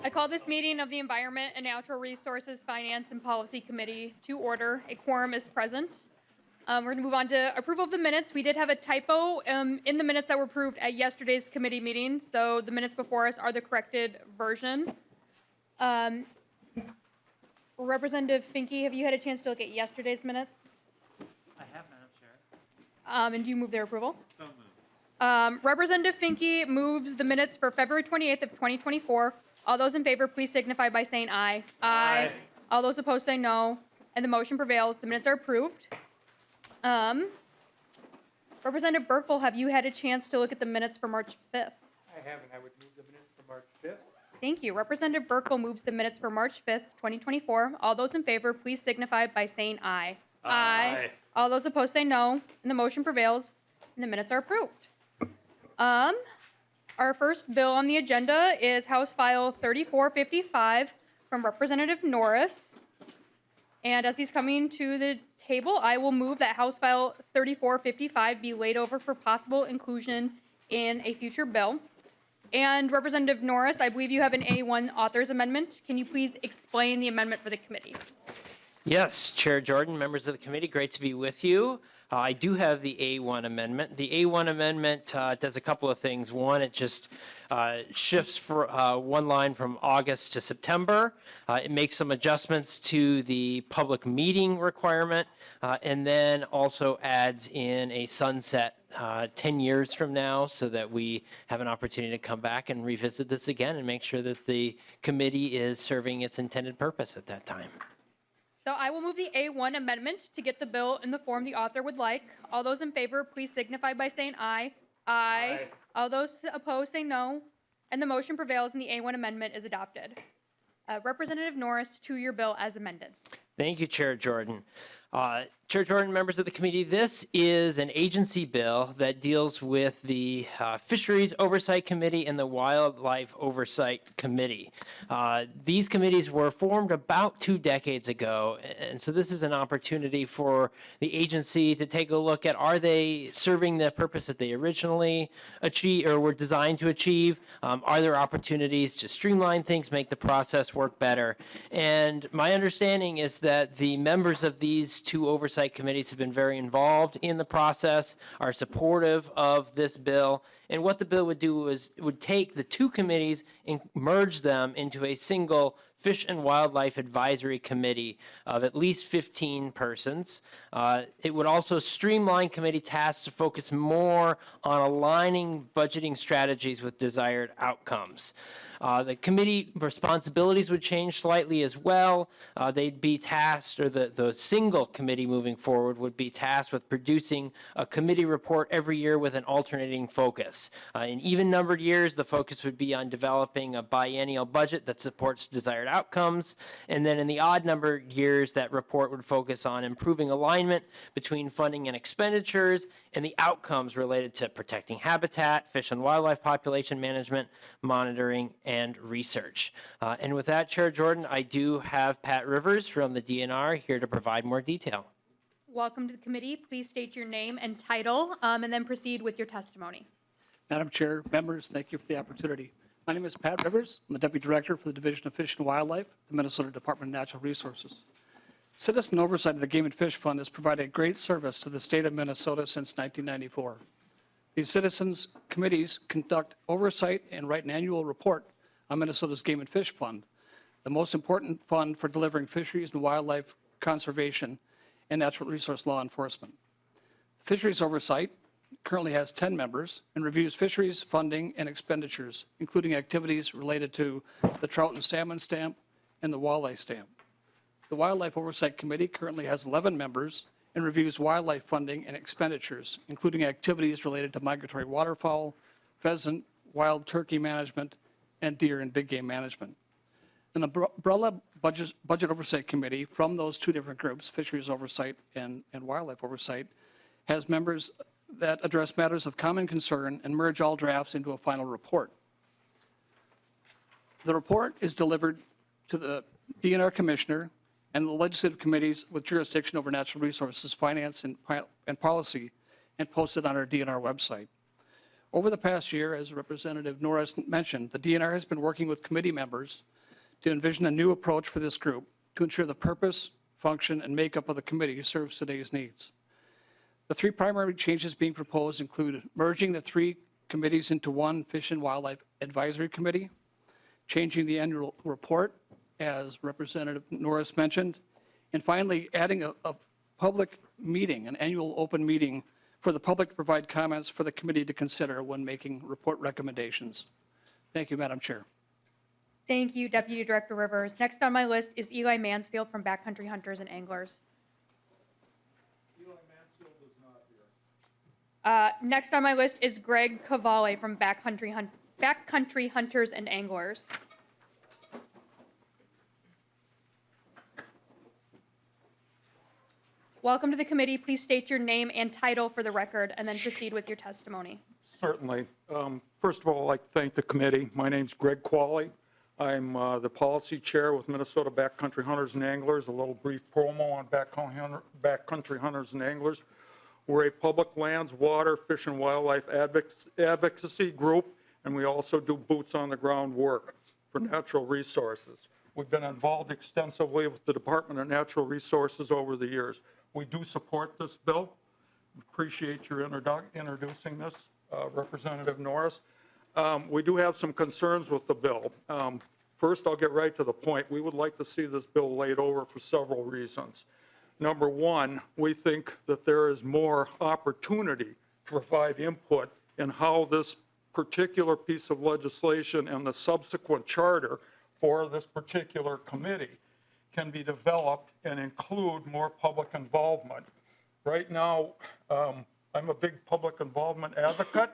I call this meeting of the Environment and Natural Resources Finance and Policy Committee to order. A quorum is present. We're going to move on to approval of the minutes. We did have a typo in the minutes that were approved at yesterday's committee meeting, so the minutes before us are the corrected version. Representative Finke, have you had a chance to look at yesterday's minutes? I have, Madam Chair. And do you move their approval? So moved. Representative Finke moves the minutes for February 28th of 2024. All those in favor, please signify by saying aye. Aye. All those opposed say no, and the motion prevails. The minutes are approved. Representative Burkle, have you had a chance to look at the minutes for March 5th? I haven't. I would move the minutes for March 5th. Thank you. Representative Burkle moves the minutes for March 5th, 2024. All those in favor, please signify by saying aye. Aye. All those opposed say no, and the motion prevails, and the minutes are approved. Our first bill on the agenda is House File 3455 from Representative Norris. And as he's coming to the table, I will move that House File 3455 be laid over for possible inclusion in a future bill. And Representative Norris, I believe you have an A1 author's amendment. Can you please explain the amendment for the committee? Yes, Chair Jordan, members of the committee, great to be with you. I do have the A1 amendment. The A1 amendment does a couple of things. One, it just shifts for one line from August to September. It makes some adjustments to the public meeting requirement, and then also adds in a sunset 10 years from now so that we have an opportunity to come back and revisit this again and make sure that the committee is serving its intended purpose at that time. So I will move the A1 amendment to get the bill in the form the author would like. All those in favor, please signify by saying aye. Aye. All those opposed say no, and the motion prevails and the A1 amendment is adopted. Representative Norris, to your bill as amended. Thank you, Chair Jordan. Chair Jordan, members of the committee, this is an agency bill that deals with the Fisheries Oversight Committee and the Wildlife Oversight Committee. These committees were formed about 2 decades ago, and so this is an opportunity for the agency to take a look at, are they serving the purpose that they originally achieved or were designed to achieve? Are there opportunities to streamline things, make the process work better? And my understanding is that the members of these 2 oversight committees have been very involved in the process, are supportive of this bill, and what the bill would do is it would take the 2 committees and merge them into a single Fish and Wildlife Advisory Committee of at least 15 persons. It would also streamline committee tasks to focus more on aligning budgeting strategies with desired outcomes. The committee responsibilities would change slightly as well. They'd be tasked, or the single committee moving forward would be tasked with producing a committee report every year with an alternating focus. In even-numbered years, the focus would be on developing a biennial budget that supports desired outcomes. And then in the odd-numbered years, that report would focus on improving alignment between funding and expenditures and the outcomes related to protecting habitat, fish and wildlife population management, monitoring, and research. And with that, Chair Jordan, I do have Pat Rivers from the DNR here to provide more detail. Welcome to the committee. Please state your name and title, and then proceed with your testimony. Madam Chair, members, thank you for the opportunity. My name is Pat Rivers. I'm the Deputy Director for the Division of Fish and Wildlife, the Minnesota Department of Natural Resources. Citizen oversight of the Game and Fish Fund has provided great service to the state of Minnesota since 1994. These citizens committees conduct oversight and write an annual report on Minnesota's Game and Fish Fund, the most important fund for delivering fisheries and wildlife conservation and natural resource law enforcement. Fisheries oversight currently has 10 members and reviews fisheries funding and expenditures, including activities related to the trout and salmon stamp and the walleye stamp. The Wildlife Oversight Committee currently has 11 members and reviews wildlife funding and expenditures, including activities related to migratory waterfowl, pheasant, wild turkey management, and deer and big game management. An umbrella budget oversight committee from those 2 different groups, fisheries oversight and wildlife oversight, has members that address matters of common concern and merge all drafts into a final report. The report is delivered to the DNR commissioner and the legislative committees with jurisdiction over natural resources, finance, and policy, and posted on our DNR website. Over the past year, as Representative Norris mentioned, the DNR has been working with committee members to envision a new approach for this group to ensure the purpose, function, and makeup of the committee serves today's needs. The three primary changes being proposed include merging the three committees into one Fish and Wildlife Advisory Committee, changing the annual report, as Representative Norris mentioned, and finally adding a public meeting, an annual open meeting for the public to provide comments for the committee to consider when making report recommendations. Thank you, Madam Chair. Thank you, Deputy Director Rivers. Next on my list is Eli Mansfield from Backcountry Hunters and Anglers. Eli Mansfield is not here. Next on my list is Greg Cavalli from Backcountry Hunters and Anglers. Welcome to the committee. Please state your name and title for the record, and then proceed with your testimony. Certainly. First of all, I'd like to thank the committee. My name's Greg Qualley. I'm the policy chair with Minnesota Backcountry Hunters and Anglers. A little brief promo on Backcountry Hunters and Anglers. We're a public lands, water, fish, and wildlife advocacy group, and we also do boots on the ground work for natural resources. We've been involved extensively with the Department of Natural Resources over the years. We do support this bill. Appreciate your introducing this, Representative Norris. We do have some concerns with the bill. First, I'll get right to the point. We would like to see this bill laid over for several reasons. Number one, we think that there is more opportunity to provide input in how this particular piece of legislation and the subsequent charter for this particular committee can be developed and include more public involvement. Right now, I'm a big public involvement advocate,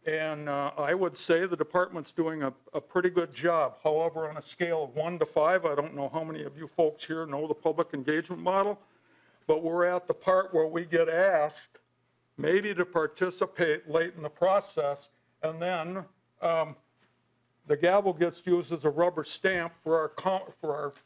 and I would say the department's doing a pretty good job. However, on a scale of 1 to 5, I don't know how many of you folks here know the public engagement model, but we're at the part where we get asked maybe to participate late in the process, and then the gavel gets used as a rubber stamp for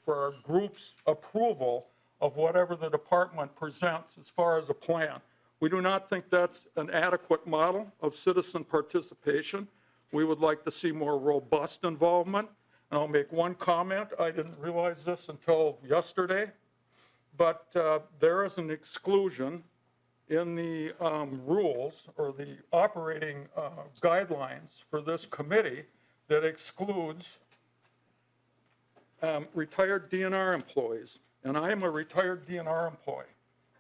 our group's approval of whatever the department presents as far as a plan. We do not think that's an adequate model of citizen participation. We would like to see more robust involvement. And I'll make one comment. I didn't realize this until yesterday, but there is an exclusion in the rules or the operating guidelines for this committee that excludes retired DNR employees. And I am a retired DNR employee.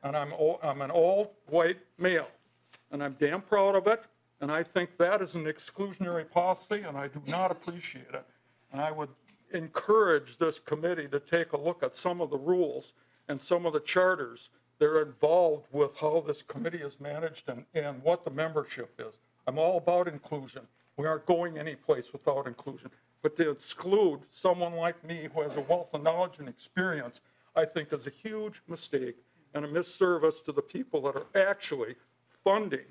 And I'm an old white male. And I'm damn proud of it. And I think that is an exclusionary policy, and I do not appreciate it. And I would encourage this committee to take a look at some of the rules and some of the charters that are involved with how this committee is managed and what the membership is. I'm all about inclusion. We aren't going anyplace without inclusion. But to exclude someone like me who has a wealth of knowledge and experience, I think is a huge mistake and a misservice to the people that are actually funding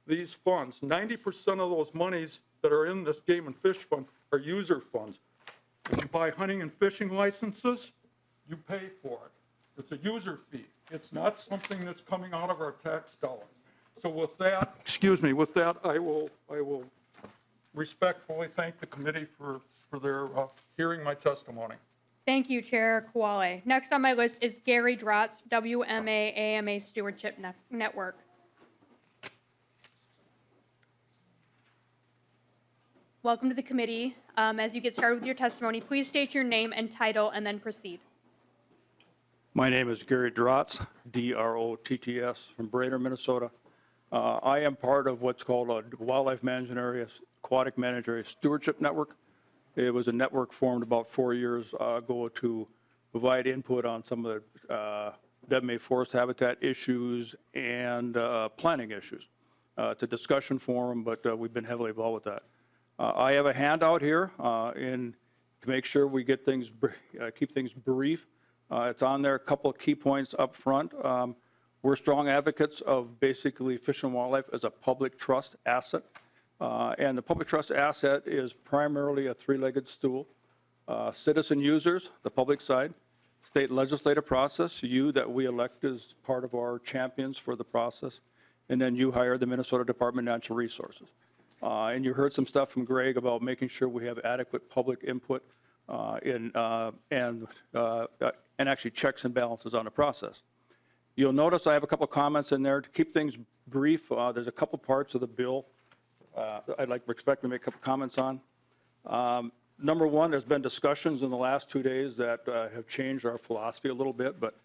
these funds. 90% of those monies that are in this game and fish fund are user funds. When you buy hunting and fishing licenses, you pay for it. It's a user fee. It's not something that's coming out of our tax dollars. So with that, I will respectfully thank the committee for their hearing my testimony. Thank you, Chair Kowale. Next on my list is Gary Drotz, WMA AMA Stewardship Network. Welcome to the committee. As you get started with your testimony, please state your name and title and then proceed. My name is Gary Drotz, D-R-O-T-T-S, from Brainerd, Minnesota. I am part of what's called a wildlife management area, aquatic management area stewardship network. It was a network formed about 4 years ago to provide input on some of the dead forest habitat issues and planning issues. It's a discussion forum, but we've been heavily involved with that. I have a handout here to make sure we get things, keep things brief. It's on there, a couple of key points up front. We're strong advocates of basically fish and wildlife as a public trust asset. And the public trust asset is primarily a three-legged stool. Citizen users, the public side, state legislative process, you that we elect as part of our champions for the process, and then you hire the Minnesota Department of Natural Resources. And you heard some stuff from Greg about making sure we have adequate public input. and actually checks and balances on the process. You'll notice I have a couple of comments in there to keep things brief. There's a couple parts of the bill I'd like to make a couple comments on. Number one, there's been discussions in the last 2 days that have changed our philosophy a little bit, but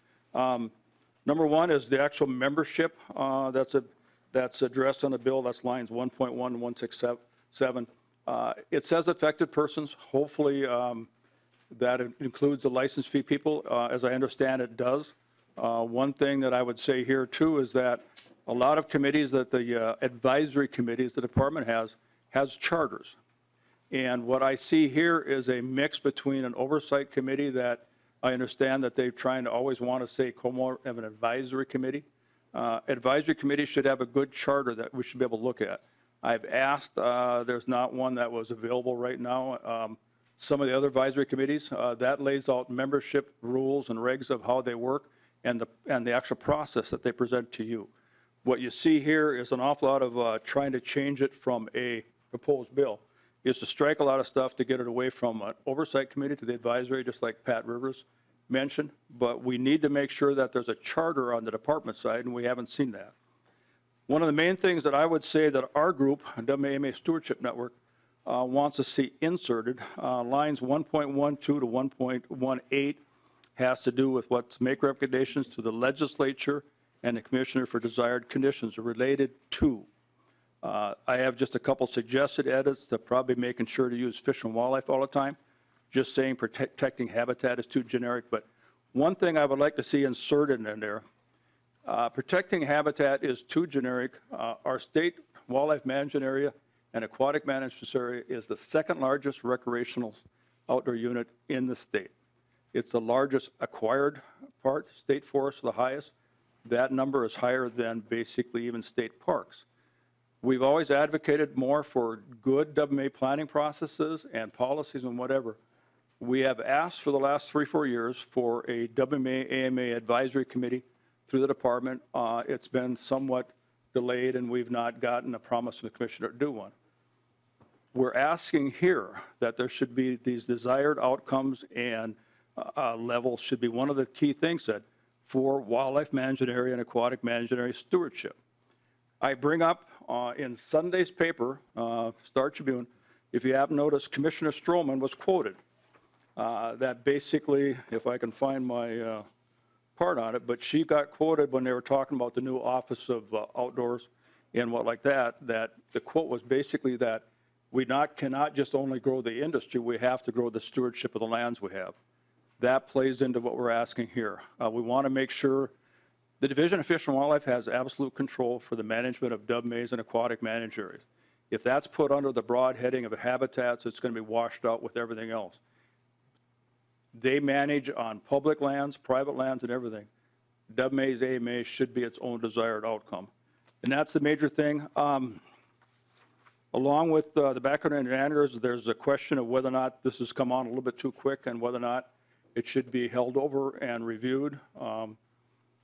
number one is the actual membership that's addressed on the bill. That's lines 1.1 and 167. It says affected persons. Hopefully that includes the license fee people. As I understand it does. One thing that I would say here too is that a lot of committees that the advisory committees the department has charters. And what I see here is a mix between an oversight committee that I understand that they're trying to always want to say more of an advisory committee. Advisory committees should have a good charter that we should be able to look at. I've asked, there's not one that was available right now. Some of the other advisory committees, that lays out membership rules and regs of how they work and the actual process that they present to you. What you see here is an awful lot of trying to change it from a proposed bill. Is to strike a lot of stuff to get it away from an oversight committee to the advisory, just like Pat Rivers mentioned. But we need to make sure that there's a charter on the department side, and we haven't seen that. One of the main things that I would say that our group, WAMA Stewardship Network, wants to see inserted, lines 1.12 to 1.18 has to do with what to make recommendations to the legislature and the commissioner for desired conditions related to. I have just a couple suggested edits to probably making sure to use fish and wildlife all the time. Just saying protecting habitat is too generic, but one thing I would like to see inserted in there, protecting habitat is too generic. Our state wildlife management area and aquatic management area is the second largest recreational outdoor unit in the state. It's the largest acquired part, state forests are the highest. That number is higher than basically even state parks. We've always advocated more for good WMA planning processes and policies and whatever. We have asked for the last 3-4 years for a WMA AMA advisory committee through the department. It's been somewhat delayed and we've not gotten a promise from the commissioner to do one. We're asking here that there should be these desired outcomes and levels should be one of the key things that for wildlife management area and aquatic management area stewardship. I bring up in Sunday's paper, Star Tribune, if you haven't noticed, Commissioner Stroman was quoted. That basically, if I can find my part on it, but she got quoted when they were talking about the new Office of Outdoors and what like that the quote was basically that we cannot just only grow the industry, we have to grow the stewardship of the lands we have. That plays into what we're asking here. We want to make sure the Division of Fish and Wildlife has absolute control for the management of WMAs and aquatic managed areas. If that's put under the broad heading of habitats, it's going to be washed out with everything else. They manage on public lands, private lands, and everything. WMAs, AMAs should be its own desired outcome. And that's the major thing. Along with the background engineers, there's a question of whether or not this has come on a little bit too quick and whether or not it should be held over and reviewed.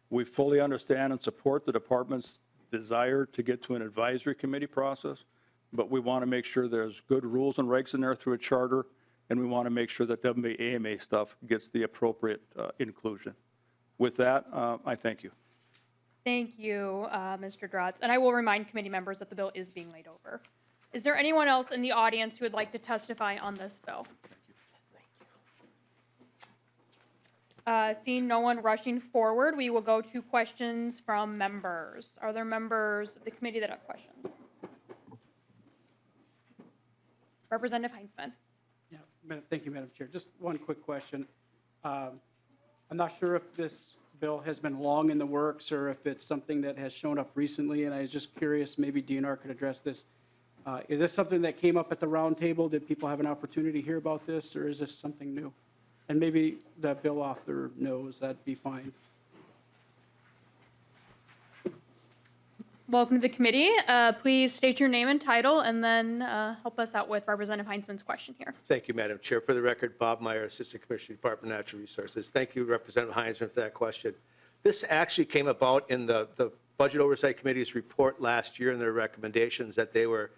We fully understand and support the department's desire to get to an advisory committee process, but we want to make sure there's good rules and regs in there through a charter, and we want to make sure that WMA AMA stuff gets the appropriate inclusion. With that, I thank you. Thank you, Mr. Drotz. And I will remind committee members that the bill is being laid over. Is there anyone else in the audience who would like to testify on this bill? Seeing no one rushing forward, we will go to questions from members. Are there members of the committee that have questions? Representative Heinzman. Yeah, thank you, Madam Chair. Just one quick question. I'm not sure if this bill has been long in the works or if it's something that has shown up recently, and I was just curious, maybe DNR could address this. Is this something that came up at the round table? Did people have an opportunity to hear about this, or is this something new? And maybe the bill author knows, that'd be fine. Welcome to the committee. Please state your name and title and then help us out with Representative Heinzman's question here. Thank you, Madam Chair. For the record, Bob Meyer, Assistant Commissioner, Department of Natural Resources. Thank you, Representative Heinzman, for that question. This actually came about in the Budget Oversight Committee's report last year in their recommendations that they were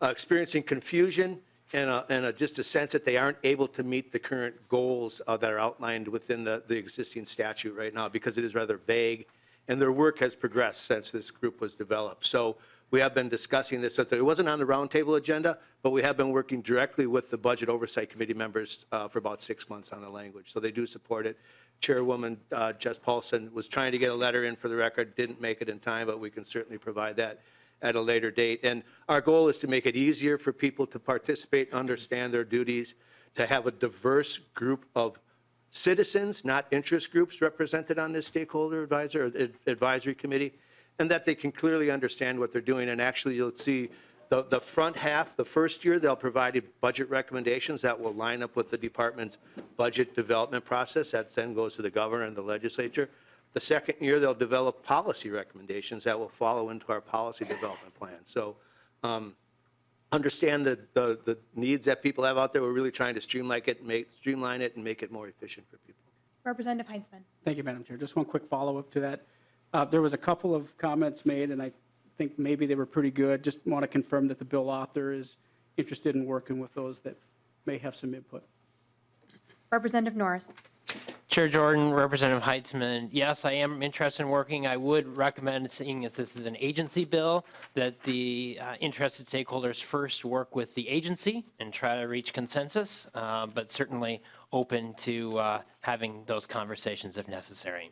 experiencing confusion just a sense that they aren't able to meet the current goals that are outlined within the existing statute right now because it is rather vague, and their work has progressed since this group was developed. So we have been discussing this. It wasn't on the roundtable agenda, but we have been working directly with the Budget Oversight Committee members for about 6 months on the language. So they do support it. Chairwoman Jess Paulson was trying to get a letter in for the record, didn't make it in time, but we can certainly provide that at a later date. And our goal is to make it easier for people to participate, understand their duties, to have a diverse group of citizens, not interest groups, represented on this stakeholder advisory committee, and that they can clearly understand what they're doing. And actually, you'll see the front half, the first year, they'll provide budget recommendations that will line up with the department's budget development process. That then goes to the governor and the legislature. The second year, they'll develop policy recommendations that will follow into our policy development plan. So understand the needs that people have out there. We're really trying to streamline it and make it more efficient for people. Representative Heinzman. Thank you, Madam Chair. Just one quick follow-up to that. There was a couple of comments made, and I think maybe they were pretty good. Just want to confirm that the bill author is interested in working with those that may have some input. Representative Norris. Chair Jordan, Representative Heitzman, yes, I am interested in working. I would recommend, seeing as this is an agency bill, that the interested stakeholders first work with the agency and try to reach consensus, but certainly open to having those conversations if necessary.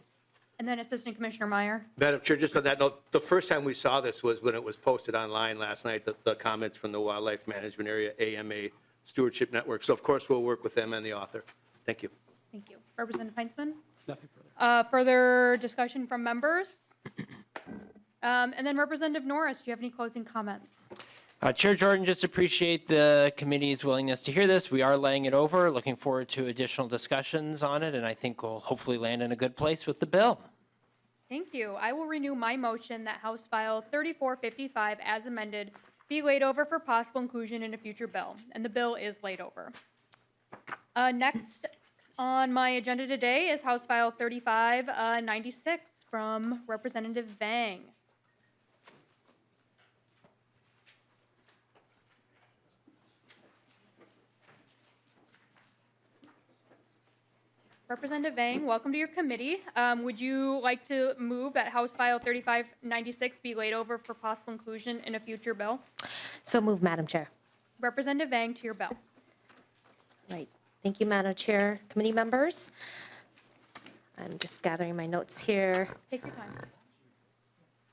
And then Assistant Commissioner Meyer. Madam Chair, just on that note, the first time we saw this was when it was posted online last night, the comments from the Wildlife Management Area AMA Stewardship Network. So, of course, we'll work with them and the author. Thank you. Thank you. Representative Heinzman. Nothing further. Further discussion from members? And then Representative Norris, do you have any closing comments? Chair Jordan, just appreciate the committee's willingness to hear this. We are laying it over, looking forward to additional discussions on it, and I think we'll hopefully land in a good place with the bill. Thank you. I will renew my motion that House File 3455 as amended be laid over for possible inclusion in a future bill, and the bill is laid over. Next on my agenda today is House File 3596 from Representative Vang. Representative Vang, welcome to your committee. Would you like to move that House File 3596 be laid over for possible inclusion in a future bill? So moved, Madam Chair. Representative Vang, to your bill. Right. Thank you, Madam Chair. Committee members, I'm just gathering my notes here. Take your time.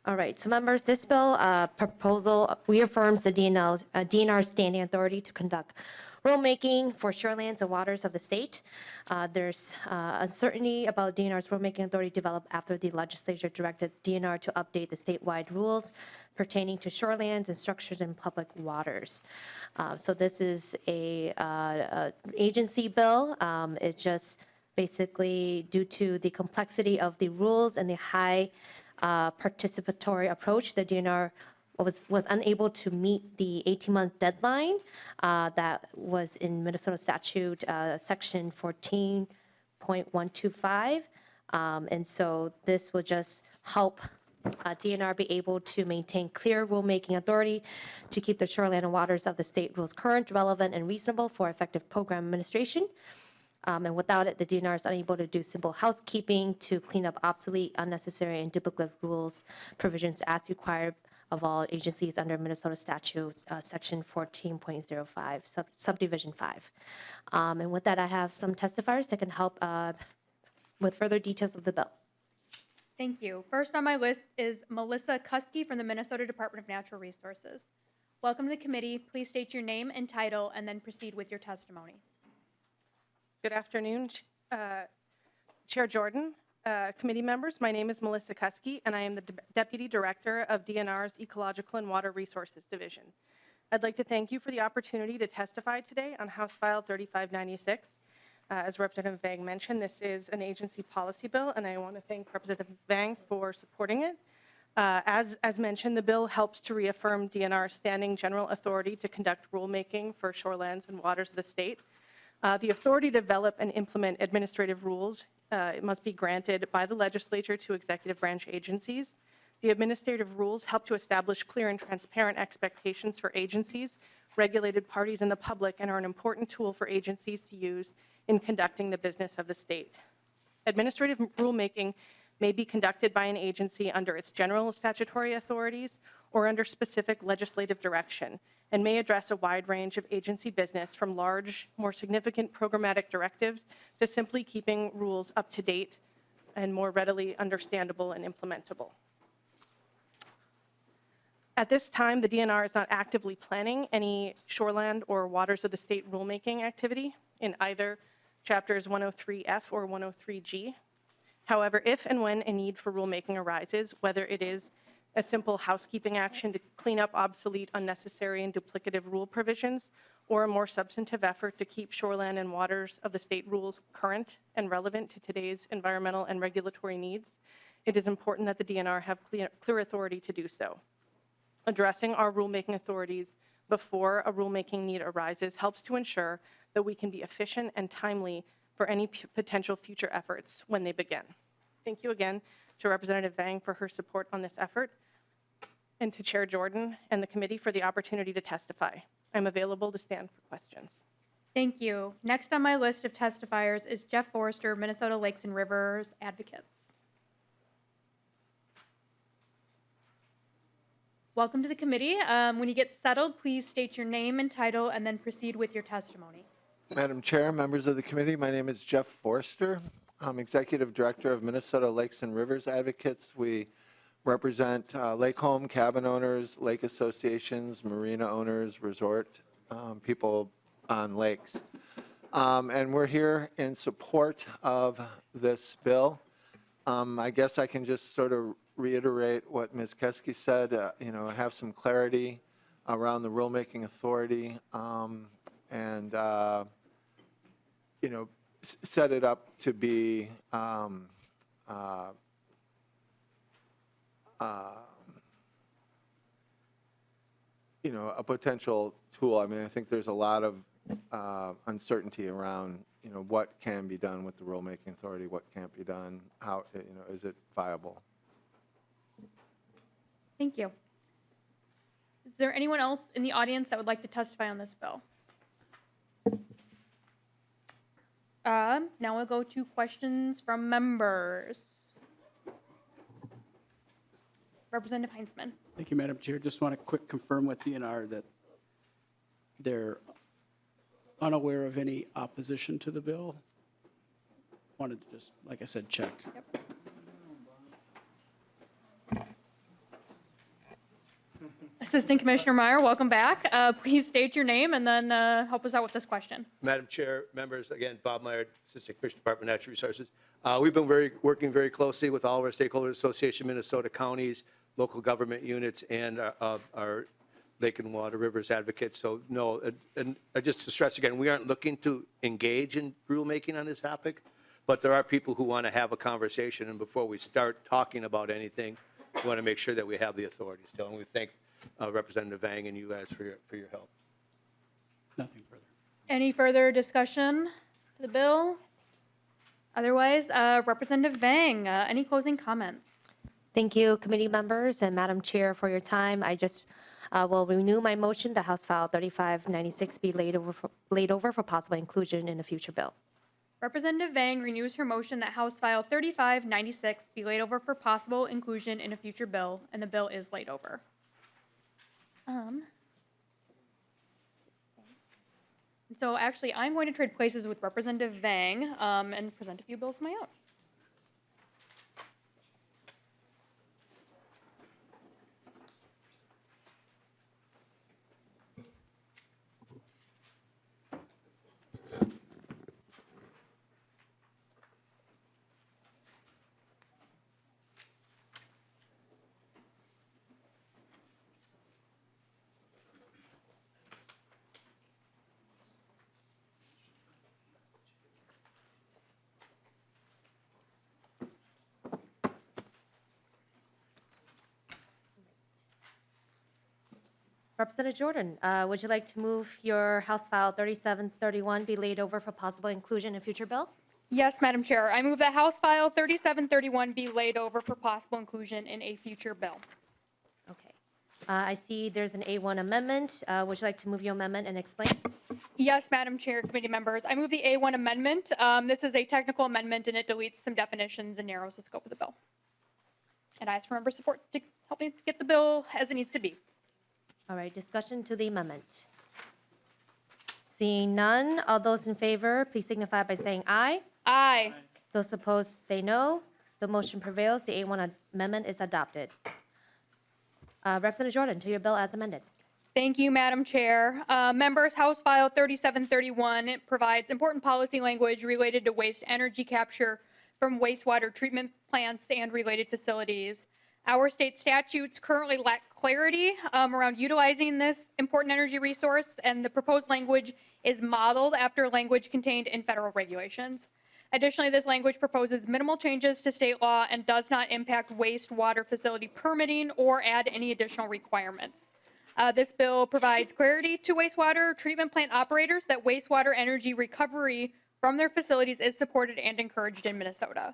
All right. So members, this bill proposal reaffirms the DNR's standing authority to conduct rulemaking for shorelands and waters of the state. There's uncertainty about DNR's rulemaking authority developed after the legislature directed DNR to update the statewide rules pertaining to shorelands and structures in public waters. So this is a agency bill. It's just basically due to the complexity of the rules and the high participatory approach, the DNR was unable to meet the 18-month deadline that was in Minnesota statute section 14.125. And so this will just help DNR be able to maintain clear rulemaking authority to keep the shoreline and waters of the state rules current, relevant, and reasonable for effective program administration. And without it, the DNR is unable to do simple housekeeping to clean up obsolete, unnecessary, and duplicate rules provisions as required of all agencies under Minnesota statute section 14.05, subdivision 5. And with that, I have some testifiers that can help with further details of the bill. Thank you. First on my list is Melissa Kuski from the Minnesota Department of Natural Resources. Welcome to the committee. Please state your name and title and then proceed with your testimony. Good afternoon, Chair Jordan, committee members. My name is Melissa Kuski, and I am the Deputy Director of DNR's Ecological and Water Resources Division. I'd like to thank you for the opportunity to testify today on House File 3596. As Representative Vang mentioned, this is an agency policy bill, and I want to thank Representative Vang for supporting it. As mentioned, the bill helps to reaffirm DNR's standing general authority to conduct rulemaking for shorelands and waters of the state. The authority to develop and implement administrative rules must be granted by the legislature to executive branch agencies. The administrative rules help to establish clear and transparent expectations for agencies regulated parties, and the public, and are an important tool for agencies to use in conducting the business of the state. Administrative rulemaking may be conducted by an agency under its general statutory authorities or under specific legislative direction, and may address a wide range of agency business from large, more significant programmatic directives to simply keeping rules up to date and more readily understandable and implementable. At this time, the DNR is not actively planning any shoreland or waters of the state rulemaking activity in either chapters 103F or 103G. However, if and when a need for rulemaking arises, whether it is a simple housekeeping action to clean up obsolete, unnecessary, and duplicative rule provisions, or a more substantive effort to keep shoreland and waters of the state rules current and relevant to today's environmental and regulatory needs, it is important that the DNR have clear authority to do so. Addressing our rulemaking authorities before a rulemaking need arises helps to ensure that we can be efficient and timely for any potential future efforts when they begin. Thank you again to Representative Vang for her support on this effort, and to Chair Jordan and the committee for the opportunity to testify. I'm available to stand for questions. Thank you. Next on my list of testifiers is Jeff Forrester, Minnesota Lakes and Rivers Advocates. Welcome to the committee. When you get settled, please state your name and title and then proceed with your testimony. Madam Chair, members of the committee, my name is Jeff Forrester. I'm Executive Director of Minnesota Lakes and Rivers Advocates. We represent lake home, cabin owners, lake associations, marina owners, resort people on lakes. And we're here in support of this bill. I guess I can just sort of reiterate what Ms. Keski said, have some clarity around the rulemaking authority and set it up to be a potential tool. I mean, I think there's a lot of uncertainty around, what can be done with the rulemaking authority, what can't be done, how, is it viable? Thank you. Is there anyone else in the audience that would like to testify on this bill? Now we'll go to questions from members. Representative Heinzman. Thank you, Madam Chair. Just want to quick confirm with DNR that they're unaware of any opposition to the bill. Wanted to just, like I said, check. Yep. Assistant Commissioner Meyer, welcome back. Please state your name and then help us out with this question. Madam Chair, members, again, Bob Meyer, Assistant Commissioner, Department of Natural Resources. We've been working very closely with all of our stakeholders, Association, Minnesota counties, local government units, and our Lake and Water Rivers advocates. So no, and just to stress again, we aren't looking to engage in rulemaking on this topic, but there are people who want to have a conversation. And before we start talking about anything, we want to make sure that we have the authority still. And we thank Representative Vang and you guys for your help. Nothing further. Any further discussion to the bill? Otherwise, Representative Vang, any closing comments? Thank you, committee members and Madam Chair, for your time. I just will renew my motion that House File 3596 be laid over for possible inclusion in a future bill. Representative Vang renews her motion that House File 3596 be laid over for possible inclusion in a future bill, and the bill is laid over. So actually, I'm going to trade places with Representative Vang and present a few bills of my own. Representative Jordan, would you like to move your House File 3731 be laid over for possible inclusion in a future bill? Yes, Madam Chair. I move that House File 3731 be laid over for possible inclusion in a future bill. Okay. I see there's an A1 amendment. Would you like to move your amendment and explain? Yes, Madam Chair, committee members. I move the A1 amendment. This is a technical amendment and it deletes some definitions and narrows the scope of the bill. And I ask for member support to help me get the bill as it needs to be. All right, discussion to the amendment. Seeing none, all those in favor, please signify by saying aye. Aye. Those opposed say no. The motion prevails. The A1 amendment is adopted. Representative Jordan, to your bill as amended. Thank you, Madam Chair. Members, House File 3731, it provides important policy language related to waste energy capture from wastewater treatment plants and related facilities. Our state statutes currently lack clarity around utilizing this important energy resource, and the proposed language is modeled after language contained in federal regulations. Additionally, this language proposes minimal changes to state law and does not impact wastewater facility permitting or add any additional requirements. This bill provides clarity to wastewater treatment plant operators that wastewater energy recovery from their facilities is supported and encouraged in Minnesota.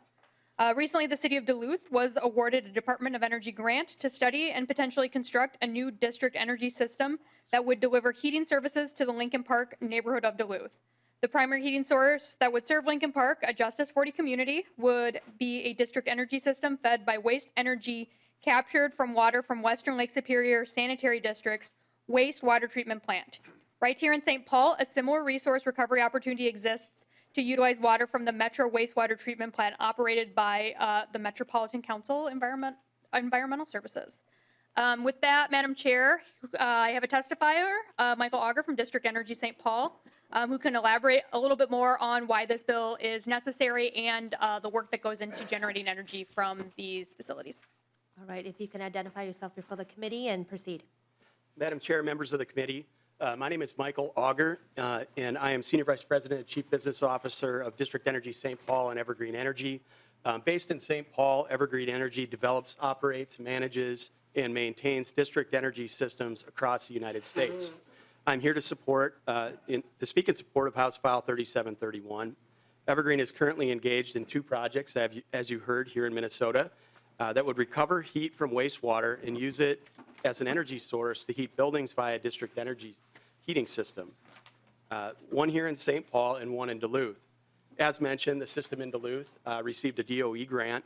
Recently, the city of Duluth was awarded a Department of Energy grant to study and potentially construct a new district energy system that would deliver heating services to the Lincoln Park neighborhood of Duluth. The primary heating source that would serve Lincoln Park, a Justice 40 community, would be a district energy system fed by waste energy captured from water from Western Lake Superior Sanitary District's wastewater treatment plant. Right here in St. Paul, a similar resource recovery opportunity exists to utilize water from the Metro Wastewater Treatment Plant operated by the Metropolitan Council Environmental Services. With that, Madam Chair, I have a testifier, Michael Auger from District Energy St. Paul, who can elaborate a little bit more on why this bill is necessary and the work that goes into generating energy from these facilities. All right, if you can identify yourself before the committee and proceed. Madam Chair, members of the committee, my name is Michael Auger, and I am Senior Vice President and Chief Business Officer of District Energy St. Paul and Evergreen Energy. Based in St. Paul, Evergreen Energy develops, operates, manages, and maintains district energy systems across the United States. I'm here to speak in support of House File 3731. Evergreen is currently engaged in 2 projects, as you heard, here in Minnesota, that would recover heat from wastewater and use it as an energy source to heat buildings via district energy heating system. One here in St. Paul and one in Duluth. As mentioned, the system in Duluth received a DOE grant.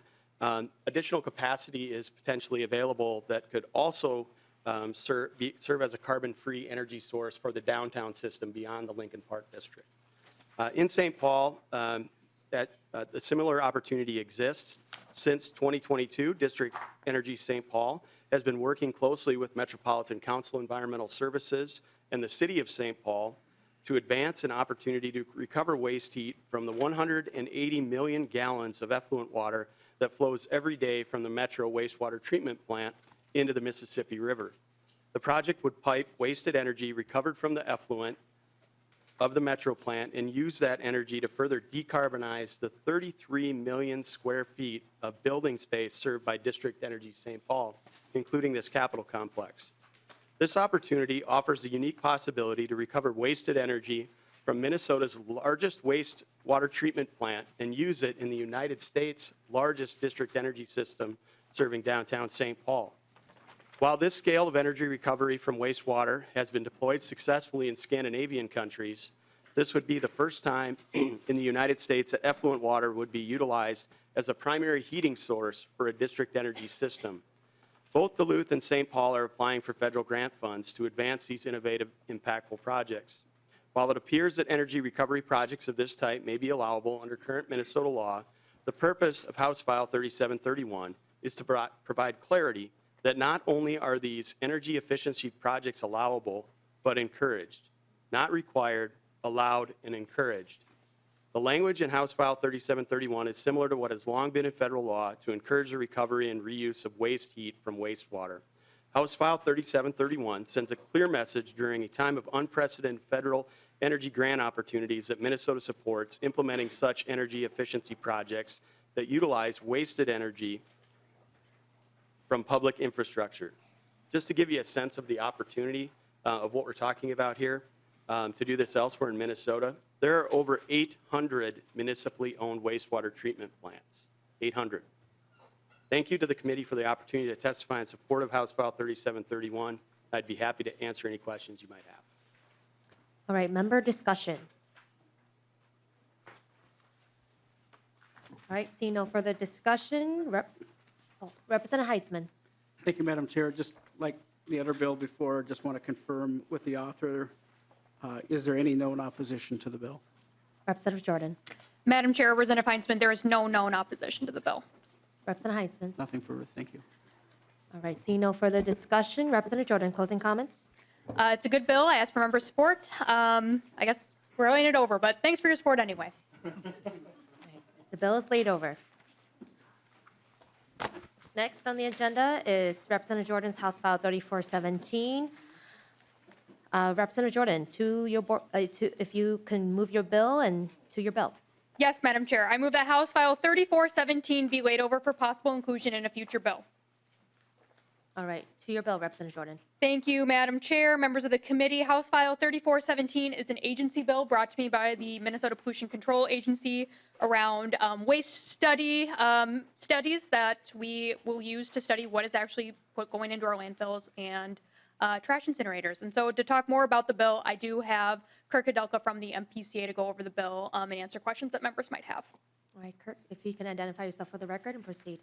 Additional capacity is potentially available that could also serve as a carbon-free energy source for the downtown system beyond the Lincoln Park district. In St. Paul, a similar opportunity exists. Since 2022, District Energy St. Paul has been working closely with Metropolitan Council Environmental Services and the City of St. Paul to advance an opportunity to recover waste heat from the 180 million gallons of effluent water that flows every day from the Metro Wastewater Treatment Plant into the Mississippi River. The project would pipe wasted energy recovered from the effluent of the Metro plant and use that energy to further decarbonize the 33 million square feet of building space served by District Energy St. Paul, including this Capitol complex. This opportunity offers a unique possibility to recover wasted energy from Minnesota's largest wastewater treatment plant and use it in the United States' largest district energy system serving downtown St. Paul. While this scale of energy recovery from wastewater has been deployed successfully in Scandinavian countries, this would be the first time in the United States that effluent water would be utilized as a primary heating source for a district energy system. Both Duluth and St. Paul are applying for federal grant funds to advance these innovative, impactful projects. While it appears that energy recovery projects of this type may be allowable under current Minnesota law, the purpose of House File 3731 is to provide clarity that not only are these energy efficiency projects allowable, but encouraged, not required, allowed, and encouraged. The language in House File 3731 is similar to what has long been in federal law to encourage the recovery and reuse of waste heat from wastewater. House File 3731 sends a clear message during a time of unprecedented federal energy grant opportunities that Minnesota supports implementing such energy efficiency projects that utilize wasted energy from public infrastructure. Just to give you a sense of the opportunity of what we're talking about here, to do this elsewhere in Minnesota, there are over 800 municipally owned wastewater treatment plants, 800. Thank you to the committee for the opportunity to testify in support of House File 3731. I'd be happy to answer any questions you might have. All right, member discussion. All right, seeing no further discussion, Representative Heitzman. Thank you, Madam Chair. Just like the other bill before, just want to confirm with the author, is there any known opposition to the bill? Representative Jordan. Madam Chair, Representative Heinzman, there is no known opposition to the bill. Representative Heitzman. Nothing further. Thank you. All right, seeing no further discussion, Representative Jordan, closing comments? It's a good bill. I ask for member support. I guess we're laying it over, but thanks for your support anyway. The bill is laid over. Next on the agenda is Representative Jordan's House File 3417. Representative Jordan, to your board, if you can move your bill and to your bill. Yes, Madam Chair. I move that House File 3417 be laid over for possible inclusion in a future bill. All right, to your bill, Representative Jordan. Thank you, Madam Chair, members of the committee. House File 3417 is an agency bill brought to me by the Minnesota Pollution Control Agency around waste studies that we will use to study what is actually going into our landfills and trash incinerators. And so to talk more about the bill, I do have Kirk Kadelka from the MPCA to go over the bill and answer questions that members might have. All right, Kirk, if you can identify yourself for the record and proceed.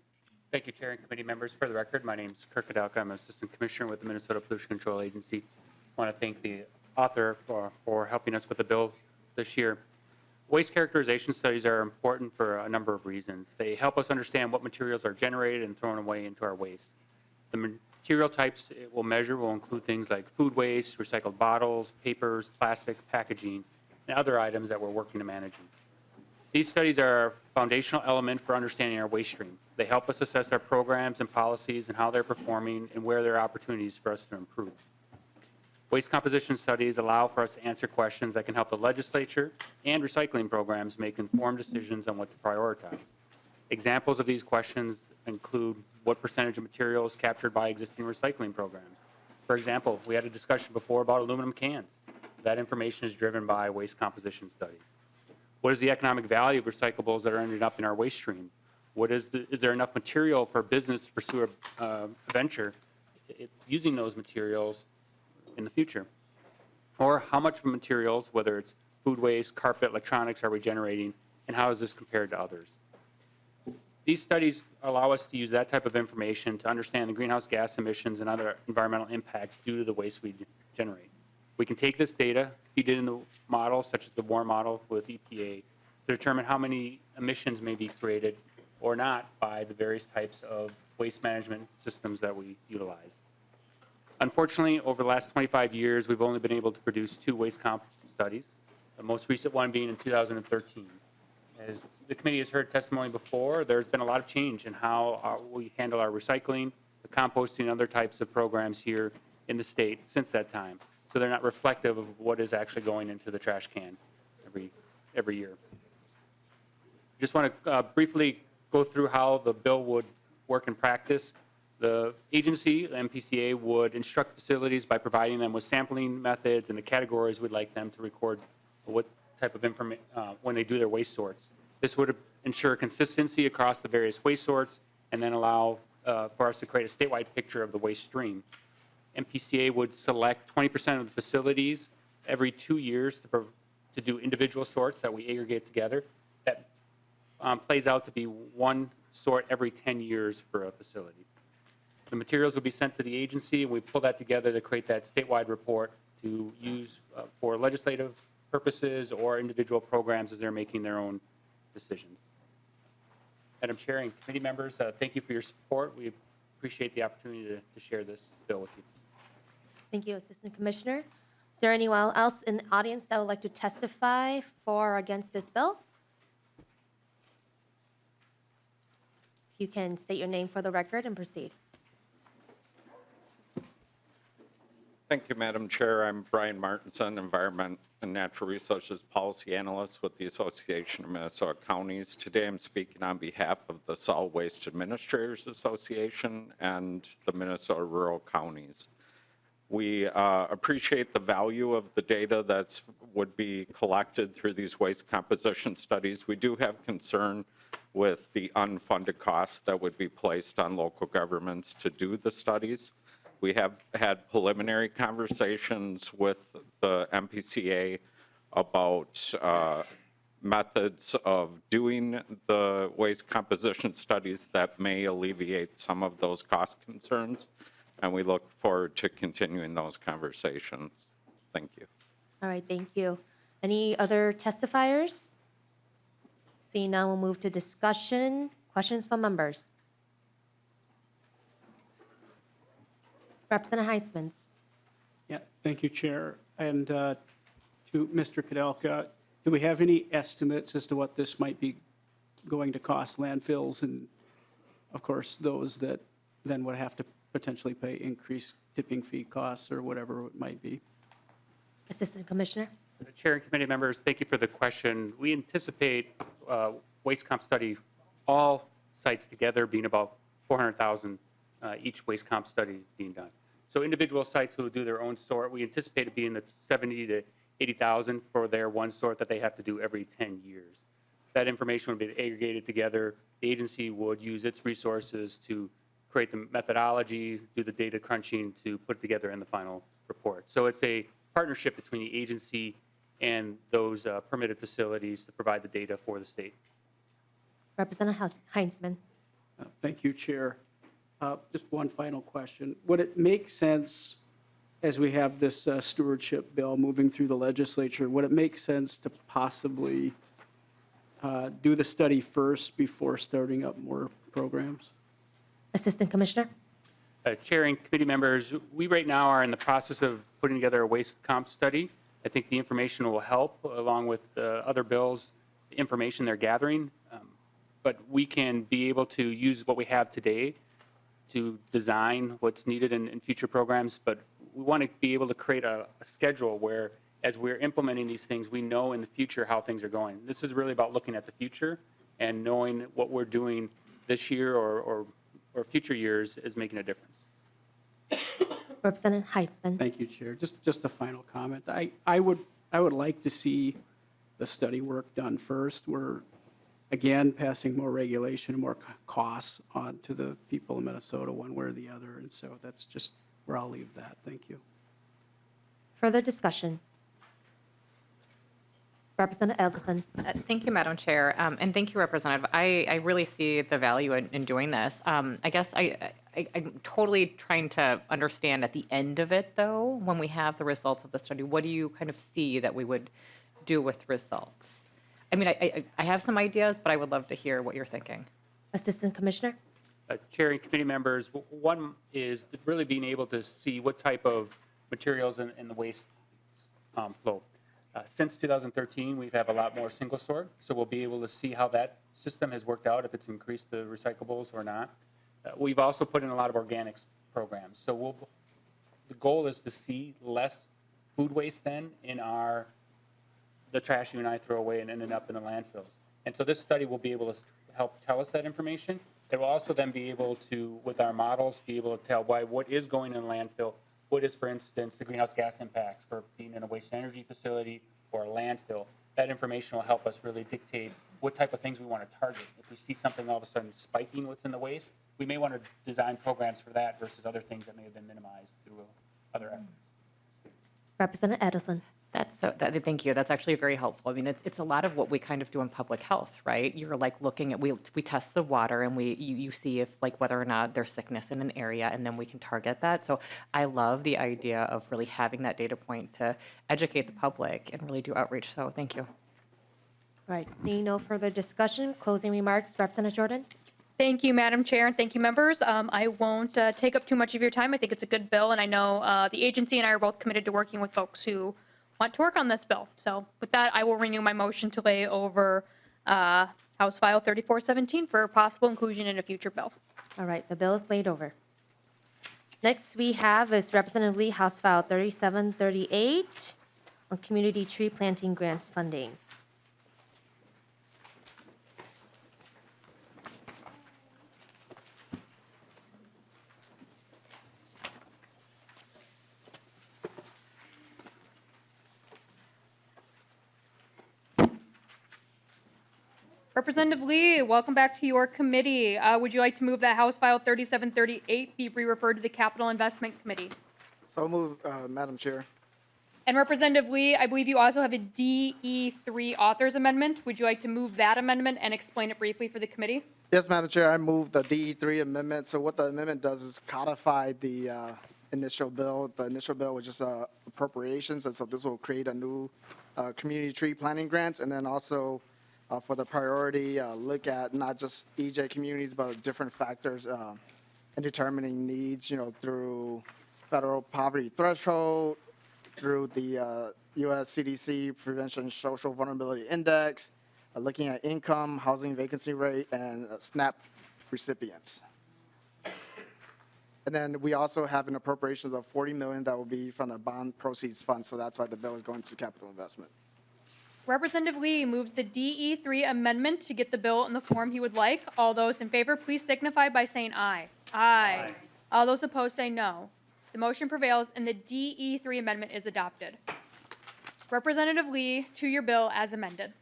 Thank you, Chair and committee members. For the record, my name is Kirk Kadelka. I'm Assistant Commissioner with the Minnesota Pollution Control Agency. I want to thank the author for helping us with the bill this year. Waste characterization studies are important for a number of reasons. They help us understand what materials are generated and thrown away into our waste. The material types it will measure will include things like food waste, recycled bottles, papers, plastic, packaging, and other items that we're working to manage. These studies are a foundational element for understanding our waste stream. They help us assess our programs and policies and how they're performing and where there are opportunities for us to improve. Waste composition studies allow for us to answer questions that can help the legislature and recycling programs make informed decisions on what to prioritize. Examples of these questions include what percentage of materials captured by existing recycling programs. For example, we had a discussion before about aluminum cans. That information is driven by waste composition studies. What is the economic value of recyclables that are ending up in our waste stream? Is there enough material for business to pursue a venture using those materials in the future? Or how much materials, whether it's food waste, carpet, electronics, are we generating, and how is this compared to others? These studies allow us to use that type of information to understand the greenhouse gas emissions and other environmental impacts due to the waste we generate. We can take this data, feed it into models such as the WAR model with EPA to determine how many emissions may be created or not by the various types of waste management systems that we utilize. Unfortunately, over the last 25 years, we've only been able to produce 2 waste comp studies, the most recent one being in 2013. As the committee has heard testimony before, there's been a lot of change in how we handle our recycling, the composting, and other types of programs here in the state since that time. So they're not reflective of what is actually going into the trash can every year. Just want to briefly go through how the bill would work in practice. The agency, the MPCA, would instruct facilities by providing them with sampling methods and the categories we'd like them to record what type of information when they do their waste sorts. This would ensure consistency across the various waste sorts and then allow for us to create a statewide picture of the waste stream. MPCA would select 20% of the facilities every 2 years to do individual sorts that we aggregate together. That plays out to be 1 sort every 10 years for a facility. The materials will be sent to the agency, and we pull that together to create that statewide report to use for legislative purposes or individual programs as they're making their own decisions. Madam Chair and committee members, thank you for your support. We appreciate the opportunity to share this bill with you. Thank you, Assistant Commissioner. Is there anyone else in the audience that would like to testify for or against this bill? If you can state your name for the record and proceed. Thank you, Madam Chair. I'm Brian Martinson, Environment and Natural Resources Policy Analyst with the Association of Minnesota Counties. Today I'm speaking on behalf of the Solid Waste Administrators Association and the Minnesota Rural Counties. We appreciate the value of the data that would be collected through these waste composition studies. We do have concern with the unfunded costs that would be placed on local governments to do the studies. We have had preliminary conversations with the MPCA about methods of doing the waste composition studies that may alleviate some of those cost concerns, and we look forward to continuing those conversations. Thank you. All right, thank you. Any other testifiers? Seeing none, we'll move to discussion. Questions from members? Representative Heisman. Yeah, thank you, Chair. And to Mr. Kudelka, do we have any estimates as to what this might be going to cost landfills and, of course, those that then would have to potentially pay increased tipping fee costs or whatever it might be? Assistant Commissioner? Chair and committee members, thank you for the question. We anticipate waste comp study, all sites together being about $400,000 each waste comp study being done. So individual sites who will do their own sort, we anticipate it being the 70 to 80,000 for their one sort that they have to do every 10 years. That information would be aggregated together. The agency would use its resources to create the methodology, do the data crunching to put it together in the final report. So it's a partnership between the agency and those permitted facilities to provide the data for the state. Representative Heisman. Thank you, Chair. Just one final question. Would it make sense, as we have this stewardship bill moving through the legislature, would it make sense to possibly do the study first before starting up more programs? Assistant Commissioner? Chair and committee members, we right now are in the process of putting together a waste comp study. I think the information will help along with other bills, the information they're gathering. But we can be able to use what we have today to design what's needed in future programs. But we want to be able to create a schedule where as we're implementing these things, we know in the future how things are going. This is really about looking at the future and knowing what we're doing this year or future years is making a difference. Representative Heisman. Thank you, Chair. Just a final comment. I would like to see the study work done first. We're, again, passing more regulation and more costs on to the people of Minnesota one way or the other. And so that's just where I'll leave that. Thank you. Further discussion? Representative Alderson. Thank you, Madam Chair, and thank you, Representative. I really see the value in doing this. I guess I'm totally trying to understand at the end of it, though, when we have the results of the study, what do you kind of see that we would do with results? I mean, I have some ideas, but I would love to hear what you're thinking. Assistant Commissioner? Chair and committee members, one is really being able to see what type of materials in the waste flow. Since 2013, we've had a lot more single sort, so we'll be able to see how that system has worked out, if it's increased the recyclables or not. We've also put in a lot of organics programs. So the goal is to see less food waste then in the trash you and I throw away and ending up in the landfills. And so this study will be able to help tell us that information. It will also then be able to, with our models, be able to tell what is going in a landfill. What is, for instance, the greenhouse gas impacts for being in a waste energy facility or a landfill? That information will help us really dictate what type of things we want to target. If we see something all of a sudden spiking what's in the waste, we may want to design programs for that versus other things that may have been minimized through other efforts. Representative Edison. Thank you. That's actually very helpful. I mean, it's a lot of what we kind of do in public health, right? You're like looking at, we test the water and you see if like whether or not there's sickness in an area, and then we can target that. So I love the idea of really having that data point to educate the public and really do outreach. So thank you. All right, seeing no further discussion, closing remarks, Representative Jordan. Thank you, Madam Chair, and thank you, members. I won't take up too much of your time. I think it's a good bill, and I know the agency and I are both committed to working with folks who want to work on this bill. So with that, I will renew my motion to lay over House File 3417 for possible inclusion in a future bill. All right, the bill is laid over. Next we have is Representative Lee, House File 3738 on community tree planting grants funding. Representative Lee, welcome back to your committee. Would you like to move that House File 3738 be re-referred to the Capital Investment Committee? So moved, Madam Chair. And Representative Lee, I believe you also have a DE3 authors amendment. Would you like to move that amendment and explain it briefly for the committee? Yes, Madam Chair, I moved the DE3 amendment. So what the amendment does is codify the initial bill. The initial bill was just appropriations, and so this will create a new community tree planting grants, and then also for the priority, look at not just EJ communities, but different factors in determining needs, through federal poverty threshold, through the U.S. CDC Prevention Social Vulnerability Index, looking at income, housing vacancy rate, and SNAP recipients. And then we also have an appropriations of $40 million that will be from the bond proceeds fund, so that's why the bill is going to capital investment. Representative Lee moves the DE3 amendment to get the bill in the form he would like. All those in favor, please signify by saying aye. Aye. All those opposed say no. The motion prevails and the DE3 amendment is adopted. Representative Lee, to your bill as amended.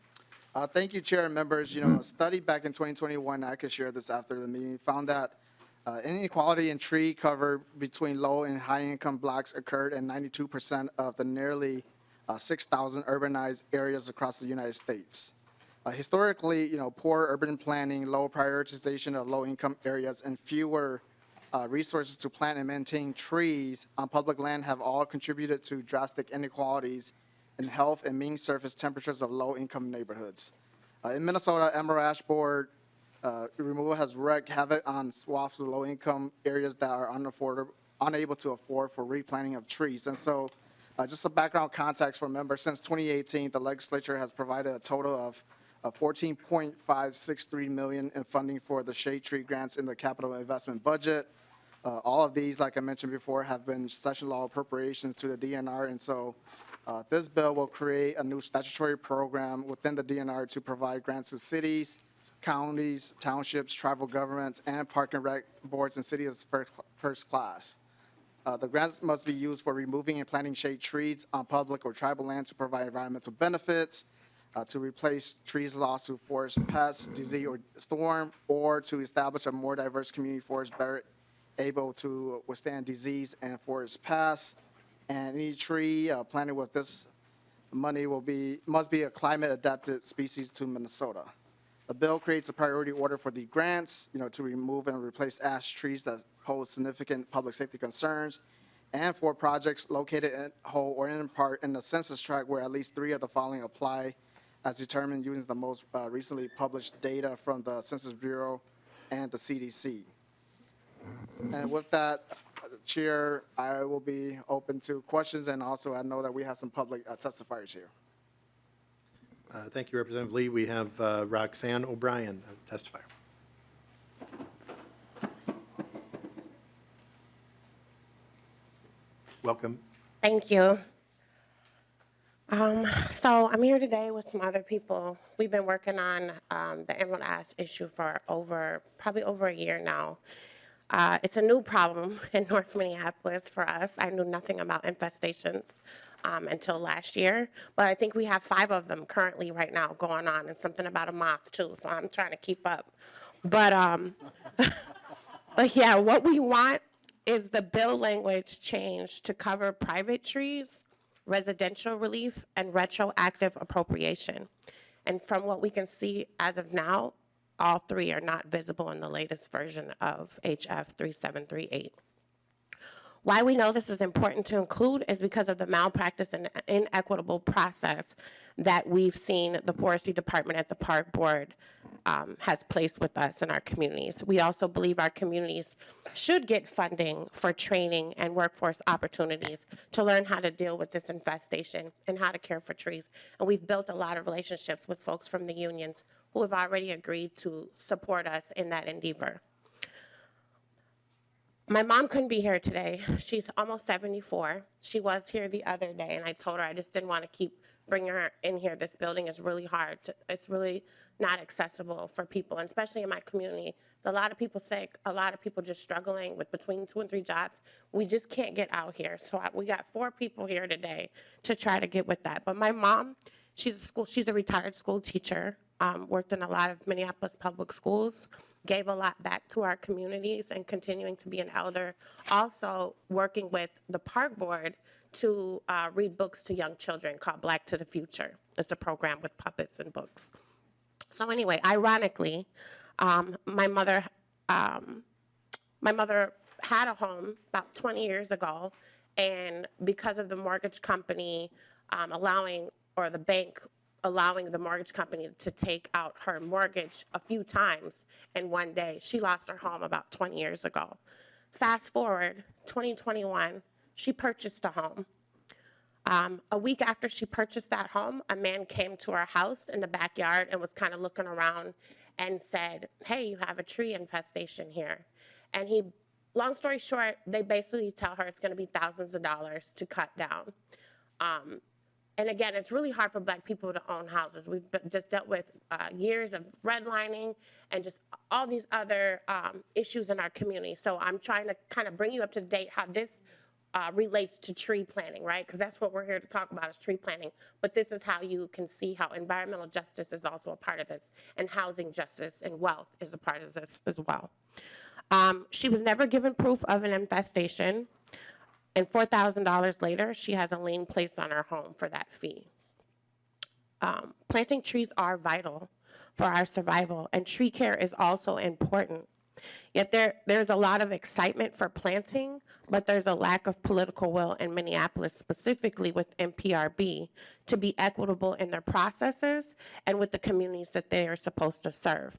Thank you, Chair and members. A study back in 2021, I could share this after the meeting, found that inequality in tree cover between low and high income blocks occurred in 92% of the nearly 6,000 urbanized areas across the United States. Historically, poor urban planning, low prioritization of low income areas, and fewer resources to plant and maintain trees on public land have all contributed to drastic inequalities in health and mean surface temperatures of low-income neighborhoods. In Minnesota, emerald ash borer removal has wreaked havoc on swaths of low-income areas that are unable to afford for replanting of trees. And so, just some background context for members, since 2018, the legislature has provided a total of $14.563 million in funding for the shade tree grants in the capital investment budget. All of these, like I mentioned before, have been session law appropriations to the DNR, and so this bill will create a new statutory program within the DNR to provide grants to cities, counties, townships, tribal governments, and park and rec boards and cities first class. The grants must be used for removing and planting shade trees on public or tribal land to provide environmental benefits, to replace trees lost to forest pests, disease, or storm, or to establish a more diverse community forest better able to withstand disease and forest pests. And any tree planted with this money must be a climate-adapted species to Minnesota. The bill creates a priority order for the grants, to remove and replace ash trees that pose significant public safety concerns, and for projects located in whole or in part in the census tract where at least 3 of the following apply, as determined using the most recently published data from the Census Bureau and the CDC. And with that, Chair, I will be open to questions, and also I know that we have some public testifiers here. Thank you, Representative Lee. We have Roxanne O'Brien, testifier. Welcome. Thank you. So I'm here today with some other people. We've been working on the emerald ash issue for probably over a year now. It's a new problem in North Minneapolis for us. I knew nothing about infestations until last year, but I think we have 5 of them currently right now going on, and something about a moth too, so I'm trying to keep up. But, but yeah, what we want is the bill language changed to cover private trees, residential relief, and retroactive appropriation. And from what we can see as of now, all 3 are not visible in the latest version of HF 3738. Why we know this is important to include is because of the malpractice and inequitable process that we've seen the Forestry Department at the Park Board has placed with us in our communities. We also believe our communities should get funding for training and workforce opportunities to learn how to deal with this infestation and how to care for trees. And we've built a lot of relationships with folks from the unions who have already agreed to support us in that endeavor. My mom couldn't be here today. She's almost 74. She was here the other day, and I told her I just didn't want to keep bringing her in here. This building is really hard. It's really not accessible for people, and especially in my community. There's a lot of people sick, a lot of people just struggling with between 2 and 3 jobs. We just can't get out here. So we got 4 people here today to try to get with that. But my mom She's a retired school teacher, worked in a lot of Minneapolis public schools, gave a lot back to our communities, and continuing to be an elder. Also working with the park board to read books to young children called Black to the Future. It's a program with puppets and books. So anyway, ironically, my mother had a home about 20 years ago, and because of the mortgage company the bank allowing the mortgage company to take out her mortgage a few times in one day, she lost her home about 20 years ago. Fast forward, 2021, she purchased a home. A week after she purchased that home, a man came to our house in the backyard and was kind of looking around and said, "Hey, you have a tree infestation here." And long story short, they basically tell her it's going to be thousands of dollars to cut down. And again, it's really hard for Black people to own houses. We've just dealt with years of redlining and just all these other issues in our community. So I'm trying to kind of bring you up to date how this relates to tree planting, right? Because that's what we're here to talk about is tree planting. But this is how you can see how environmental justice is also a part of this, and housing justice and wealth is a part of this as well. She was never given proof of an infestation, and $4,000 later, she has a lien placed on her home for that fee. Planting trees are vital for our survival, and tree care is also important. Yet there's a lot of excitement for planting, but there's a lack of political will in Minneapolis, specifically with MPRB, to be equitable in their processes and with the communities that they are supposed to serve.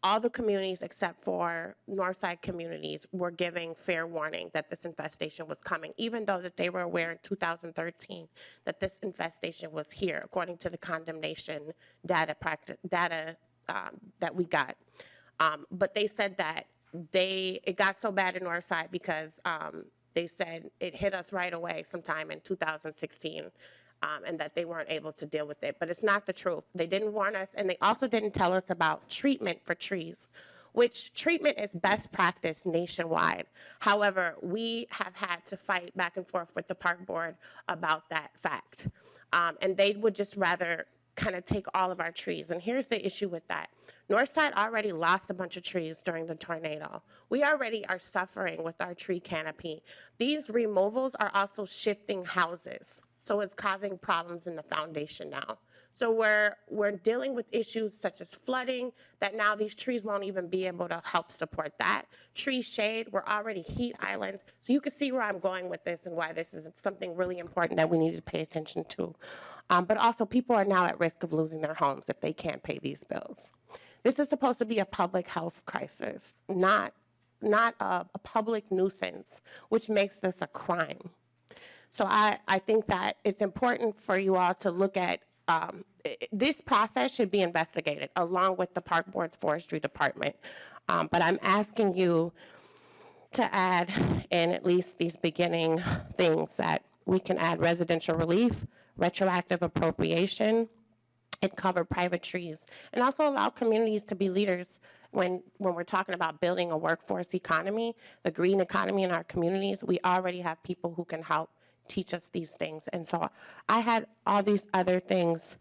All the communities except for Northside communities were giving fair warning that this infestation was coming, even though that they were aware in 2013 that this infestation was here, according to the condemnation data that we got. But they said that it got so bad in Northside because they said it hit us right away sometime in 2016. And that they weren't able to deal with it. But it's not the truth. They didn't warn us, and they also didn't tell us about treatment for trees, which treatment is best practice nationwide. However, we have had to fight back and forth with the park board about that fact. And they would just rather kind of take all of our trees. And here's the issue with that. Northside already lost a bunch of trees during the tornado. We already are suffering with our tree canopy. These removals are also shifting houses. So it's causing problems in the foundation now. So we're dealing with issues such as flooding, that now these trees won't even be able to help support that. Tree shade, we're already heat islands. So you can see where I'm going with this and why this is something really important that we need to pay attention to. But also people are now at risk of losing their homes if they can't pay these bills. This is supposed to be a public health crisis, not a public nuisance, which makes this a crime. So I think that it's important for you all to look at this process should be investigated along with the Park Board's Forestry Department. But I'm asking you to add in at least these beginning things that we can add residential relief, retroactive appropriation, and cover private trees, and also allow communities to be leaders when we're talking about building a workforce economy, the green economy in our communities. We already have people who can help teach us these things. And so I had all these other things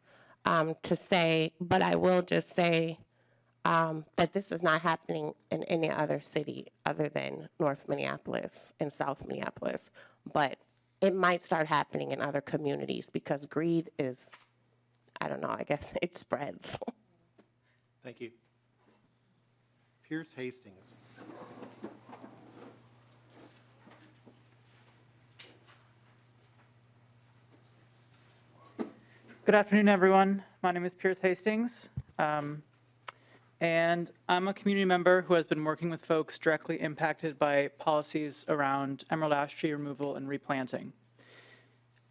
to say, but I will just say that this is not happening in any other city other than North Minneapolis and South Minneapolis. But it might start happening in other communities because greed is, I don't know, I guess it spreads. Thank you. Pierce Hastings. Good afternoon, everyone. My name is Pierce Hastings, and I'm a community member who has been working with folks directly impacted by policies around emerald ash tree removal and replanting.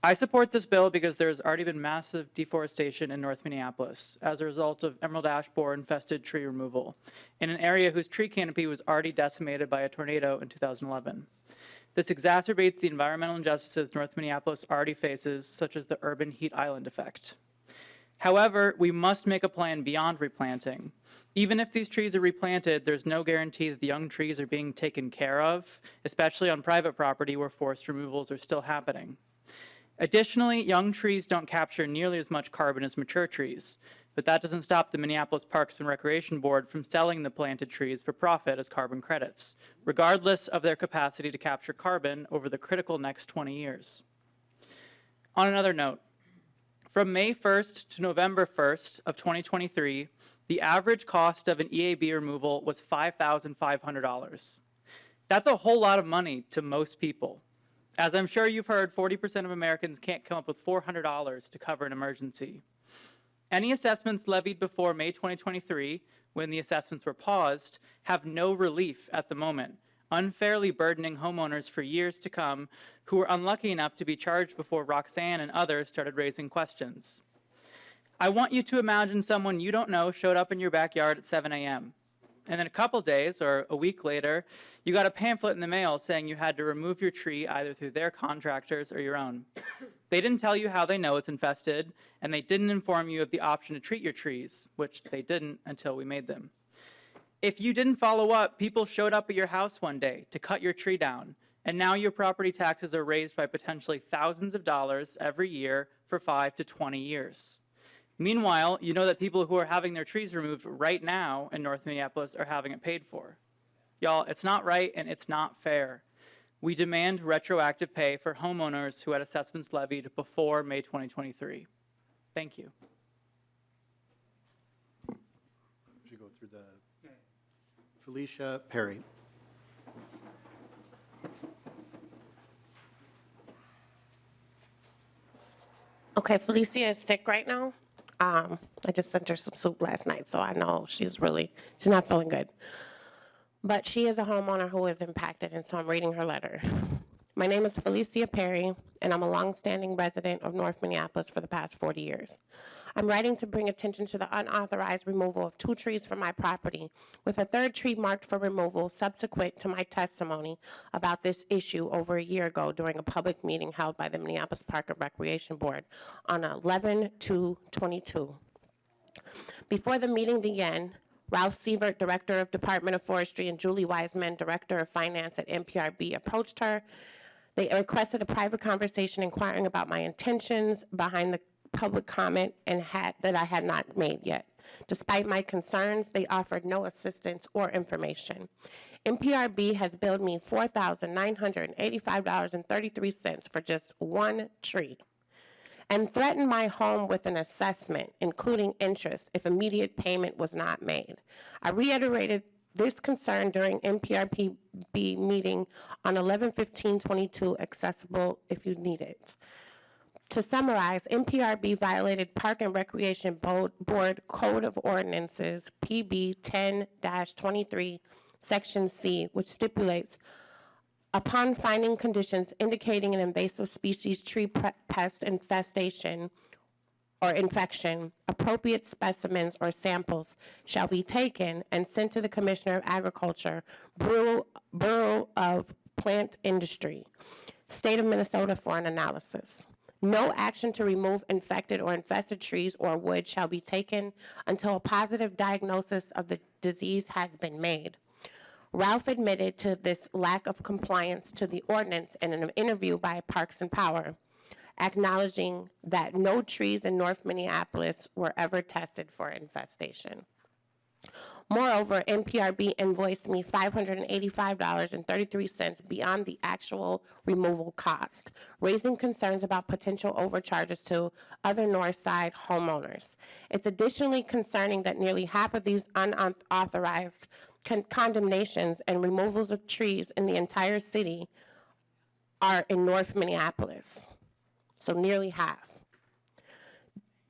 I support this bill because there's already been massive deforestation in North Minneapolis as a result of emerald ash borer infested tree removal in an area whose tree canopy was already decimated by a tornado in 2011. This exacerbates the environmental injustices North Minneapolis already faces, such as the urban heat island effect. However, we must make a plan beyond replanting. Even if these trees are replanted, there's no guarantee that the young trees are being taken care of, especially on private property where forest removals are still happening. Additionally, young trees don't capture nearly as much carbon as mature trees, but that doesn't stop the Minneapolis Parks and Recreation Board from selling the planted trees for profit as carbon credits, regardless of their capacity to capture carbon over the critical next 20 years. On another note, from May 1st to November 1st of 2023, the average cost of an EAB removal was $5,500. That's a whole lot of money to most people. As I'm sure you've heard, 40% of Americans can't come up with $400 to cover an emergency. Any assessments levied before May 2023, when the assessments were paused, have no relief at the moment, unfairly burdening homeowners for years to come who were unlucky enough to be charged before Roxanne and others started raising questions. I want you to imagine someone you don't know showed up in your backyard at 7 a.m. And then a couple days or a week later, you got a pamphlet in the mail saying you had to remove your tree either through their contractors or your own. They didn't tell you how they know it's infested, and they didn't inform you of the option to treat your trees, which they didn't until we made them. If you didn't follow up, people showed up at your house one day to cut your tree down, and now your property taxes are raised by potentially thousands of dollars every year for 5 to 20 years. Meanwhile, you know that people who are having their trees removed right now in North Minneapolis are having it paid for. Y'all, it's not right and it's not fair. We demand retroactive pay for homeowners who had assessments levied before May 2023. Thank you. Should go through the Felicia Perry. Okay, Felicia is sick right now. I just sent her some soup last night, so I know she's not feeling good. But she is a homeowner who is impacted, and so I'm reading her letter. My name is Felicia Perry, and I'm a longstanding resident of North Minneapolis for the past 40 years. I'm writing to bring attention to the unauthorized removal of 2 trees from my property, with a 3rd tree marked for removal subsequent to my testimony about this issue over a year ago during a public meeting held by the Minneapolis Park and Recreation Board on 11/2/22. Before the meeting began, Ralph Sievert, Director of Department of Forestry, and Julie Wiseman, Director of Finance at NPRB, approached her. They requested a private conversation inquiring about my intentions behind the public comment that I had not made yet. Despite my concerns, they offered no assistance or information. NPRB has billed me $4,985.33 for just 1 tree and threatened my home with an assessment, including interest, if immediate payment was not made. I reiterated this concern during NPRB meeting on 11/15/22, accessible if you need it. To summarize, NPRB violated Park and Recreation Board Code of Ordinances, PB 10-23, Section C, which stipulates, upon finding conditions indicating an invasive species tree pest infestation or infection, appropriate specimens or samples shall be taken and sent to the Commissioner of Agriculture, Bureau of Plant Industry, State of Minnesota for an analysis. No action to remove infected or infested trees or wood shall be taken until a positive diagnosis of the disease has been made. Ralph admitted to this lack of compliance to the ordinance in an interview by Parks and Power, acknowledging that no trees in North Minneapolis were ever tested for infestation. Moreover, NPRB invoiced me $585.33 beyond the actual removal cost, raising concerns about potential overcharges to other North Side homeowners. It's additionally concerning that nearly half of these unauthorized condemnations and removals of trees in the entire city are in North Minneapolis, so nearly half.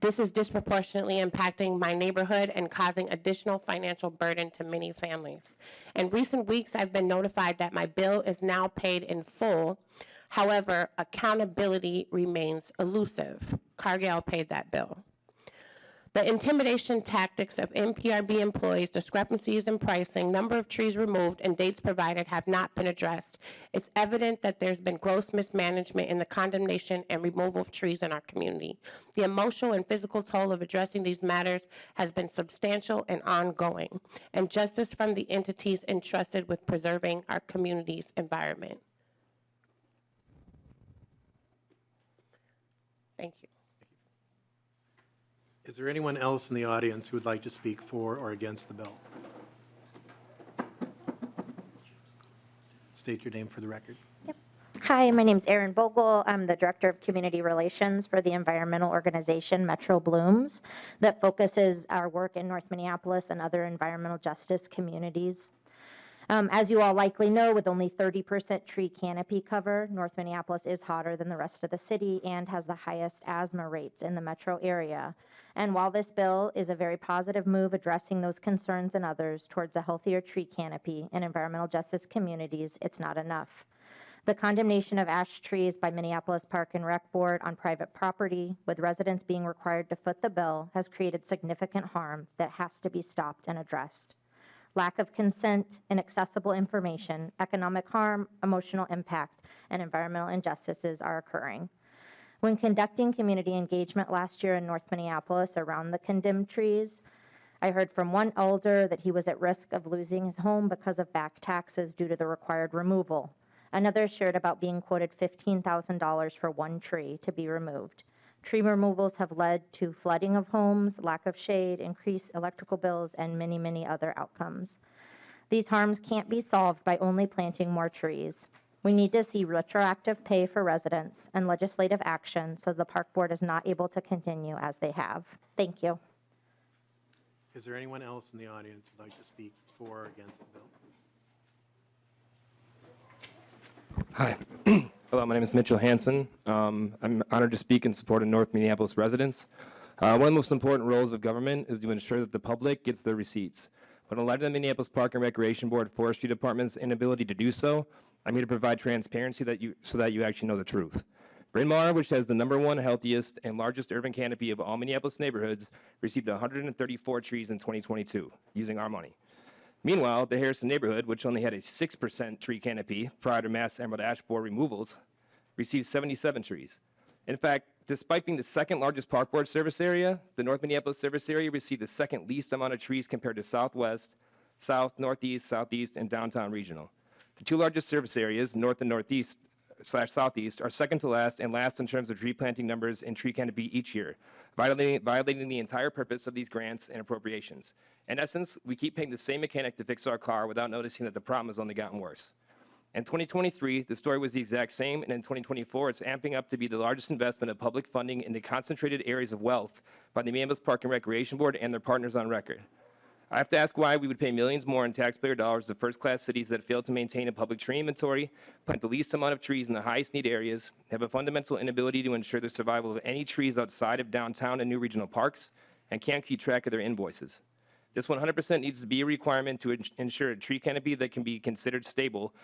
This is disproportionately impacting my neighborhood and causing additional financial burden to many families. In recent weeks, I've been notified that my bill is now paid in full. However, accountability remains elusive. Cargill paid that bill. The intimidation tactics of NPRB employees, discrepancies in pricing, number of trees removed, and dates provided have not been addressed. It's evident that there's been gross mismanagement in the condemnation and removal of trees in our community. The emotional and physical toll of addressing these matters has been substantial and ongoing, and justice from the entities entrusted with preserving our community's environment. Thank you. Is there anyone else in the audience who would like to speak for or against the bill? State your name for the record. Hi, my name is Erin Bogle. I'm the Director of Community Relations for the environmental organization Metro Blooms that focuses our work in North Minneapolis and other environmental justice communities. As you all likely know, with only 30% tree canopy cover, North Minneapolis is hotter than the rest of the city and has the highest asthma rates in the metro area. And while this bill is a very positive move addressing those concerns and others towards a healthier tree canopy in environmental justice communities, it's not enough. The condemnation of ash trees by Minneapolis Park and Rec Board on private property, with residents being required to foot the bill, has created significant harm that has to be stopped and addressed. Lack of consent, inaccessible information, economic harm, emotional impact, and environmental injustices are occurring. When conducting community engagement last year in North Minneapolis around the condemned trees, I heard from one elder that he was at risk of losing his home because of back taxes due to the required removal. Another shared about being quoted $15,000 for one tree to be removed. Tree removals have led to flooding of homes, lack of shade, increased electrical bills, and many, many other outcomes. These harms can't be solved by only planting more trees. We need to see retroactive pay for residents and legislative action so the park board is not able to continue as they have. Thank you. Is there anyone else in the audience who would like to speak for or against the bill? Hi. Hello, my name is Mitchell Hansen. I'm honored to speak in support of North Minneapolis residents. One of the most important roles of government is to ensure that the public gets their receipts. But in light of the Minneapolis Park and Recreation Board Forestry Department's inability to do so, I'm here to provide transparency so that you actually know the truth. Bryn Mawr, which has the #1 healthiest and largest urban canopy of all Minneapolis neighborhoods, received 134 trees in 2022 using our money. Meanwhile, the Harrison neighborhood, which only had a 6% tree canopy prior to mass emerald ash borer removals, received 77 trees. In fact, despite being the second largest park board service area, the North Minneapolis service area received the second least amount of trees compared to Southwest, South, Northeast, Southeast, and Downtown Regional. The two largest service areas, North and Northeast/Southeast, are second to last and last in terms of tree planting numbers and tree canopy each year, violating the entire purpose of these grants and appropriations. In essence, we keep paying the same mechanic to fix our car without noticing that the problem has only gotten worse. In 2023, the story was the exact same, and in 2024, it's amping up to be the largest investment of public funding into concentrated areas of wealth by the Minneapolis Park and Recreation Board and their partners on record. I have to ask why we would pay millions more in taxpayer dollars to first-class cities that fail to maintain a public tree inventory, plant the least amount of trees in the highest need areas, have a fundamental inability to ensure the survival of any trees outside of downtown and new regional parks, and can't keep track of their invoices. This 100% needs to be a requirement to ensure a tree canopy that can be considered stable,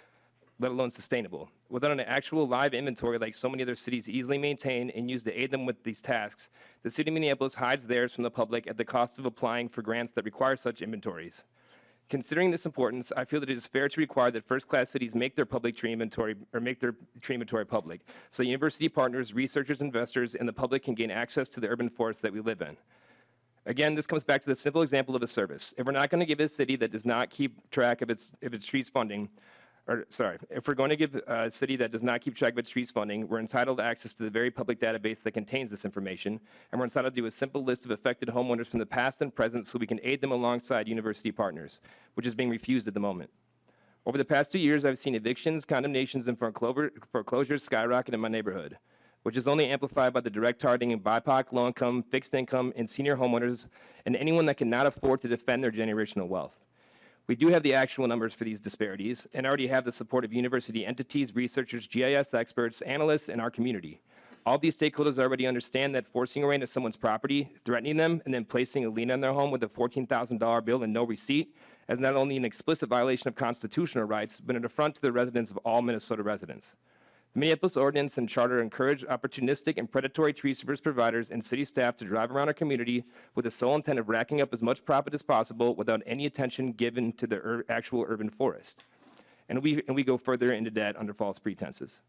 let alone sustainable. Without an actual live inventory like so many other cities easily maintain and use to aid them with these tasks, the city of Minneapolis hides theirs from the public at the cost of applying for grants that require such inventories. Considering this importance, I feel that it is fair to require that first-class cities make their public tree inventory or make their tree inventory public, so university partners, researchers, investors, and the public can gain access to the urban forest that we live in. Again, this comes back to the simple example of a service. If we're not going to give a city that does not keep track of its trees funding, if we're going to give a city that does not keep track of its trees funding, we're entitled to access to the very public database that contains this information, and we're entitled to do a simple list of affected homeowners from the past and present so we can aid them alongside university partners, which is being refused at the moment. Over the past 2 years, I've seen evictions, condemnations, and foreclosures skyrocket in my neighborhood, which is only amplified by the direct targeting of BIPOC, low-income, fixed-income, and senior homeowners, and anyone that cannot afford to defend their generational wealth. We do have the actual numbers for these disparities and already have the support of university entities, researchers, GIS experts, analysts, and our community. All these stakeholders already understand that forcing a rent at someone's property, threatening them, and then placing a lien on their home with a $14,000 bill and no receipt is not only an explicit violation of constitutional rights, but an affront to the residents of all Minnesota residents. The Minneapolis Ordinance and Charter encourage opportunistic and predatory tree service providers and city staff to drive around our community with the sole intent of racking up as much profit as possible without any attention given to the actual urban forest. And we go further into debt under false pretenses.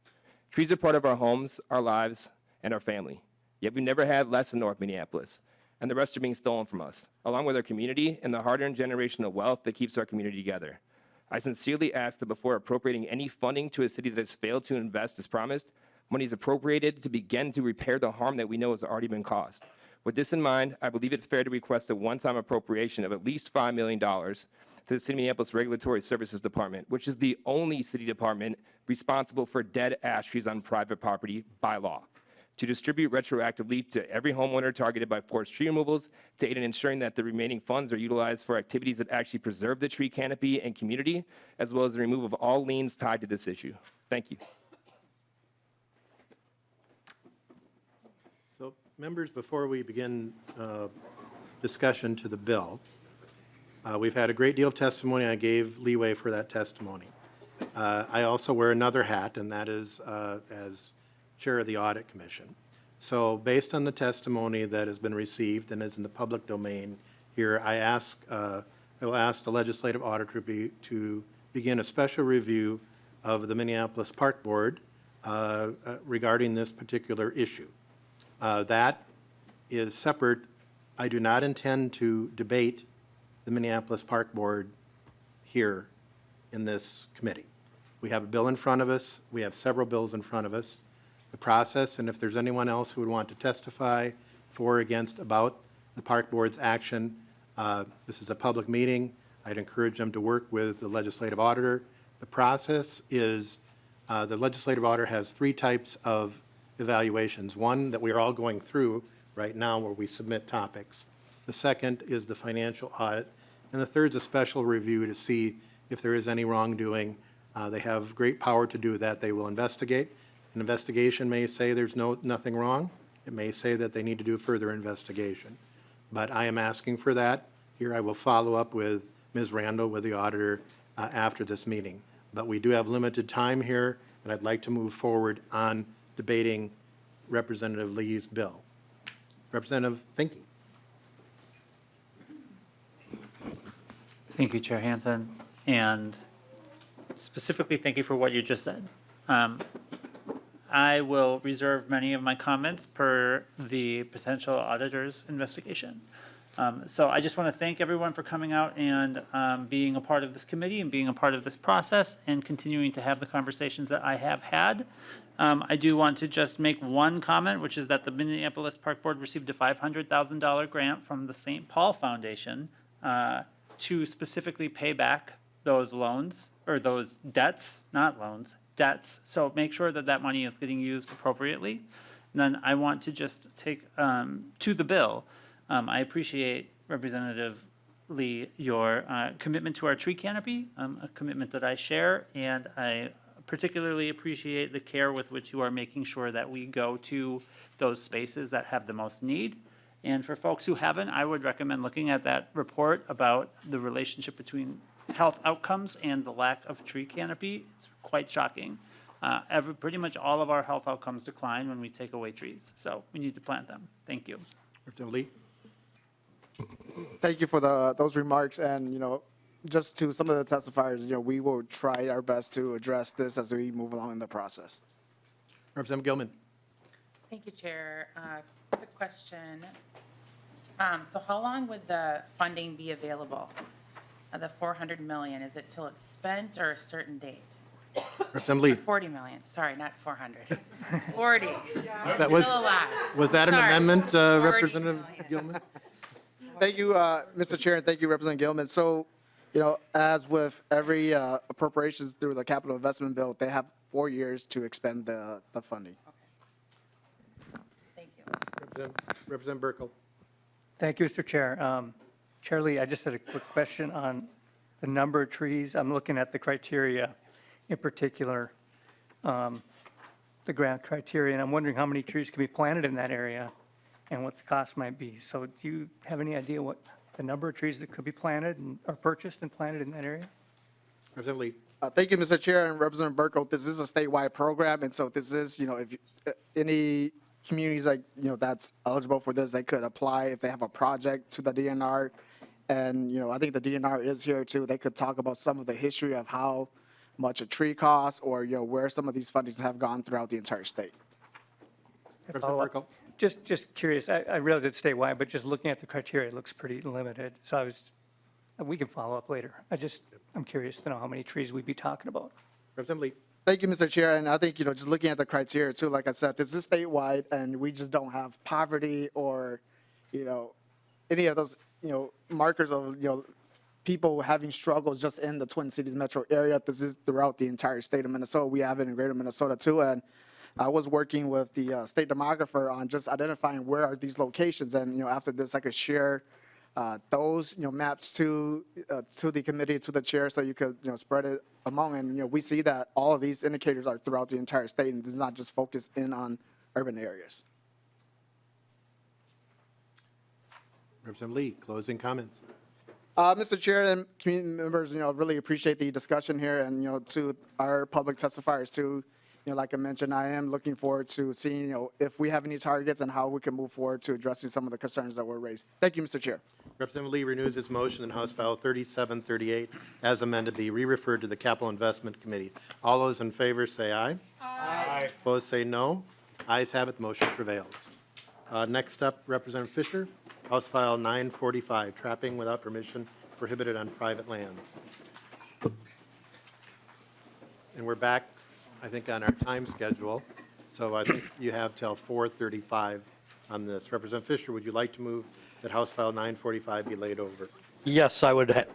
Trees are part of our homes, our lives, and our family. Yet we never had less in North Minneapolis, and the rest are being stolen from us, along with our community and the hard-earned generational wealth that keeps our community together. I sincerely ask that before appropriating any funding to a city that has failed to invest as promised, money is appropriated to begin to repair the harm that we know has already been caused. With this in mind, I believe it fair to request a one-time appropriation of at least $5 million to the City of Minneapolis Regulatory Services Department, which is the only city department responsible for dead ash trees on private property by law, to distribute retroactively to every homeowner targeted by forced tree removals, to aid in ensuring that the remaining funds are utilized for activities that actually preserve the tree canopy and community, as well as the removal of all liens tied to this issue. Thank you. So, members, before we begin discussion to the bill, we've had a great deal of testimony. I gave leeway for that testimony. I also wear another hat, and that is as Chair of the Audit Commission. So based on the testimony that has been received and is in the public domain here, I will ask the legislative auditor to begin a special review of the Minneapolis Park Board regarding this particular issue. That is separate. I do not intend to debate the Minneapolis Park Board here in this committee. We have a bill in front of us. We have several bills in front of us. The process, and if there's anyone else who would want to testify for or against about the Park Board's action, this is a public meeting. I'd encourage them to work with the legislative auditor. The process is the legislative auditor has 3 types of evaluations. One that we are all going through right now where we submit topics. The second is the financial audit. And the third is a special review to see if there is any wrongdoing. They have great power to do that. They will investigate. An investigation may say there's nothing wrong. It may say that they need to do further investigation. But I am asking for that. Here I will follow up with Ms. Randall, with the auditor, after this meeting. But we do have limited time here, and I'd like to move forward on debating Representative Lee's bill. Representative Finke. Thank you, Chair Hansen, and specifically thank you for what you just said. I will reserve many of my comments per the potential auditor's investigation. So I just want to thank everyone for coming out and being a part of this committee and being a part of this process and continuing to have the conversations that I have had. I do want to just make one comment, which is that the Minneapolis Park Board received a $500,000 grant from the St. Paul Foundation to specifically pay back those loans, or those debts, not loans, debts. So make sure that that money is getting used appropriately. And then I want to just take to the bill. I appreciate, Representative Lee, your commitment to our tree canopy, a commitment that I share, and I particularly appreciate the care with which you are making sure that we go to those spaces that have the most need. And for folks who haven't, I would recommend looking at that report about the relationship between health outcomes and the lack of tree canopy. It's quite shocking. Pretty much all of our health outcomes decline when we take away trees. So we need to plant them. Thank you. Representative Lee. Thank you for those remarks. And, just to some of the testifiers, we will try our best to address this as we move along in the process. Representative Gilman. Thank you, Chair. Quick question. So how long would the funding be available? The $400 million, is it till it's spent or a certain date? Representative Lee. 40 million, sorry, not 400. 40. That was, still a lot. was that an Sorry. amendment, 40 Representative million. Gilman? Thank you, Mr. Chair, and thank you, Representative Gilman. So, as with every appropriations through the capital investment bill, they have 4 years to expend the funding. Thank you. Representative Burkle. Thank you, Mr. Chair. Chair Lee, I just had a quick question on the number of trees. I'm looking at the criteria, in particular, the grant criteria, and I'm wondering how many trees can be planted in that area and what the cost might be. So do you have any idea what the number of trees that could be planted or purchased and planted in that area? Representative Lee. Thank you, Mr. Chair, and Representative Burkle. This is a statewide program, and so this is, if any communities that's eligible for this, they could apply if they have a project to the DNR. And, I think the DNR is here too. They could talk about some of the history of how much a tree costs or, where some of these fundings have gone throughout the entire state. Representative Burkle. Just curious, I realize it's statewide, but just looking at the criteria, it looks pretty limited. So we can follow up later. I'm curious to know how many trees we'd be talking about. Representative Lee. Thank you, Mr. Chair. And I think, just looking at the criteria too, like I said, this is statewide and we just don't have poverty or, any of those, markers of, people having struggles just in the Twin Cities metro area. This is throughout the entire state of Minnesota. We have it in greater Minnesota too. And I was working with the state demographer on just identifying where are these locations. And, after this, I could share those, maps to the committee, to the chair, so you could, spread it among. And, we see that all of these indicators are throughout the entire state, and this is not just focused in on urban areas. Representative Lee, closing comments. Mr. Chair and community members, really appreciate the discussion here, and, to our public testifiers too. Like I mentioned, I am looking forward to seeing, if we have any targets and how we can move forward to addressing some of the concerns that were raised. Thank you, Mr. Chair. Representative Lee renews his motion that House File 3738, as amended, be re-referred to the Capital Investment Committee. All those in favor say aye. Aye. Opposed say no. Ayes have it. The motion prevails. Next up, Representative Fischer, House File 945, trapping without permission prohibited on private lands. And we're back, I think, on our time schedule. So I think you have till 4:35 on this. Representative Fischer, would you like to move that House File 945 be laid over? Yes, I would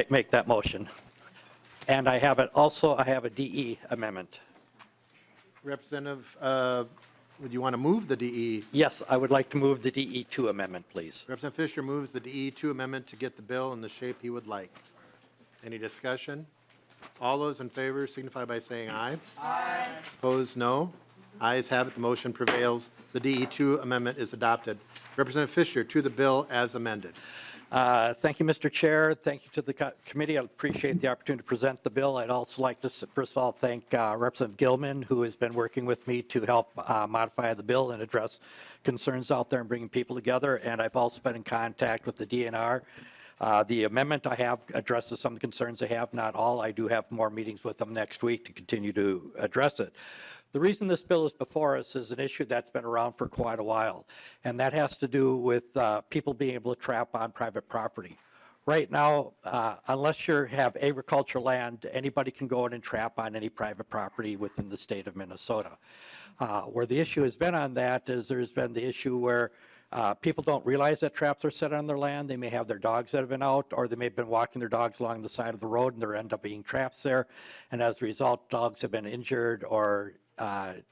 make that motion. And I have a DE amendment. Representative, would you want to move the DE? Yes, I would like to move the DE2 amendment, please. Representative Fischer moves the DE2 amendment to get the bill in the shape he would like. Any discussion? All those in favor signify by saying aye. Aye. Opposed, no. Ayes have it. The motion prevails. The DE2 amendment is adopted. Representative Fischer, to the bill as amended. Thank you, Mr. Chair. Thank you to the committee. I appreciate the opportunity to present the bill. I'd also like to, first of all, thank Representative Gilman, who has been working with me to help modify the bill and address concerns out there and bringing people together. And I've also been in contact with the DNR. The amendment I have addresses some of the concerns they have, not all. I do have more meetings with them next week to continue to address it. The reason this bill is before us is an issue that's been around for quite a while, and that has to do with people being able to trap on private property. Right now, unless you have agricultural land, anybody can go in and trap on any private property within the state of Minnesota. Where the issue has been on that is there's been the issue where people don't realize that traps are set on their land. They may have their dogs that have been out, or they may have been walking their dogs along the side of the road and there end up being traps there. And as a result, dogs have been injured or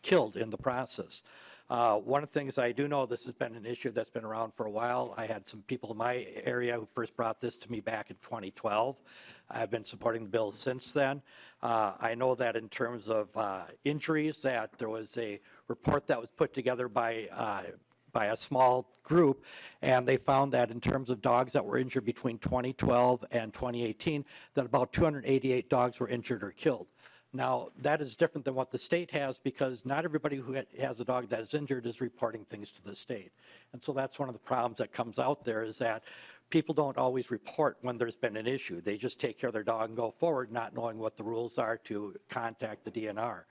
killed in the process. One of the things I do know, this has been an issue that's been around for a while. I had some people in my area who first brought this to me back in 2012. I've been supporting the bill since then. I know that in terms of injuries, that there was a report that was put together by a small group, and they found that in terms of dogs that were injured between 2012 and 2018, that about 288 dogs were injured or killed. Now, that is different than what the state has, because not everybody who has a dog that is injured is reporting things to the state. And so that's one of the problems that comes out there, is that people don't always report when there's been an issue. They just take care of their dog and go forward, not knowing what the rules are to contact the DNR.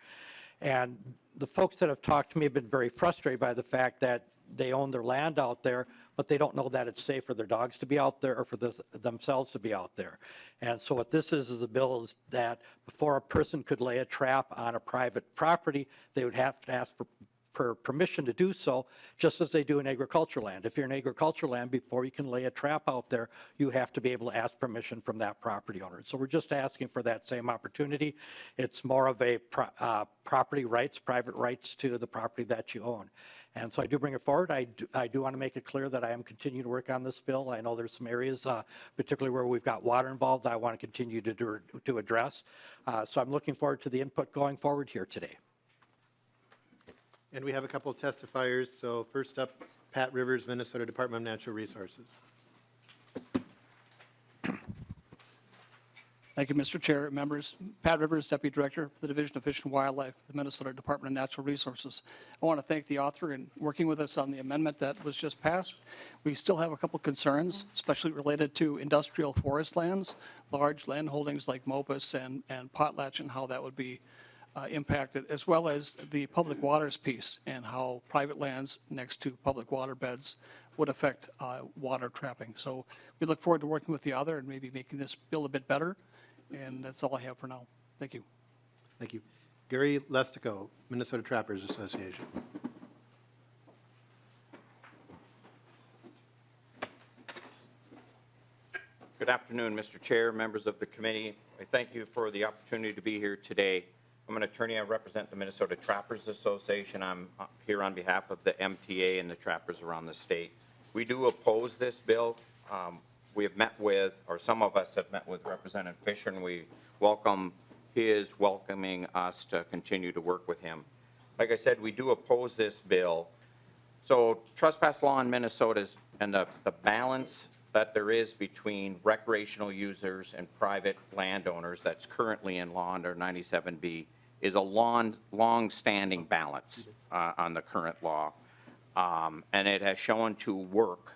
And the folks that have talked to me have been very frustrated by the fact that they own their land out there, but they don't know that it's safe for their dogs to be out there or for themselves to be out there. And so what this is a bill is that before a person could lay a trap on a private property, they would have to ask for permission to do so, just as they do in agricultural land. If you're in agricultural land, before you can lay a trap out there, you have to be able to ask permission from that property owner. So we're just asking for that same opportunity. It's more of a property rights, private rights to the property that you own. And so I do bring it forward. I do want to make it clear that I am continuing to work on this bill. I know there's some areas, particularly where we've got water involved, that I want to continue to address. So I'm looking forward to the input going forward here today. And we have a couple of testifiers. So first up, Pat Rivers, Minnesota Department of Natural Resources. Thank you, Mr. Chair, members. Pat Rivers, Deputy Director for the Division of Fish and Wildlife, the Minnesota Department of Natural Resources. I want to thank the author in working with us on the amendment that was just passed. We still have a couple concerns, especially related to industrial forest lands, large land holdings like Mopus and Potlatch, and how that would be impacted, as well as the public waters piece and how private lands next to public water beds would affect water trapping. So we look forward to working with the author and maybe making this bill a bit better. And that's all I have for now. Thank you. Thank you. Gary Lestico, Minnesota Trappers Association. Good afternoon, Mr. Chair, members of the committee. I thank you for the opportunity to be here today. I'm an attorney. I represent the Minnesota Trappers Association. I'm here on behalf of the MTA and the trappers around the state. We do oppose this bill. We have met with, or some of us have met with Representative Fischer, and we welcome his welcoming us to continue to work with him. Like I said, we do oppose this bill. So trespass law in Minnesota is, and the balance that there is between recreational users and private landowners that's currently in law under 97B is a long-standing balance on the current law. And it has shown to work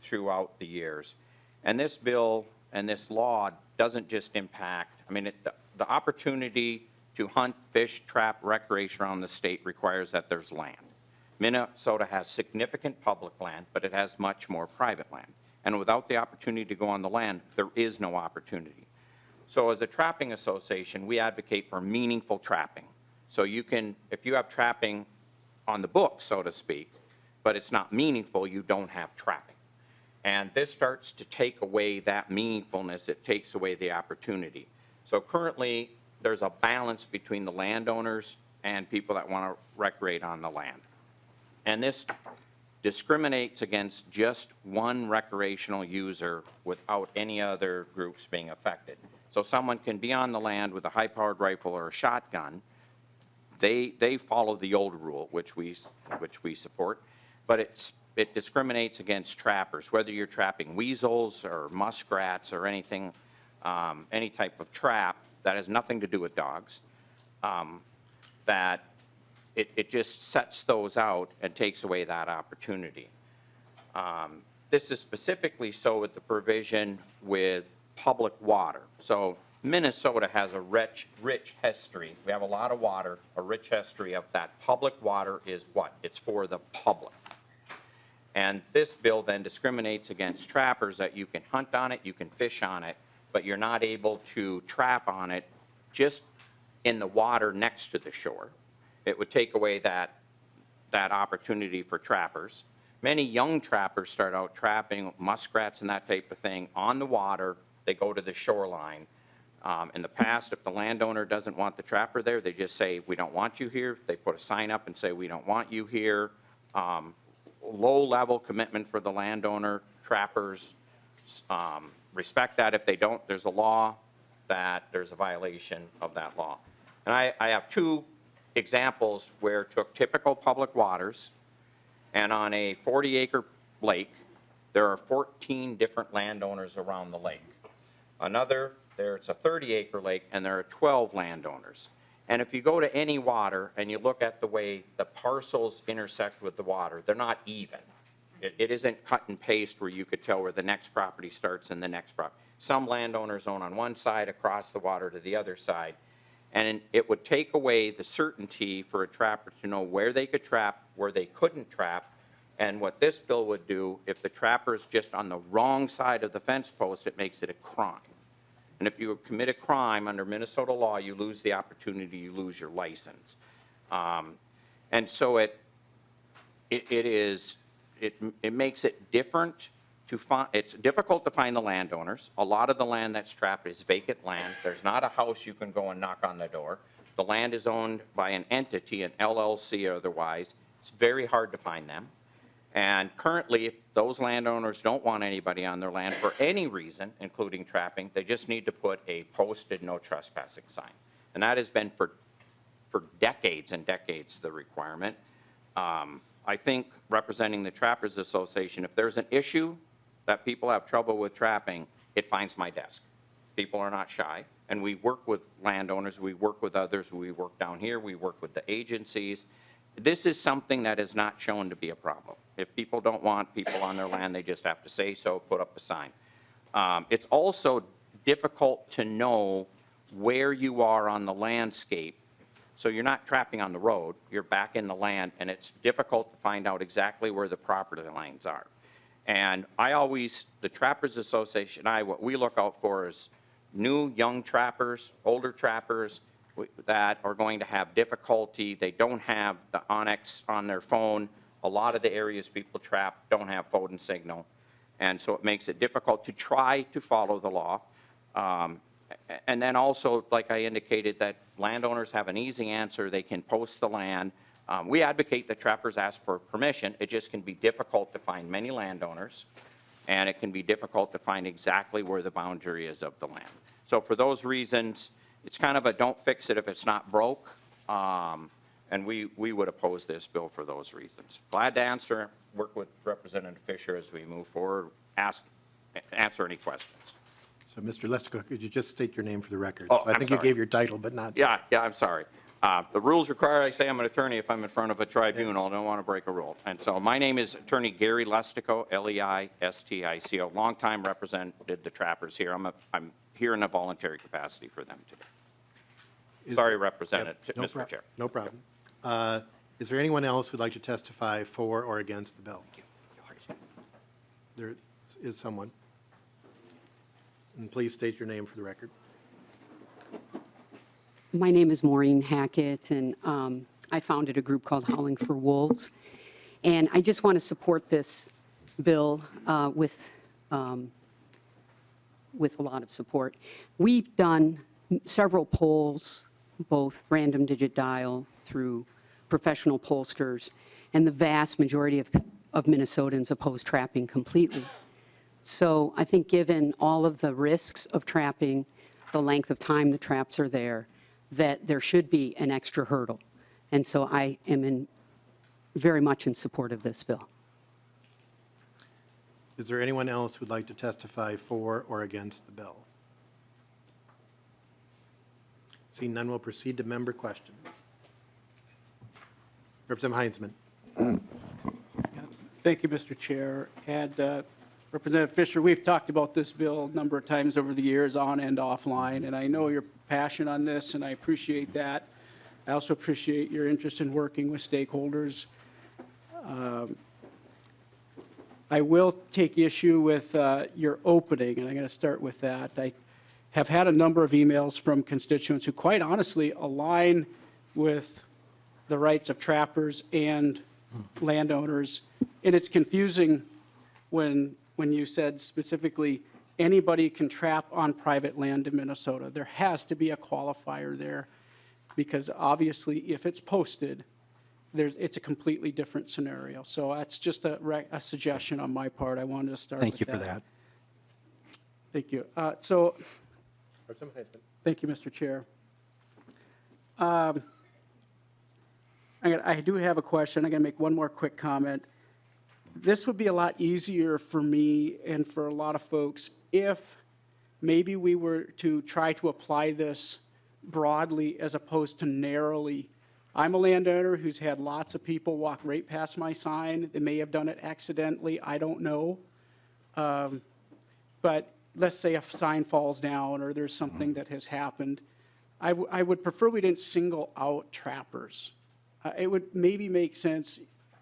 throughout the years. And this bill and this law doesn't just impact, I mean, the opportunity to hunt, fish, trap, recreation around the state requires that there's land. Minnesota has significant public land, but it has much more private land. And without the opportunity to go on the land, there is no opportunity. So as a trapping association, we advocate for meaningful trapping. So you can, if you have trapping on the book, so to speak, but it's not meaningful, you don't have trapping. And this starts to take away that meaningfulness. It takes away the opportunity. So currently, there's a balance between the landowners and people that want to recreate on the land. And this discriminates against just one recreational user without any other groups being affected. So someone can be on the land with a high-powered rifle or a shotgun. They follow the old rule, which we support, but it discriminates against trappers, whether you're trapping weasels or muskrats or anything, any type of trap that has nothing to do with dogs, that it just sets those out and takes away that opportunity. This is specifically so with the provision with public water. So Minnesota has a rich history. We have a lot of water, a rich history of that. Public water is what? It's for the public. And this bill then discriminates against trappers that you can hunt on it, you can fish on it, but you're not able to trap on it just in the water next to the shore. It would take away that opportunity for trappers. Many young trappers start out trapping muskrats and that type of thing on the water. They go to the shoreline. In the past, if the landowner doesn't want the trapper there, they just say, we don't want you here. They put a sign up and say, we don't want you here. Low-level commitment for the landowner. Trappers respect that. If they don't, there's a law that there's a violation of that law. And I have two examples where it took typical public waters, and on a 40-acre lake, there are 14 different landowners around the lake. Another, it's a 30-acre lake, and there are 12 landowners. And if you go to any water and you look at the way the parcels intersect with the water, they're not even. It isn't cut and paste where you could tell where the next property starts and the next property. Some landowners own on one side, across the water to the other side. And it would take away the certainty for a trapper to know where they could trap, where they couldn't trap. And what this bill would do, if the trapper's just on the wrong side of the fence post, it makes it a crime. And if you commit a crime under Minnesota law, you lose the opportunity, you lose your license. And so it makes it different to find. It's difficult to find the landowners. A lot of the land that's trapped is vacant land. There's not a house you can go and knock on the door. The land is owned by an entity, an LLC or otherwise. It's very hard to find them. And currently, if those landowners don't want anybody on their land for any reason, including trapping, they just need to put a posted no trespassing sign. And that has been for decades and decades the requirement. I think representing the Trappers Association, if there's an issue that people have trouble with trapping, it finds my desk. People are not shy. And we work with landowners, we work with others, we work down here, we work with the agencies. This is something that is not shown to be a problem. If people don't want people on their land, they just have to say so, put up a sign. It's also difficult to know where you are on the landscape. So you're not trapping on the road, you're back in the land, and it's difficult to find out exactly where the property lines are. And the Trappers Association, what we look out for is new, young trappers, older trappers, that are going to have difficulty. They don't have the Onyx on their phone. A lot of the areas people trap don't have phone signal. And so it makes it difficult to try to follow the law. And then also, like I indicated, that landowners have an easy answer. They can post the land. We advocate that trappers ask for permission. It just can be difficult to find many landowners, and it can be difficult to find exactly where the boundary is of the land. So for those reasons, it's kind of a don't fix it if it's not broke, and we would oppose this bill for those reasons. Glad to work with Representative Fischer as we move forward, answer any questions. So, Mr. Lestico, could you just state your name for the record? Oh, So I I'm think sorry. you gave your title, but not. Yeah, I'm sorry. The rules require I say I'm an attorney if I'm in front of a tribunal. I don't want to break a rule. And so my name is Attorney Gary Lestico, Leistico. Longtime represented the trappers here. I'm here in a voluntary capacity for them today. Sorry, Representative, Mr. Chair. No problem. Is there anyone else who'd like to testify for or against the bill? There is someone. And please state your name for the record. My name is Maureen Hackett, and I founded a group called Howling for Wolves. And I just want to support this bill with a lot of support. We've done several polls, both random digit dial through professional pollsters, and the vast majority of Minnesotans oppose trapping completely. So I think given all of the risks of trapping, the length of time the traps are there, that there should be an extra hurdle. And so I am very much in support of this bill. Is there anyone else who'd like to testify for or against the bill? Seeing none, we'll proceed to member questions. Representative Heinzman. Thank you, Mr. Chair. And Representative Fischer, we've talked about this bill a number of times over the years, on and offline, and I know your passion on this, and I appreciate that. I also appreciate your interest in working with stakeholders. I will take issue with your opening, and I'm going to start with that. I have had a number of emails from constituents who quite honestly align with the rights of trappers and landowners, and it's confusing when you said specifically anybody can trap on private land in Minnesota. There has to be a qualifier there, because obviously if it's posted, it's a completely different scenario. So that's just a suggestion on my part. I wanted to start with that. Thank you for that. Thank you. Thank you, Mr. Chair. I do have a question. I'm going to make one more quick comment. This would be a lot easier for me and for a lot of folks if maybe we were to try to apply this broadly as opposed to narrowly. I'm a landowner who's had lots of people walk right past my sign. They may have done it accidentally. I don't know. But let's say a sign falls down or there's something that has happened. I would prefer we didn't single out trappers. It would maybe make sense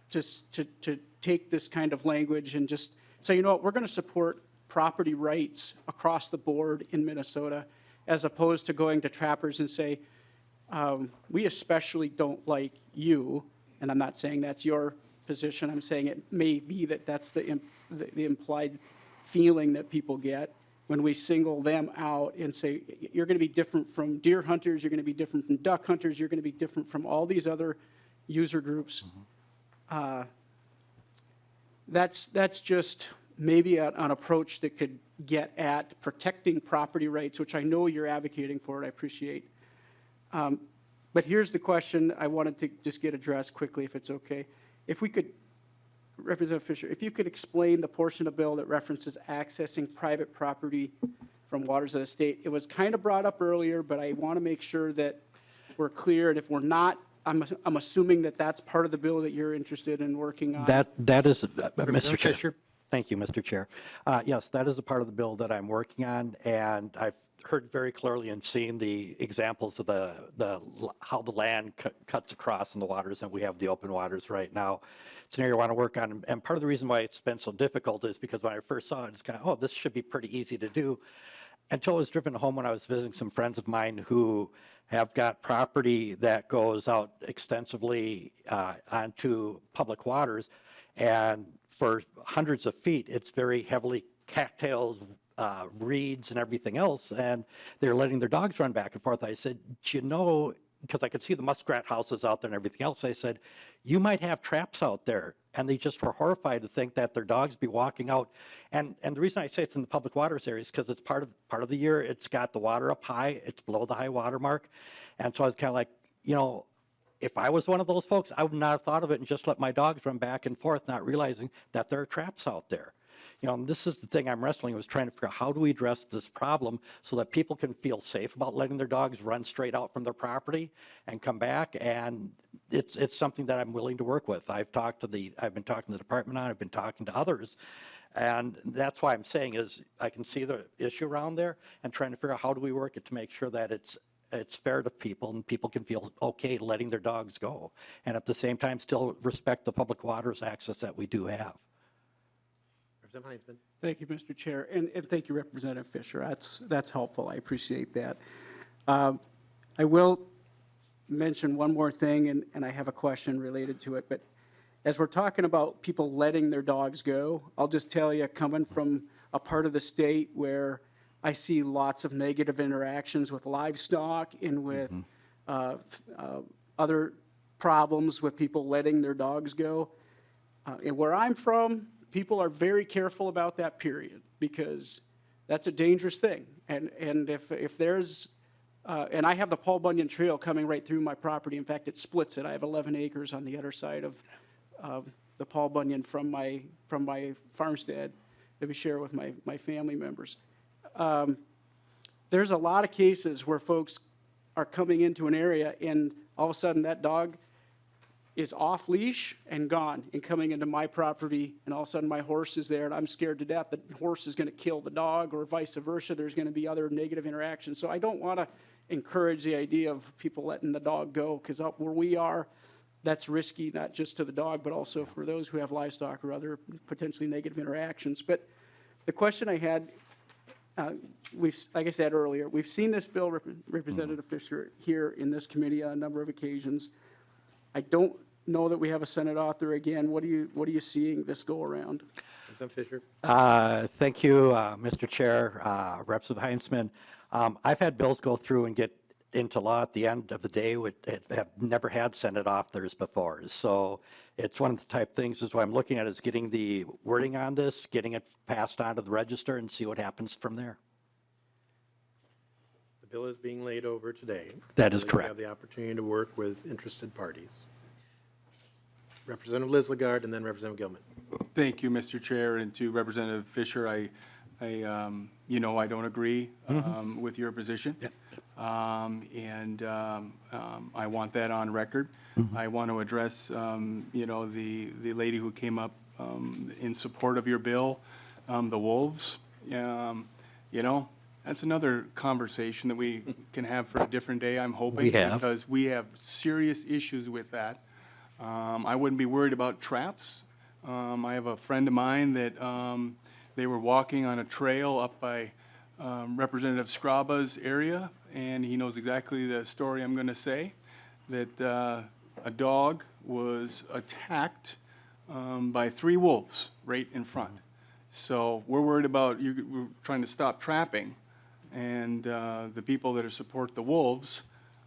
just to take this kind of language and just say, you know what, we're going to support property rights across the board in Minnesota, as opposed to going to trappers and say, we especially don't like you, and I'm not saying that's your position. I'm saying it may be that that's the implied feeling that people get when we single them out and say, you're going to be different from deer hunters, you're going to be different from duck hunters, you're going to be different from all these other user groups. That's just maybe an approach that could get at protecting property rights, which I know you're advocating for, and I appreciate. But here's the question I wanted to just get addressed quickly, if it's okay. If we could, Representative Fischer, if you could explain the portion of bill that references accessing private property from waters of the state. It was kind of brought up earlier, but I want to make sure that we're clear, and if we're not, I'm assuming that that's part of the bill that you're interested in working on. That is, Mr. Chair. Fischer. Thank you, Mr. Chair. Yes, that is a part of the bill that I'm working on, and I've heard very clearly and seen the examples of how the land cuts across in the waters, and we have the open waters right now. It's an area I want to work on, and part of the reason why it's been so difficult is because when I first saw it, it's kind of, oh, this should be pretty easy to do. until I was driven home when I was visiting some friends of mine who have got property that goes out extensively onto public waters, and for hundreds of feet, it's very heavily cattails, reeds, and everything else, and they're letting their dogs run back and forth. I said, do you know, because I could see the muskrat houses out there and everything else, I said, you might have traps out there. And they just were horrified to think that their dogs be walking out. And the reason I say it's in the public waters area is because it's part of the year, it's got the water up high, it's below the high water mark. And so I was kind of like, you know, if I was one of those folks, I would not have thought of it and just let my dogs run back and forth, not realizing that there are traps out there. You know, and this is the thing I'm wrestling with, trying to figure out how do we address this problem so that people can feel safe about letting their dogs run straight out from their property and come back. And it's something that I'm willing to work with. I've been talking to the department on, I've been talking to others. And that's why I'm saying is I can see the issue around there and trying to figure out how do we work it to make sure that it's fair to people and people can feel okay letting their dogs go. And at the same time, still respect the public waters access that we do have. Representative Heinzman. Thank you, Mr. Chair, and thank you, Representative Fischer. That's helpful. I appreciate that. I will mention one more thing, and I have a question related to it. But as we're talking about people letting their dogs go, I'll just tell you, coming from a part of the state where I see lots of negative interactions with livestock and with other problems with people letting their dogs go. And where I'm from, people are very careful about that period because that's a dangerous thing. And if there's, and I have the Paul Bunyan Trail coming right through my property. In fact, it splits it. I have 11 acres on the other side of the Paul Bunyan from my farmstead that we share with my family members. There's a lot of cases where folks are coming into an area and all of a sudden that dog is off leash and gone and coming into my property, and all of a sudden my horse is there and I'm scared to death the horse is going to kill the dog, or vice versa. There's going to be other negative interactions. So I don't want to encourage the idea of people letting the dog go, because up where we are, that's risky, not just to the dog, but also for those who have livestock or other potentially negative interactions. But the question I had, like I said earlier, we've seen this bill, Representative Fischer, here in this committee on a number of occasions. I don't know that we have a Senate author again. What are you seeing this go around? Representative Fischer. Thank you, Mr. Chair, Representative Heinzman. I've had bills go through and get into law at the end of the day which have never had Senate authors before. So it's one of the type things is what I'm looking at is getting the wording on this, getting it passed on to the register and see what happens from there. The bill is being laid over today. That is We correct. have the opportunity to work with interested parties. Representative Lislegard and then Representative Gilman. Thank you, Mr. Chair, and to Representative Fischer, I don't agree with your position. I want that on record. I want to address, the lady who came up in support of your bill, the wolves. That's another conversation that we can have for a different day, I'm hoping. Because we have serious issues with that. I wouldn't be worried about traps. I have a friend of mine that they were walking on a trail up by Representative Scraba's area, and he knows exactly the story I'm going to say, that a dog was attacked by 3 wolves right in front. So we're worried about we're trying to stop trapping, and the people that support the wolves,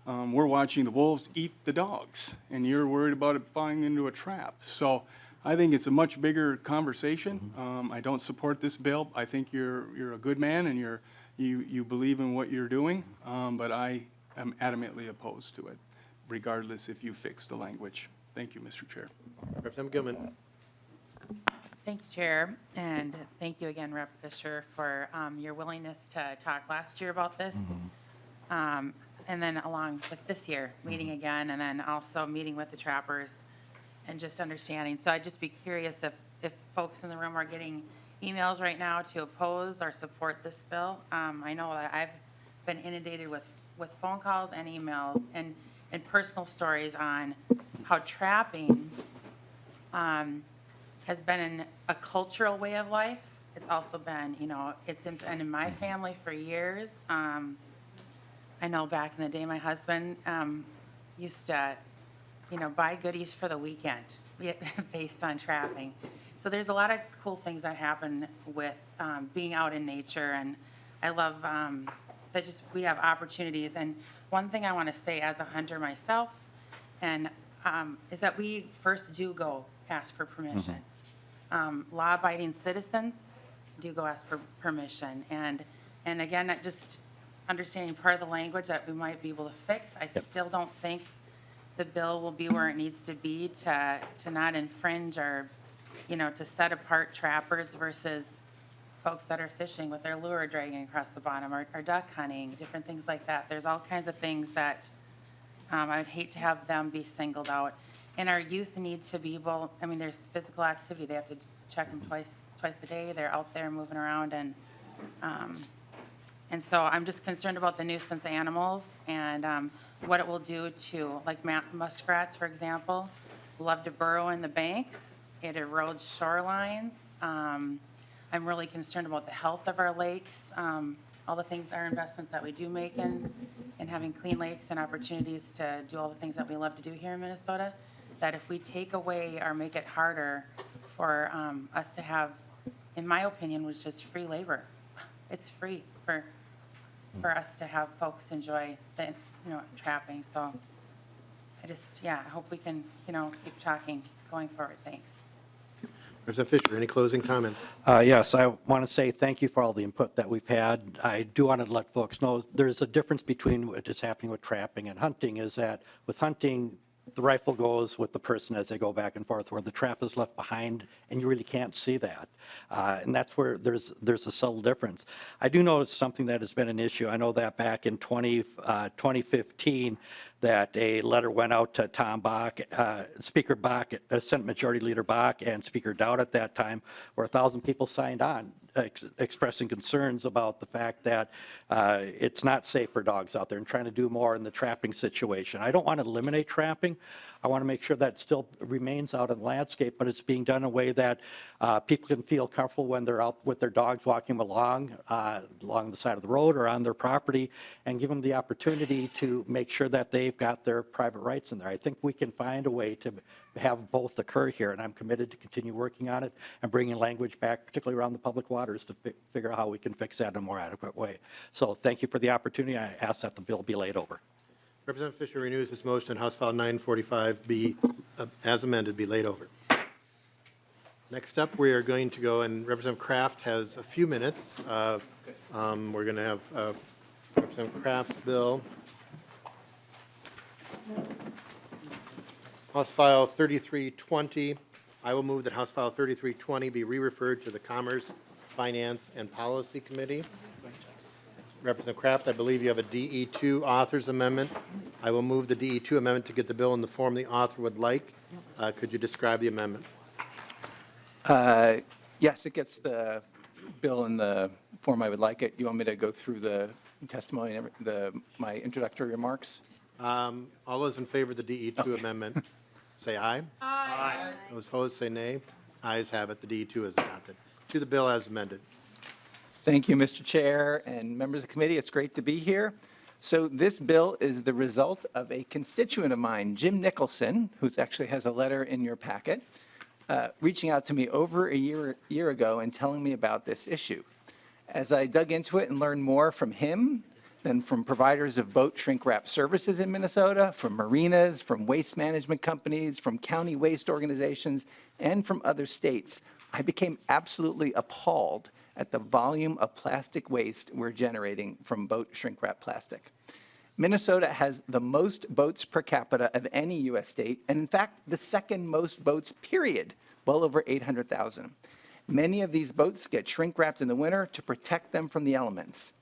we're watching the wolves eat the dogs, and you're worried about it falling into a trap. So I think it's a much bigger conversation. I don't support this bill. I think you're a good man and you believe in what you're doing, but I am adamantly opposed to it, regardless if you fix the language. Thank you, Mr. Chair. Representative Gilman. Thank you, Chair, and thank you again, Rep. Fischer, for your willingness to talk last year about this, and then along with this year, meeting again, and then also meeting with the trappers and just understanding. So I'd just be curious if folks in the room are getting emails right now to oppose or support this bill. I know that I've been inundated with phone calls and emails and personal stories on how trapping has been a cultural way of life. it's also been, it's been in my family for years. I know back in the day, my husband used to, buy goodies for the weekend based on trapping. So there's a lot of cool things that happen with being out in nature, and I love that we have opportunities. And one thing I want to say as a hunter myself, and is that we first do go ask for permission. Law-abiding citizens do go ask for permission, and again, just understanding part of the language that we might be able to fix. I still don't think the bill will be where it needs to be to not infringe or, to set apart trappers versus folks that are fishing with their lure dragging across the bottom or duck hunting, different things like that. There's all kinds of things that I would hate to have them be singled out. And our youth need to be able, there's physical activity. They have to check them twice a day. They're out there moving around, and so I'm just concerned about the nuisance animals and what it will do to, like muskrats, for example, love to burrow in the banks. It erodes shorelines. I'm really concerned about the health of our lakes, all the things, our investments that we do make in having clean lakes and opportunities to do all the things that we love to do here in Minnesota, that if we take away or make it harder for us to have, in my opinion, was just free labor. It's free for us to have folks enjoy the, trapping. So I hope we can, keep talking going forward. Thanks. Representative Fischer, any closing comments? Yes, I want to say thank you for all the input that we've had. I do want to let folks know there's a difference between what is happening with trapping and hunting, is that with hunting, the rifle goes with the person as they go back and forth, where the trap is left behind, and you really can't see that. And that's where there's a subtle difference. I do notice something that has been an issue. I know that back in 2015, that a letter went out to Tom Bach, Speaker Bach, Senate Majority Leader Bach, and Speaker Dowd at that time, where 1,000 people signed on expressing concerns about the fact that it's not safe for dogs out there and trying to do more in the trapping situation. I don't want to eliminate trapping. I want to make sure that still remains out in the landscape, but it's being done in a way that people can feel comfortable when they're out with their dogs walking along the side of the road or on their property, and give them the opportunity to make sure that they've got their private rights in there. I think we can find a way to have both occur here, and I'm committed to continue working on it and bringing language back, particularly around the public waters, to figure out how we can fix that in a more adequate way. So thank you for the opportunity. I ask that the bill be laid over. Representative Fischer renews his motion, House File 945 be, as amended, be laid over. Next up, we are going to go, and Representative Kraft has a few minutes. We're going to have Representative Kraft's bill. House File 3320. I will move that House File 3320 be re-referred to the Commerce, Finance, and Policy Committee. Representative Kraft, I believe you have a DE2 author's amendment. I will move the DE2 amendment to get the bill in the form the author would like. Could you describe the amendment? Yes, it gets the bill in the form I would like it. You want me to go through the testimony and my introductory remarks? All those in favor of the DE2 amendment, say aye. Aye. Those opposed, say nay. Ayes have it. The DE2 is adopted. To the bill as amended. Thank you, Mr. Chair and members of the committee. It's great to be here. So this bill is the result of a constituent of mine, Jim Nicholson, who actually has a letter in your packet, reaching out to me over a year ago and telling me about this issue. As I dug into it and learned more from him than from providers of boat shrink wrap services in Minnesota, from marinas, from waste management companies, from county waste organizations, and from other states, I became absolutely appalled at the volume of plastic waste we're generating from boat shrink wrap plastic. Minnesota has the most boats per capita of any U.S. state, and in fact, the second most boats, period, well over 800,000. Many of these boats get shrink wrapped in the winter to protect them from the elements.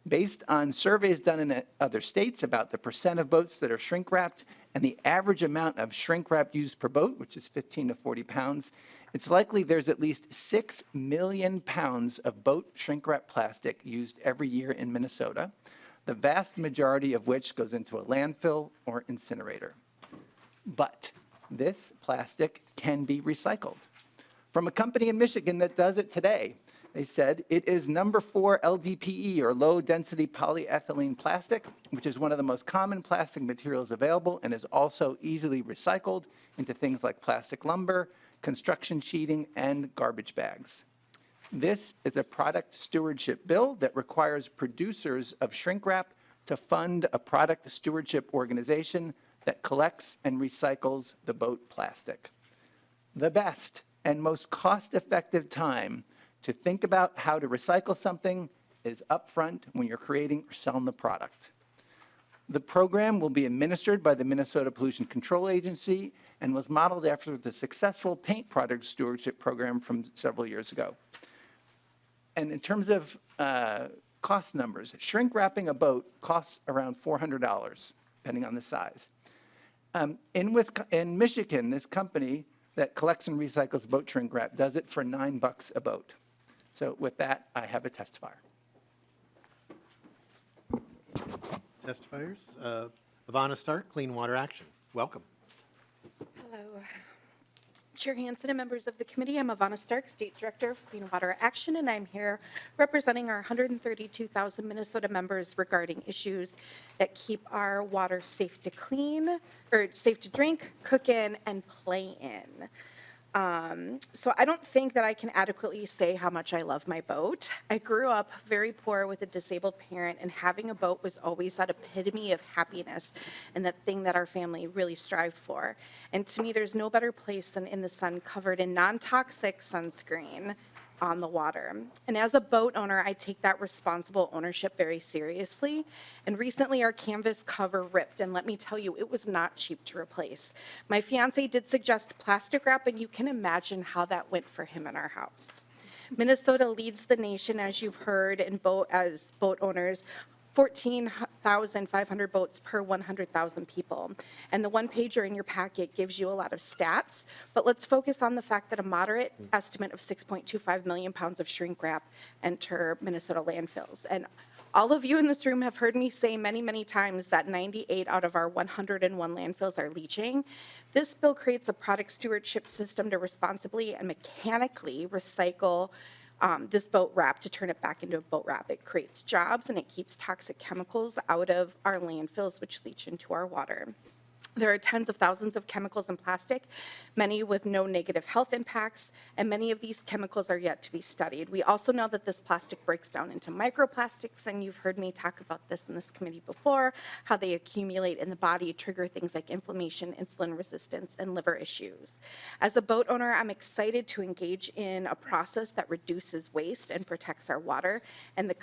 Based on surveys done in other states about the percent of boats that are shrink wrapped and the average amount of shrink wrap used per boat, which is 15 to 40 pounds, it's likely there's at least 6 million pounds of boat shrink wrap plastic used every year in Minnesota, the vast majority of which goes into a landfill or incinerator. But this plastic can be recycled. From a company in Michigan that does it today, They said it is number 4 LDPE, or low-density polyethylene plastic, which is one of the most common plastic materials available and is also easily recycled into things like plastic lumber, construction sheeting, and garbage bags. This is a product stewardship bill that requires producers of shrink wrap to fund a product stewardship organization that collects and recycles the boat plastic. The best and most cost-effective time to think about how to recycle something is upfront when you're creating or selling the product. The program will be administered by the Minnesota Pollution Control Agency and was modeled after the successful paint product stewardship program from several years ago. And in terms of cost numbers, shrink wrapping a boat costs around $400, depending on the size. In Michigan, this company that collects and recycles boat shrink wrap does it for $9 a boat. So with that, I have a testifier. Testifiers, Ivana Stark, Clean Water Action. Welcome. Hello. Chair Hansen and members of the committee, I'm Ivana Stark, State Director of Clean Water Action, and I'm here representing our 132,000 Minnesota members regarding issues that keep our water safe to clean, or safe to drink, cook in, and play in. So I don't think that I can adequately say how much I love my boat. I grew up very poor with a disabled parent, and having a boat was always that epitome of happiness and that thing that our family really strived for. And to me, there's no better place than in the sun covered in non-toxic sunscreen on the water. And as a boat owner, I take that responsible ownership very seriously. And recently our canvas cover ripped, and let me tell you, it was not cheap to replace. My fiance did suggest plastic wrap, and you can imagine how that went for him in our house. Minnesota leads the nation, as you've heard, as boat owners, 14,500 boats per 100,000 people. And the one pager in your packet gives you a lot of stats, but let's focus on the fact that a moderate estimate of 6.25 million pounds of shrink wrap enter Minnesota landfills. And all of you in this room have heard me say many, many times that 98 out of our 101 landfills are leaching. This bill creates a product stewardship system to responsibly and mechanically recycle this boat wrap to turn it back into a boat wrap. It creates jobs and it keeps toxic chemicals out of our landfills, which leach into our water. There are tens of thousands of chemicals in plastic, many with no negative health impacts, and many of these chemicals are yet to be studied. We also know that this plastic breaks down into microplastics, and you've heard me talk about this in this committee before, how they accumulate in the body, trigger things like inflammation, insulin resistance, and liver issues. As a boat owner, I'm excited to engage in a process that reduces waste and protects our water, and the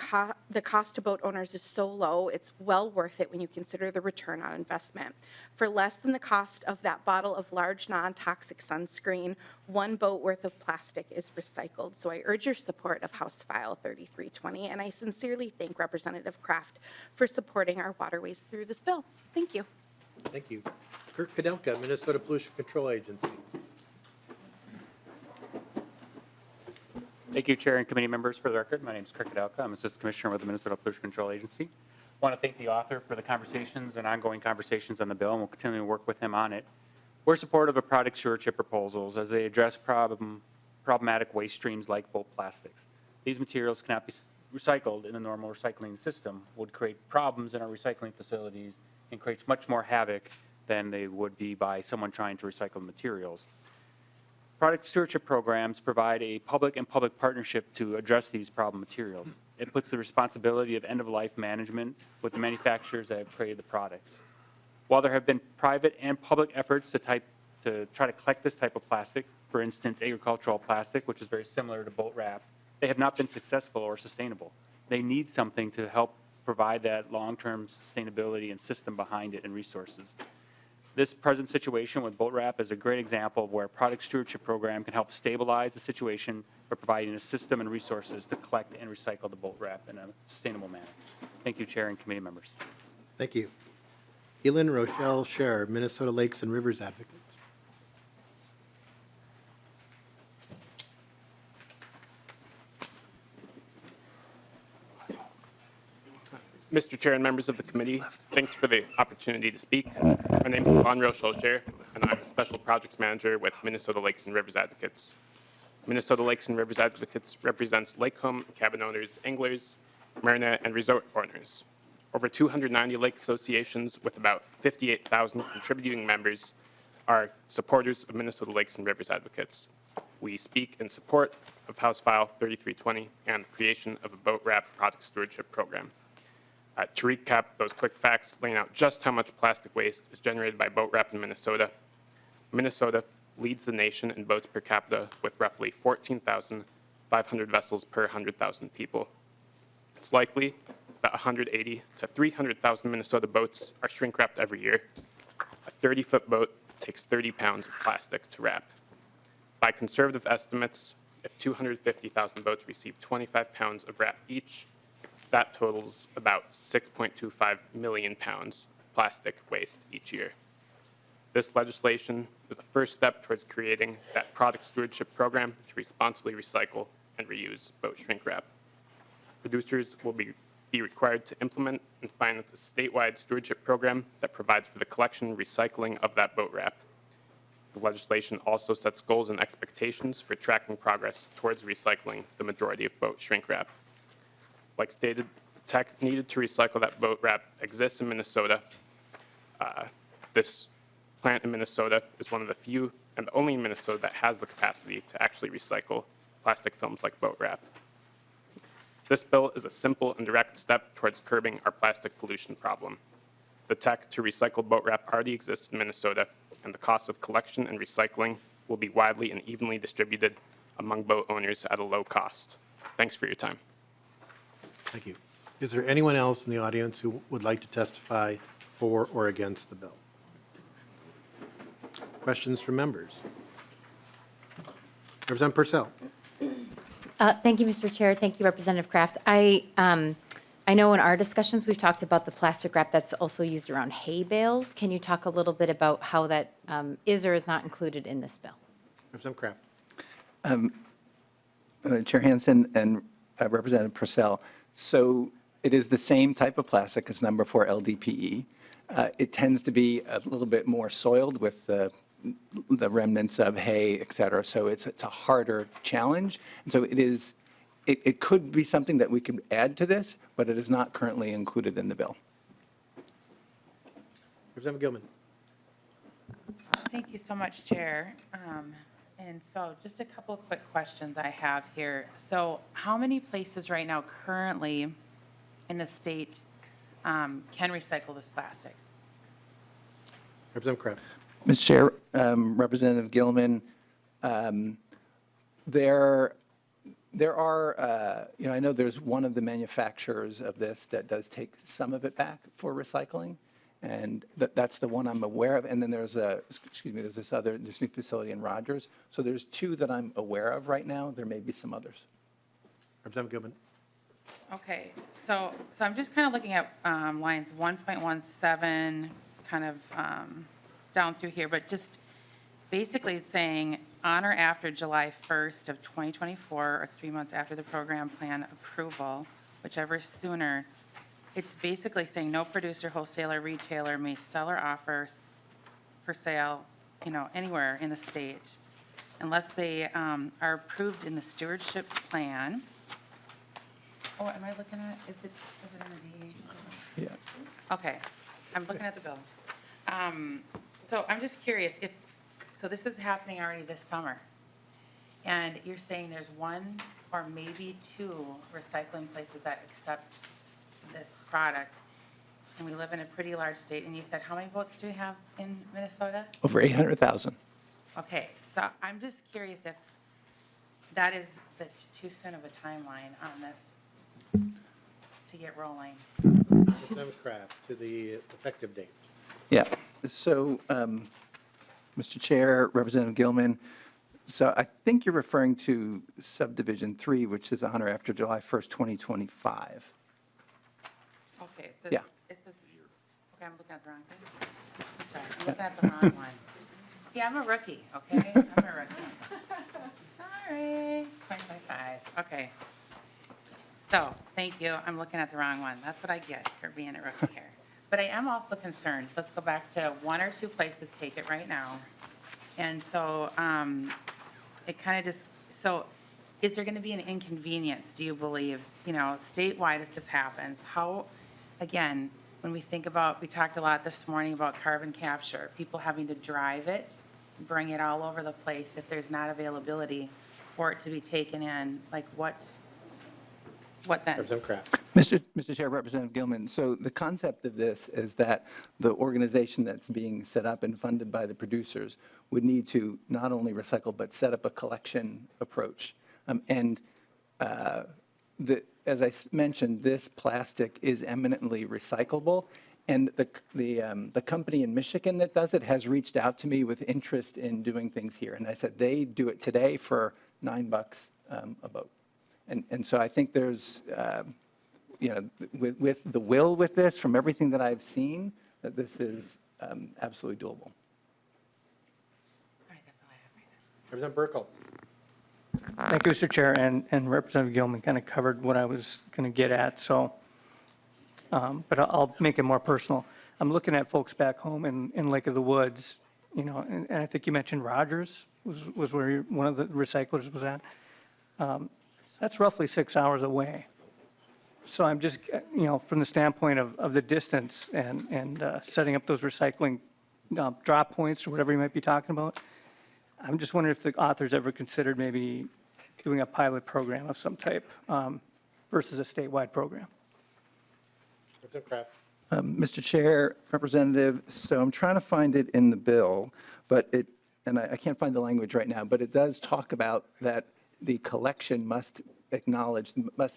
cost to boat owners is so low, it's well worth it when you consider the return on investment. For less than the cost of that bottle of large non-toxic sunscreen, one boat worth of plastic is recycled. So I urge your support of House File 3320, and I sincerely thank Representative Kraft for supporting our waterways through this bill. Thank you. Thank you. Kirk Kadelka, Minnesota Pollution Control Agency. Thank you, Chair and committee members. For the record, my name is Kirk Kadelka. I'm Assistant Commissioner with the Minnesota Pollution Control Agency. I want to thank the author for the conversations and ongoing conversations on the bill, and we'll continue to work with him on it. We're supportive of product stewardship proposals as they address problematic waste streams like boat plastics. These materials cannot be recycled in the normal recycling system, would create problems in our recycling facilities and create much more havoc than they would be by someone trying to recycle materials. Product stewardship programs provide a public and public partnership to address these problem materials. It puts the responsibility of end-of-life management with the manufacturers that have created the products. While there have been private and public efforts to try to collect this type of plastic, for instance, agricultural plastic, which is very similar to boat wrap, they have not been successful or sustainable. They need something to help provide that long-term sustainability and system behind it and resources. This present situation with boat wrap is a great example of where a product stewardship program can help stabilize the situation by providing a system and resources to collect and recycle the boat wrap in a sustainable manner. Thank you, Chair and committee members. Thank you. Elin Rochelle Scher, Minnesota Lakes and Rivers Advocates. Mr. Chair and members of the committee, thanks for the opportunity to speak. My name is Elin Rochelle Scher, and I'm a Special Projects Manager with Minnesota Lakes and Rivers Advocates. Minnesota Lakes and Rivers Advocates represents lake home and cabin owners, anglers, marina, and resort owners. Over 290 lake associations with about 58,000 contributing members are supporters of Minnesota Lakes and Rivers Advocates. We speak in support of House File 3320 and the creation of a boat wrap product stewardship program. To recap those quick facts, laying out just how much plastic waste is generated by boat wrap in Minnesota. Minnesota leads the nation in boats per capita with roughly 14,500 vessels per 100,000 people. It's likely that 180 to 300,000 Minnesota boats are shrink wrapped every year. A 30-foot boat takes 30 pounds of plastic to wrap. By conservative estimates, if 250,000 boats receive 25 pounds of wrap each, that totals about 6.25 million pounds of plastic waste each year. This legislation is the first step towards creating that product stewardship program to responsibly recycle and reuse boat shrink wrap. Producers will be required to implement and finance a statewide stewardship program that provides for the collection and recycling of that boat wrap. The legislation also sets goals and expectations for tracking progress towards recycling the majority of boat shrink wrap. Like stated, the tech needed to recycle that boat wrap exists in Minnesota. This plant in Minnesota is one of the few and the only in Minnesota that has the capacity to actually recycle plastic films like boat wrap. This bill is a simple and direct step towards curbing our plastic pollution problem. The tech to recycle boat wrap already exists in Minnesota, and the cost of collection and recycling will be widely and evenly distributed among boat owners at a low cost. Thanks for your time. Thank you. Is there anyone else in the audience who would like to testify for or against the bill? Questions from members? Representative Purcell. Thank you, Mr. Chair. Thank you, Representative Kraft. I know in our discussions, we've talked about the plastic wrap that's also used around hay bales. Can you talk a little bit about how that is or is not included in this bill? Representative Kraft. Chair Hansen and Representative Purcell, so it is the same type of plastic as number 4 LDPE. It tends to be a little bit more soiled with the remnants of hay, et cetera, so it's a harder challenge. And so it could be something that we could add to this, but it is not currently included in the bill. Representative Gilman. Thank you so much, Chair. And so just a couple of quick questions I have here. So how many places right now currently in the state can recycle this plastic? Representative Kraft. Mr. Chair, Representative Gilman, there are, I know there's one of the manufacturers of this that does take some of it back for recycling, and that's the one I'm aware of. And then there's this new facility in Rogers. So there's 2 that I'm aware of right now. There may be some others. Representative Gilman. Okay, so I'm just kind of looking at lines 1.17, kind of down through here, but just basically saying on or after July 1st of 2024, or 3 months after the program plan approval, whichever is sooner, it's basically saying no producer, wholesaler, retailer may sell or offer for sale, anywhere in the state unless they are approved in the stewardship plan. Oh, am I looking at, is it in the? Yeah. Okay, I'm looking at the bill. So I'm just curious so this is happening already this summer, and you're saying there's 1 or maybe 2 recycling places that accept this product, and we live in a pretty large state, and you said how many boats do we have in Minnesota? Over 800,000. Okay, so I'm just curious if that is too soon of a timeline on this to get rolling. Representative Kraft, to the effective date. Yeah, so, Mr. Chair, Representative Gilman, so I think you're referring to subdivision 3, which is on or after July 1st, 2025. Okay, so Yeah. okay, I'm looking at the wrong thing. I'm sorry, I'm looking at the wrong one. See, I'm a rookie, okay? I'm a rookie. Sorry. 2025, okay. So, thank you, I'm looking at the wrong one. That's what I get for being a rookie here. But I am also concerned, let's go back to 1 or 2 places take it right now. And so it kind of just So is there going to be an inconvenience, do you believe, statewide if this happens? How, again, when we think about, we talked a lot this morning about carbon capture, people having to drive it, bring it all over the place if there's not availability for it to be taken in, like what then? Representative Kraft. Mr. Chair, Representative Gilman, so the concept of this is that the organization that's being set up and funded by the producers would need to not only recycle, but set up a collection approach. As I mentioned, this plastic is eminently recyclable, and the company in Michigan that does it has reached out to me with interest in doing things here. And I said they do it today for $9 a boat. And so I think there's, with the will with this, from everything that I've seen, that this is absolutely doable. Representative Burkle. Thank you, Mr. Chair, and Representative Gilman kind of covered what I was going to get at, so, but I'll make it more personal. I'm looking at folks back home in Lake of the Woods, and I think you mentioned Rogers was where one of the recyclers was at. That's roughly 6 hours away. So I'm just, from the standpoint of the distance and setting up those recycling drop points or whatever you might be talking about, I'm just wondering if the authors ever considered maybe doing a pilot program of some type versus a statewide program. Representative Kraft. Mr. Chair, Representative, so I'm trying to find it in the bill, but I can't find the language right now, but it does talk about that the collection must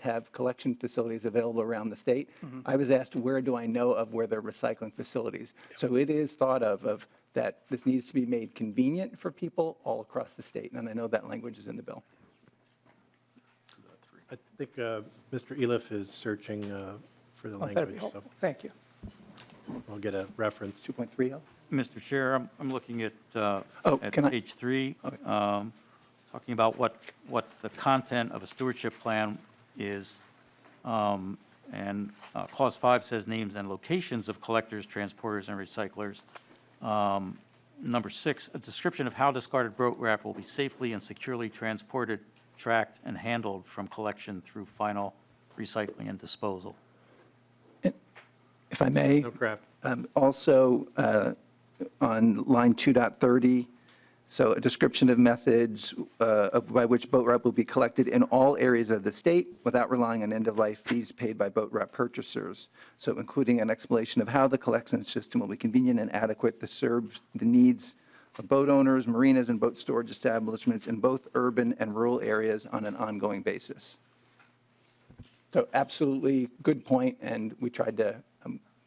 have collection facilities available around the state. I was asked, where do I know of where there are recycling facilities? So it is thought of that this needs to be made convenient for people all across the state, and I know that language is in the bill. I think Mr. Eliff is searching for the That'd language. be So helpful. Thank you. I'll get a reference. 2.30? Mr. Chair, I'm looking at can I- page 3, talking about what the content of a stewardship plan is. And Clause 5 says names and locations of collectors, transporters, and recyclers. Number 6, a description of how discarded boat wrap will be safely and securely transported, tracked, and handled from collection through final recycling and disposal. If I may, No, Kraft. also on line 2.30, so a description of methods by which boat wrap will be collected in all areas of the state without relying on end-of-life fees paid by boat wrap purchasers. So including an explanation of how the collection system will be convenient and adequate to serve the needs of boat owners, marinas, and boat storage establishments in both urban and rural areas on an ongoing basis. So absolutely good point, and we tried to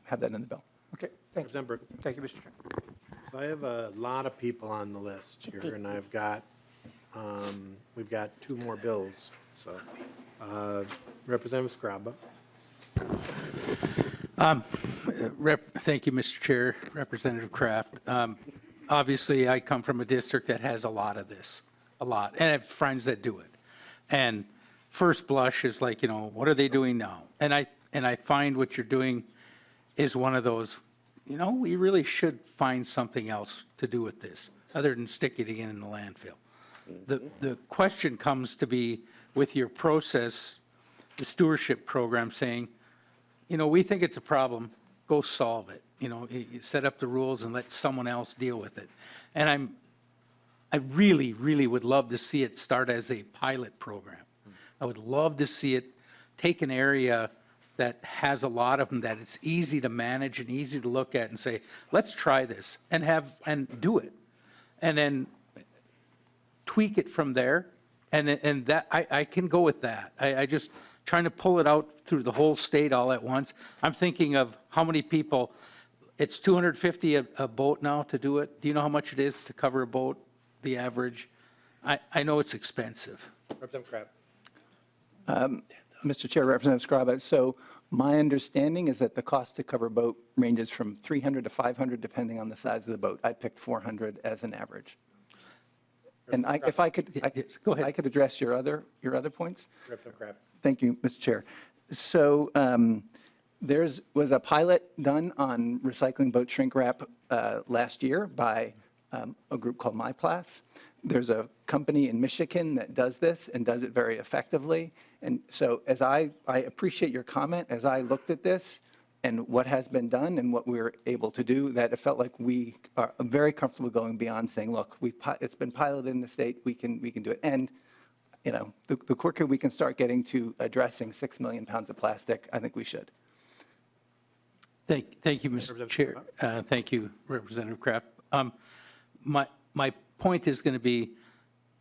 have that in the bill. Okay, thank you. Representative Burkle. Thank you, Mr. Chair. So I have a lot of people on the list here, and we've got 2 more bills. So Representative Scraba. Thank you, Mr. Chair, Representative Kraft. Obviously, I come from a district that has a lot of this, and I have friends that do it. And first blush is like, what are they doing now? And I find what you're doing is one of those, we really should find something else to do with this, other than sticking it in the landfill. The question comes to be with your process, the stewardship program saying, we think it's a problem, go solve it. You set up the rules and let someone else deal with it. And I really, really would love to see it start as a pilot program. I would love to see it take an area that has a lot of them, that it's easy to manage and easy to look at and say, let's try this and do it. And then tweak it from there. And that I can go with that. I just trying to pull it out through the whole state all at once. I'm thinking of how many people, it's $250 a boat now to do it. Do you know how much it is to cover a boat, the average? I know it's expensive. Representative Kraft. Mr. Chair, Representative Scraba, so my understanding is that the cost to cover a boat ranges from $300 to $500 depending on the size of the boat. I picked $400 as an average. And if I could, go ahead. I could address your other points. Representative Kraft. Thank you, Mr. Chair. So there was a pilot done on recycling boat shrink wrap last year by a group called MyPlas. There's a company in Michigan that does this and does it very effectively. And so as I appreciate your comment, as I looked at this and what has been done and what we're able to do, that it felt like we are very comfortable going beyond saying, look, it's been piloted in the state, we can do it. And, you know, the quicker we can start getting to addressing 6 million pounds of plastic, I think we should. Thank you, Mr. Chair. Thank you, Representative Kraft. My point is going to be,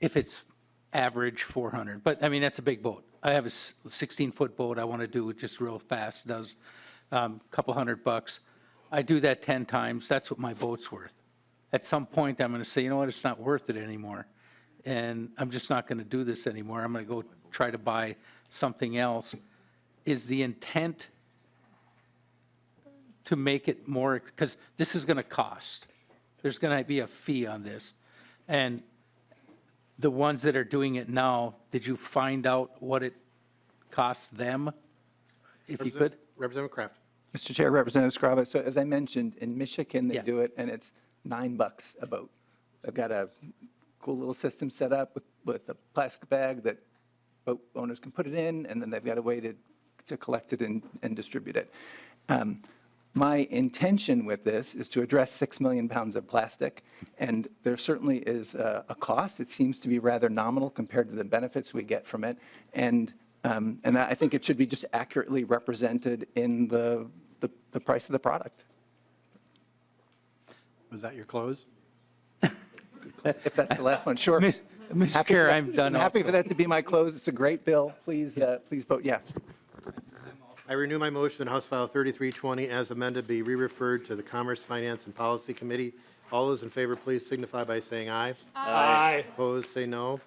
if it's average 400, but I mean, that's a big boat. I have a 16-foot boat I want to do it just real fast, does a couple $100. I do that 10 times, that's what my boat's worth. At some point, I'm going to say, you know what, it's not worth it anymore. And I'm just not going to do this anymore. I'm going to go try to buy something else. Is the intent to make it more, because this is going to cost. There's going to be a fee on this. And the ones that are doing it now, did you find out what it costs them? If you could? Representative Kraft. Mr. Chair, Representative Scrava, so as I mentioned, in Michigan, they do it, and it's $9 a boat. They've got a cool little system set up with a plastic bag that boat owners can put it in, and then they've got a way to collect it and distribute it. My intention with this is to address 6 million pounds of plastic, and there certainly is a cost. It seems to be rather nominal compared to the benefits we get from it, and I think it should be just accurately represented in the price of the product. Was that your close? If that's the last one, sure. Mr. Chair, I'm done. I'm happy also. for that to be my close. It's a great bill. Please vote yes. I renew my motion that House File 3320 as amended be re-referred to the Commerce, Finance, and Policy Committee. All those in favor, please signify by saying aye. Aye. Opposed, say no.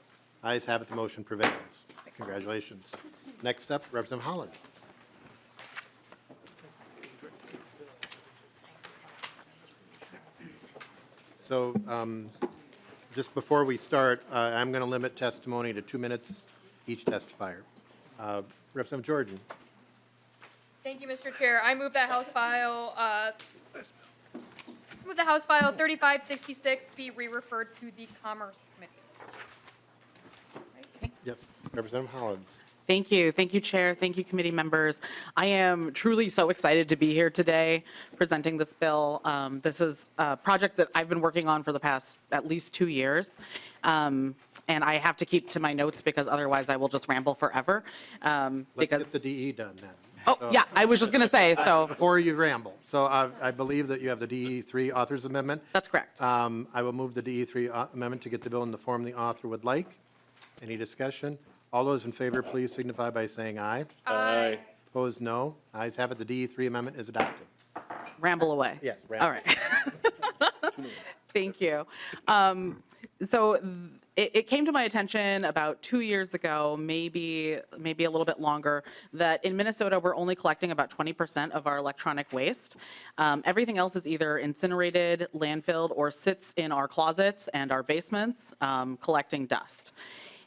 Ayes have it, the motion prevails. Congratulations. Next up, Representative Hollins. So just before we start, I'm going to limit testimony to 2 minutes each testifier. Representative Jordan. Thank you, Mr. Chair. I move that House File 3566 be re-referred to the Commerce Committee. Yes, Representative Hollins. Thank you. Thank you, Chair. Thank you, committee members. I am truly so excited to be here today presenting this bill. This is a project that I've been working on for the past at least 2 years. And I have to keep to my notes because otherwise I will just ramble forever. Let's get the DE done then. Oh, yeah, I was just going to say, so. Before you ramble, so I believe that you have the DE3 Authors Amendment. That's correct. I will move the DE3 amendment to get the bill in the form the author would like. Any discussion? All those in favor, please signify by saying aye. Aye. Opposed, no. Ayes have it, the DE3 amendment is adopted. Ramble away. Yes, ramble. All right. Thank you. So it came to my attention about 2 years ago, maybe a little bit longer, that in Minnesota, we're only collecting about 20% of our electronic waste. Everything else is either incinerated, landfilled, or sits in our closets and our basements collecting dust.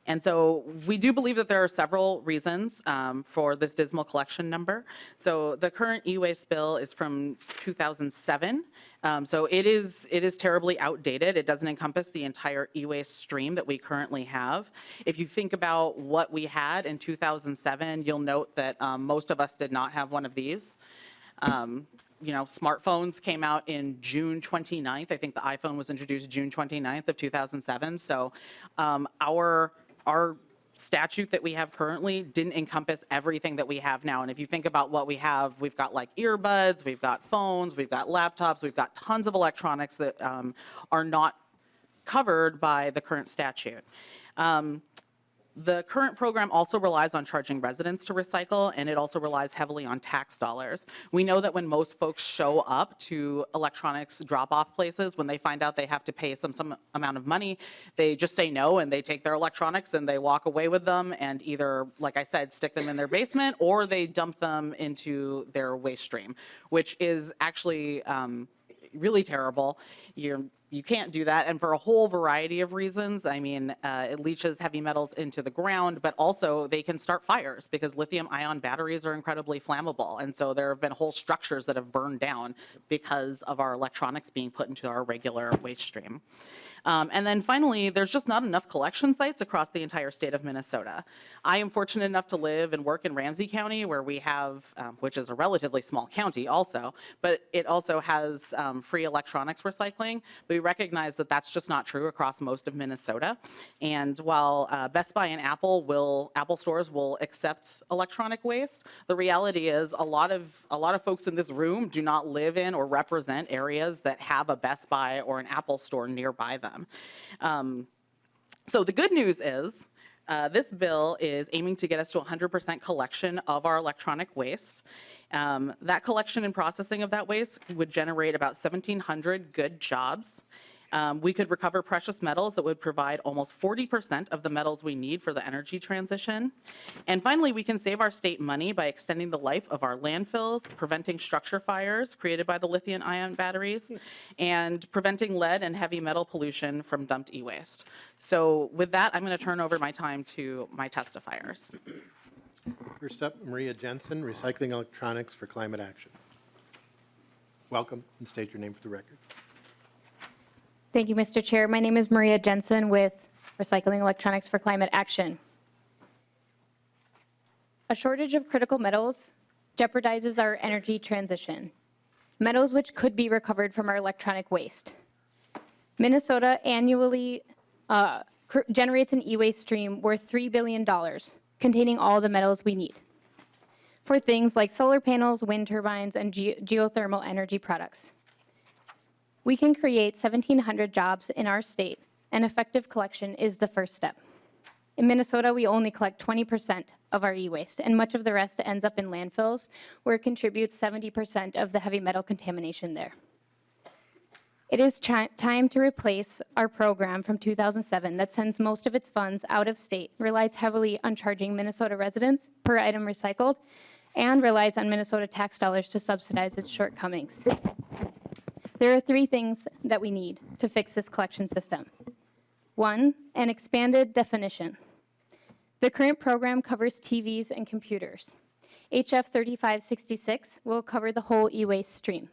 And so we do believe that there are several reasons for this dismal collection number. So the current e-waste bill is from 2007. So it is terribly outdated. It doesn't encompass the entire e-waste stream that we currently have. If you think about what we had in 2007, you'll note that most of us did not have one of these. You know, smartphones came out in June 29th. I think the iPhone was introduced June 29th of 2007. So our statute that we have currently didn't encompass everything that we have now. And if you think about what we have, we've got like earbuds, we've got phones, we've got laptops, we've got tons of electronics that are not covered by the current statute. The current program also relies on charging residents to recycle, and it also relies heavily on tax dollars. We know that when most folks show up to electronics drop-off places, when they find out they have to pay some amount of money, they just say no, and they take their electronics and they walk away with them and either, like I said, stick them in their basement, or they dump them into their waste stream, which is actually really terrible. You can't do that, and for a whole variety of reasons. I mean, it leaches heavy metals into the ground, but also they can start fires because lithium-ion batteries are incredibly flammable, and so there have been whole structures that have burned down because of our electronics being put into our regular waste stream. And then finally, there's just not enough collection sites across the entire state of Minnesota. I am fortunate enough to live and work in Ramsey County, where we have, which is a relatively small county also, but it also has free electronics recycling. But we recognize that that's just not true across most of Minnesota. And while Best Buy and Apple stores will accept electronic waste, the reality is a lot of folks in this room do not live in or represent areas that have a Best Buy or an Apple store nearby them. So the good news is this bill is aiming to get us to 100% collection of our electronic waste. That collection and processing of that waste would generate about 1,700 good jobs. We could recover precious metals that would provide almost 40% of the metals we need for the energy transition. And finally, we can save our state money by extending the life of our landfills, preventing structure fires created by the lithium-ion batteries, and preventing lead and heavy metal pollution from dumped e-waste. So with that, I'm going to turn over my time to my testifiers. First up, Maria Jensen, Recycling Electronics for Climate Action. Welcome, and state your name for the record. Thank you, Mr. Chair. My name is Maria Jensen with Recycling Electronics for Climate Action. A shortage of critical metals jeopardizes our energy transition, metals which could be recovered from our electronic waste. Minnesota annually generates an e-waste stream worth $3 billion, containing all the metals we need for things like solar panels, wind turbines, and geothermal energy products. We can create 1,700 jobs in our state, and effective collection is the first step. In Minnesota, we only collect 20% of our e-waste, and much of the rest ends up in landfills, where it contributes 70% of the heavy metal contamination there. It is time to replace our program from 2007 that sends most of its funds out of state, relies heavily on charging Minnesota residents per item recycled, and relies on Minnesota tax dollars to subsidize its shortcomings. There are three things that we need to fix this collection system. One, an expanded definition. The current program covers TVs and computers. HF 3566 will cover the whole e-waste stream.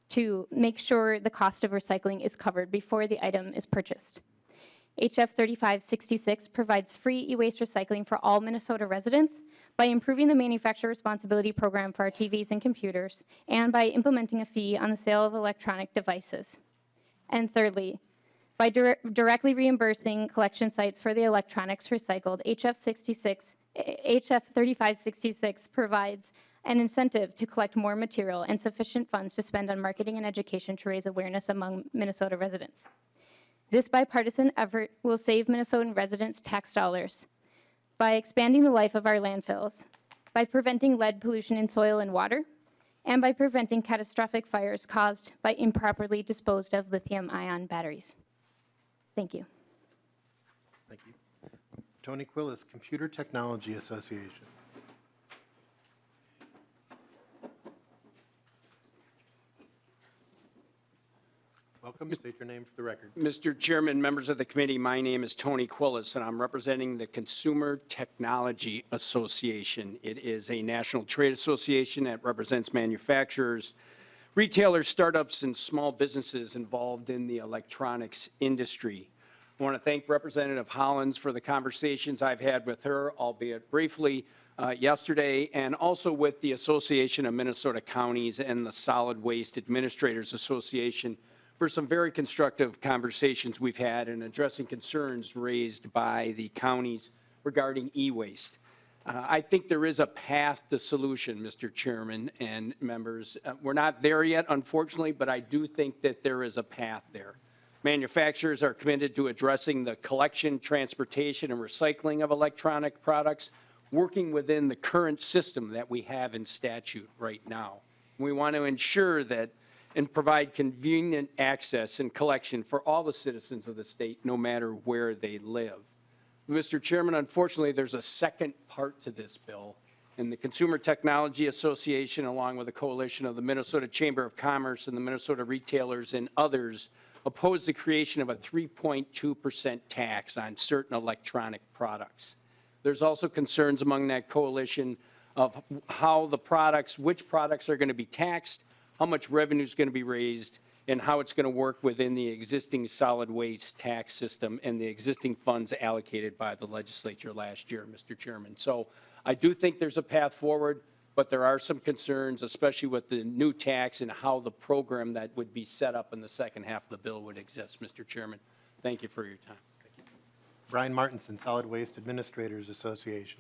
Two, make sure the cost of recycling is covered before the item is purchased. HF 3566 provides free e-waste recycling for all Minnesota residents by improving the manufacturer responsibility program for our TVs and computers, and by implementing a fee on the sale of electronic devices. And thirdly, by directly reimbursing collection sites for the electronics recycled, HF 3566 provides an incentive to collect more material and sufficient funds to spend on marketing and education to raise awareness among Minnesota residents. This bipartisan effort will save Minnesotan residents tax dollars by expanding the life of our landfills, by preventing lead pollution in soil and water, and by preventing catastrophic fires caused by improperly disposed of lithium-ion batteries. Thank you. Thank you. Tony Quillis, Computer Technology Association. Welcome. State your name for the record. Mr. Chairman, members of the committee, my name is Tony Quillis, and I'm representing the Consumer Technology Association. It is a national trade association that represents manufacturers, retailers, startups, and small businesses involved in the electronics industry. I want to thank Representative Hollins for the conversations I've had with her, albeit briefly, yesterday, and also with the Association of Minnesota Counties and the Solid Waste Administrators Association for some very constructive conversations we've had in addressing concerns raised by the counties regarding e-waste. I think there is a path to solution, Mr. Chairman and members. We're not there yet, unfortunately, but I do think that there is a path there. Manufacturers are committed to addressing the collection, transportation, and recycling of electronic products, working within the current system that we have in statute right now. We want to ensure that and provide convenient access and collection for all the citizens of the state, no matter where they live. Mr. Chairman, unfortunately, there's a second part to this bill, and the Consumer Technology Association, along with a coalition of the Minnesota Chamber of Commerce and the Minnesota retailers and others, oppose the creation of a 3.2% tax on certain electronic products. There's also concerns among that coalition of how the products, which products are going to be taxed, how much revenue is going to be raised, and how it's going to work within the existing solid waste tax system and the existing funds allocated by the legislature last year, Mr. Chairman. So I do think there's a path forward, but there are some concerns, especially with the new tax and how the program that would be set up in the second half of the bill would exist, Mr. Chairman. Thank you for your time. Brian Martinson, Solid Waste Administrators Association.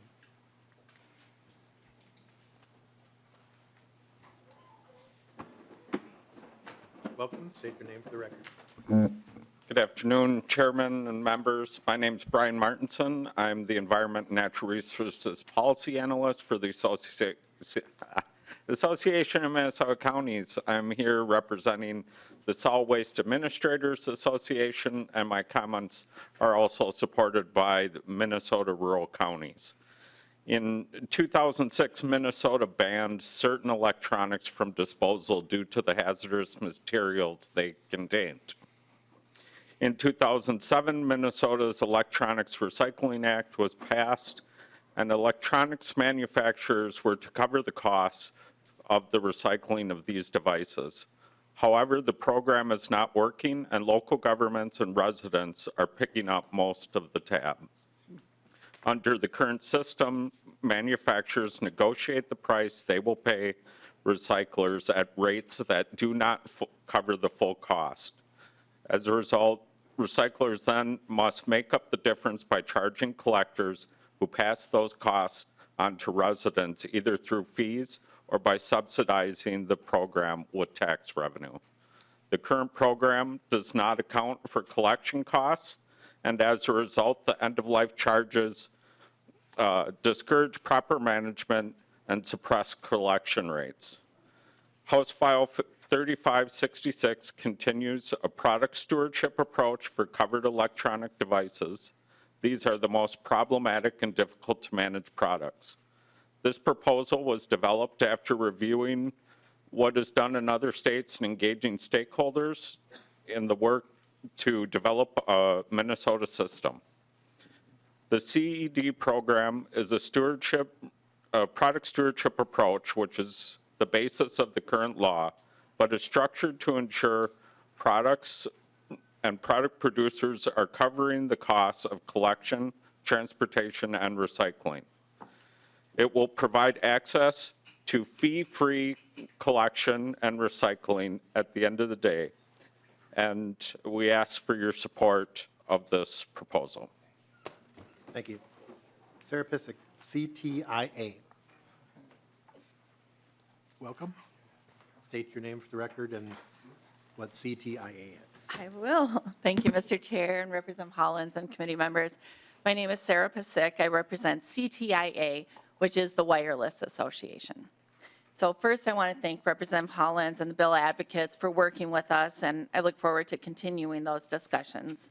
Welcome. State your name for the record. Good afternoon, Chairman and members. My name's Brian Martinson. I'm the Environment and Natural Resources Policy Analyst for the Association of Minnesota Counties. I'm here representing the Solid Waste Administrators Association, and my comments are also supported by the Minnesota Rural Counties. In 2006, Minnesota banned certain electronics from disposal due to the hazardous materials they contained. In 2007, Minnesota's Electronics Recycling Act was passed, and electronics manufacturers were to cover the costs of the recycling of these devices. However, the program is not working, and local governments and residents are picking up most of the tab. Under the current system, manufacturers negotiate the price they will pay recyclers at rates that do not cover the full cost. As a result, recyclers then must make up the difference by charging collectors who pass those costs on to residents, either through fees or by subsidizing the program with tax revenue. The current program does not account for collection costs, and as a result, the end-of-life charges discourage proper management and suppress collection rates. House File 3566 continues a product stewardship approach for covered electronic devices. These are the most problematic and difficult to manage products. This proposal was developed after reviewing what is done in other states and engaging stakeholders in the work to develop a Minnesota system. The CED program is a product stewardship approach, which is the basis of the current law, but is structured to ensure products and product producers are covering the costs of collection, transportation, and recycling. It will provide access to fee-free collection and recycling at the end of the day, and we ask for your support of this proposal. Thank you. Sarah Pissick, CTIA. Welcome. State your name for the record and what CTIA is. I will. Thank you, Mr. Chair and Representative Hollins and committee members. My name is Sarah Pissick. I represent CTIA, which is the Wireless Association. So first, I want to thank Representative Hollins and the bill advocates for working with us, and I look forward to continuing those discussions.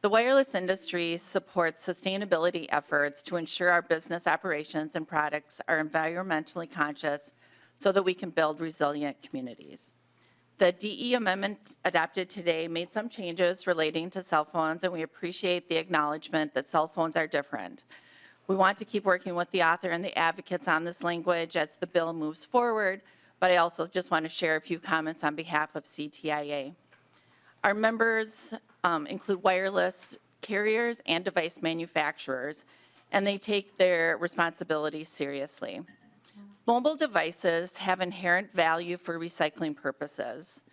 The wireless industry supports sustainability efforts to ensure our business operations and products are environmentally conscious so that we can build resilient communities. The DE amendment adopted today made some changes relating to cell phones, and we appreciate the acknowledgement that cell phones are different. We want to keep working with the author and the advocates on this language as the bill moves forward, but I also just want to share a few comments on behalf of CTIA. Our members include wireless carriers and device manufacturers, and they take their responsibilities seriously. Mobile devices have inherent value for recycling purposes.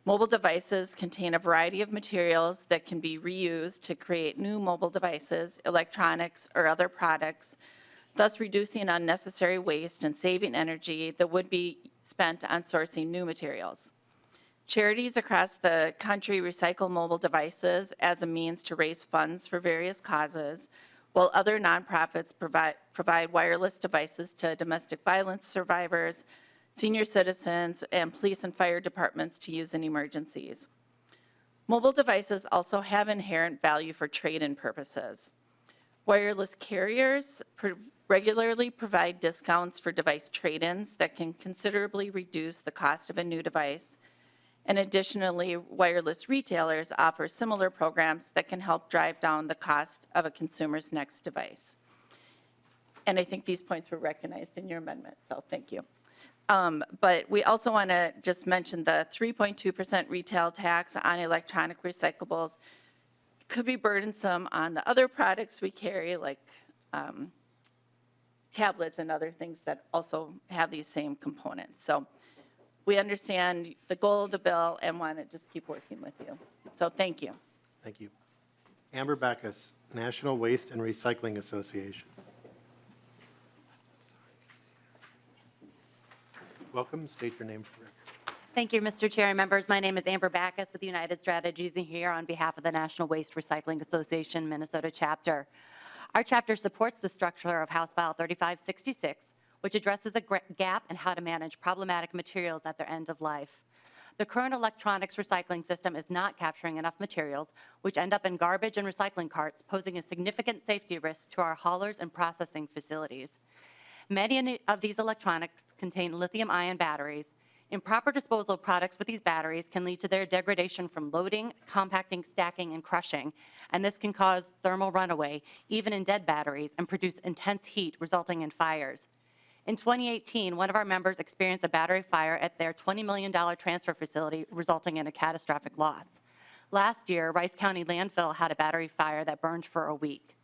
Mobile devices contain a variety of materials that can be reused to create new mobile devices, electronics, or other products, thus reducing unnecessary waste and saving energy that would be spent on sourcing new materials. Charities across the country recycle mobile devices as a means to raise funds for various causes, while other nonprofits provide wireless devices to domestic violence survivors, senior citizens, and police and fire departments to use in emergencies. Mobile devices also have inherent value for trade-in purposes. Wireless carriers regularly provide discounts for device trade-ins that can considerably reduce the cost of a new device. And additionally, wireless retailers offer similar programs that can help drive down the cost of a consumer's next device. And I think these points were recognized in your amendment, so thank you. But we also want to just mention the 3.2% retail tax on electronic recyclables could be burdensome on the other products we carry, like tablets and other things that also have these same components. So we understand the goal of the bill and want to just keep working with you. So thank you. Thank you. Amber Backus, National Waste and Recycling Association. Welcome. State your name for the record. Thank you, Mr. Chair and members. My name is Amber Backus with United Strategies and here on behalf of the National Waste Recycling Association Minnesota chapter. Our chapter supports the structure of House File 3566, which addresses a gap in how to manage problematic materials at their end of life. The current electronics recycling system is not capturing enough materials, which end up in garbage and recycling carts, posing a significant safety risk to our haulers and processing facilities. Many of these electronics contain lithium-ion batteries. Improper disposal of products with these batteries can lead to their degradation from loading, compacting, stacking, and crushing, and this can cause thermal runaway, even in dead batteries, and produce intense heat, resulting in fires. In 2018, one of our members experienced a battery fire at their $20 million transfer facility, resulting in a catastrophic loss. Last year, Rice County Landfill had a battery fire that burned for a week.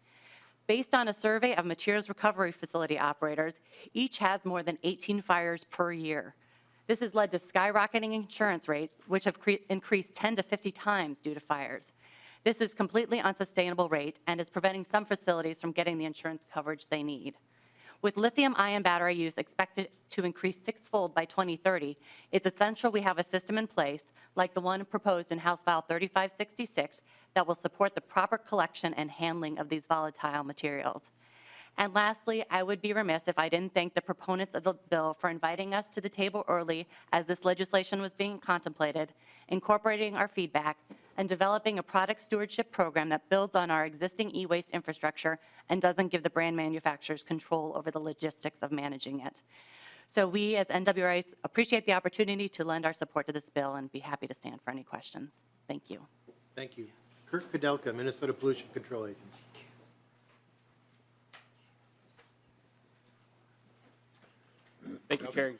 Based on a survey of materials recovery facility operators, each has more than 18 fires per year. This has led to skyrocketing insurance rates, which have increased 10 to 50 times due to fires. This is completely unsustainable rate and is preventing some facilities from getting the insurance coverage they need. With lithium-ion battery use expected to increase sixfold by 2030, it's essential we have a system in place, like the one proposed in House File 3566, that will support the proper collection and handling of these volatile materials. And lastly, I would be remiss if I didn't thank the proponents of the bill for inviting us to the table early as this legislation was being contemplated, incorporating our feedback, and developing a product stewardship program that builds on our existing e-waste infrastructure and doesn't give the brand manufacturers control over the logistics of managing it. So we, as NWRAs, appreciate the opportunity to lend our support to this bill and be happy to stand for any questions. Thank you. Thank you. Kirk Kudelka, Minnesota Pollution Control Agency. Thank you, Chair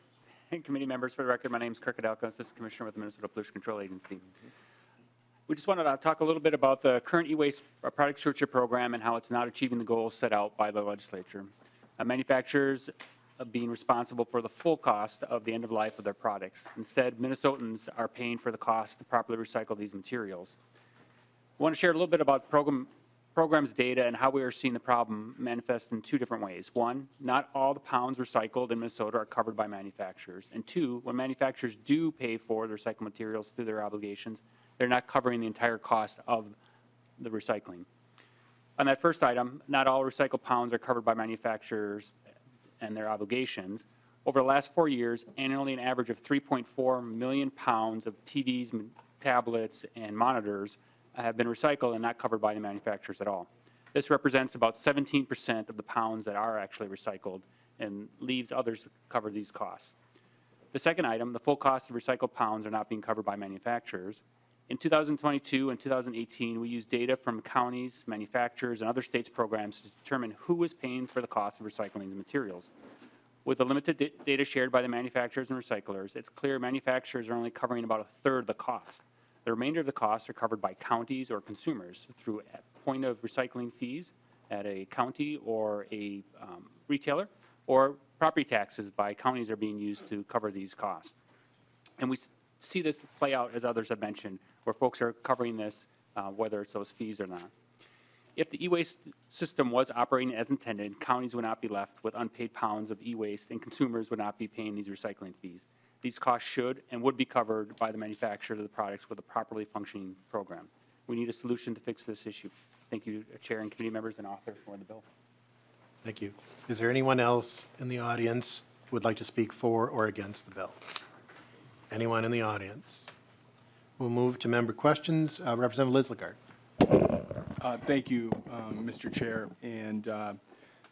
and committee members. For the record, my name is Kirk Adelka, Assistant Commissioner with the Minnesota Pollution Control Agency. We just wanted to talk a little bit about the current e-waste product stewardship program and how it's not achieving the goals set out by the legislature. Manufacturers being responsible for the full cost of the end of life of their products. Instead, Minnesotans are paying for the cost to properly recycle these materials. I want to share a little bit about the program's data and how we are seeing the problem manifest in two different ways. One, not all the pounds recycled in Minnesota are covered by manufacturers. And two, when manufacturers do pay for the recycled materials through their obligations, they're not covering the entire cost of the recycling. On that first item, not all recycled pounds are covered by manufacturers and their obligations. Over the last 4 years, annually an average of 3.4 million pounds of TVs, tablets, and monitors have been recycled and not covered by the manufacturers at all. This represents about 17% of the pounds that are actually recycled and leaves others to cover these costs. The second item, the full cost of recycled pounds are not being covered by manufacturers. In 2022 and 2018, we used data from counties, manufacturers, and other states' programs to determine who was paying for the cost of recycling these materials. With the limited data shared by the manufacturers and recyclers, it's clear manufacturers are only covering about a third of the cost. The remainder of the costs are covered by counties or consumers through point of recycling fees at a county or a retailer, or property taxes by counties are being used to cover these costs. And we see this play out, as others have mentioned, where folks are covering this, whether it's those fees or not. If the e-waste system was operating as intended, counties would not be left with unpaid pounds of e-waste and consumers would not be paying these recycling fees. These costs should and would be covered by the manufacturer of the products with a properly functioning program. We need a solution to fix this issue. Thank you, Chair and committee members and author for the bill. Thank you. Is there anyone else in the audience who would like to speak for or against the bill? Anyone in the audience? We'll move to member questions. Representative Liz Lagarde. Thank you, Mr. Chair. And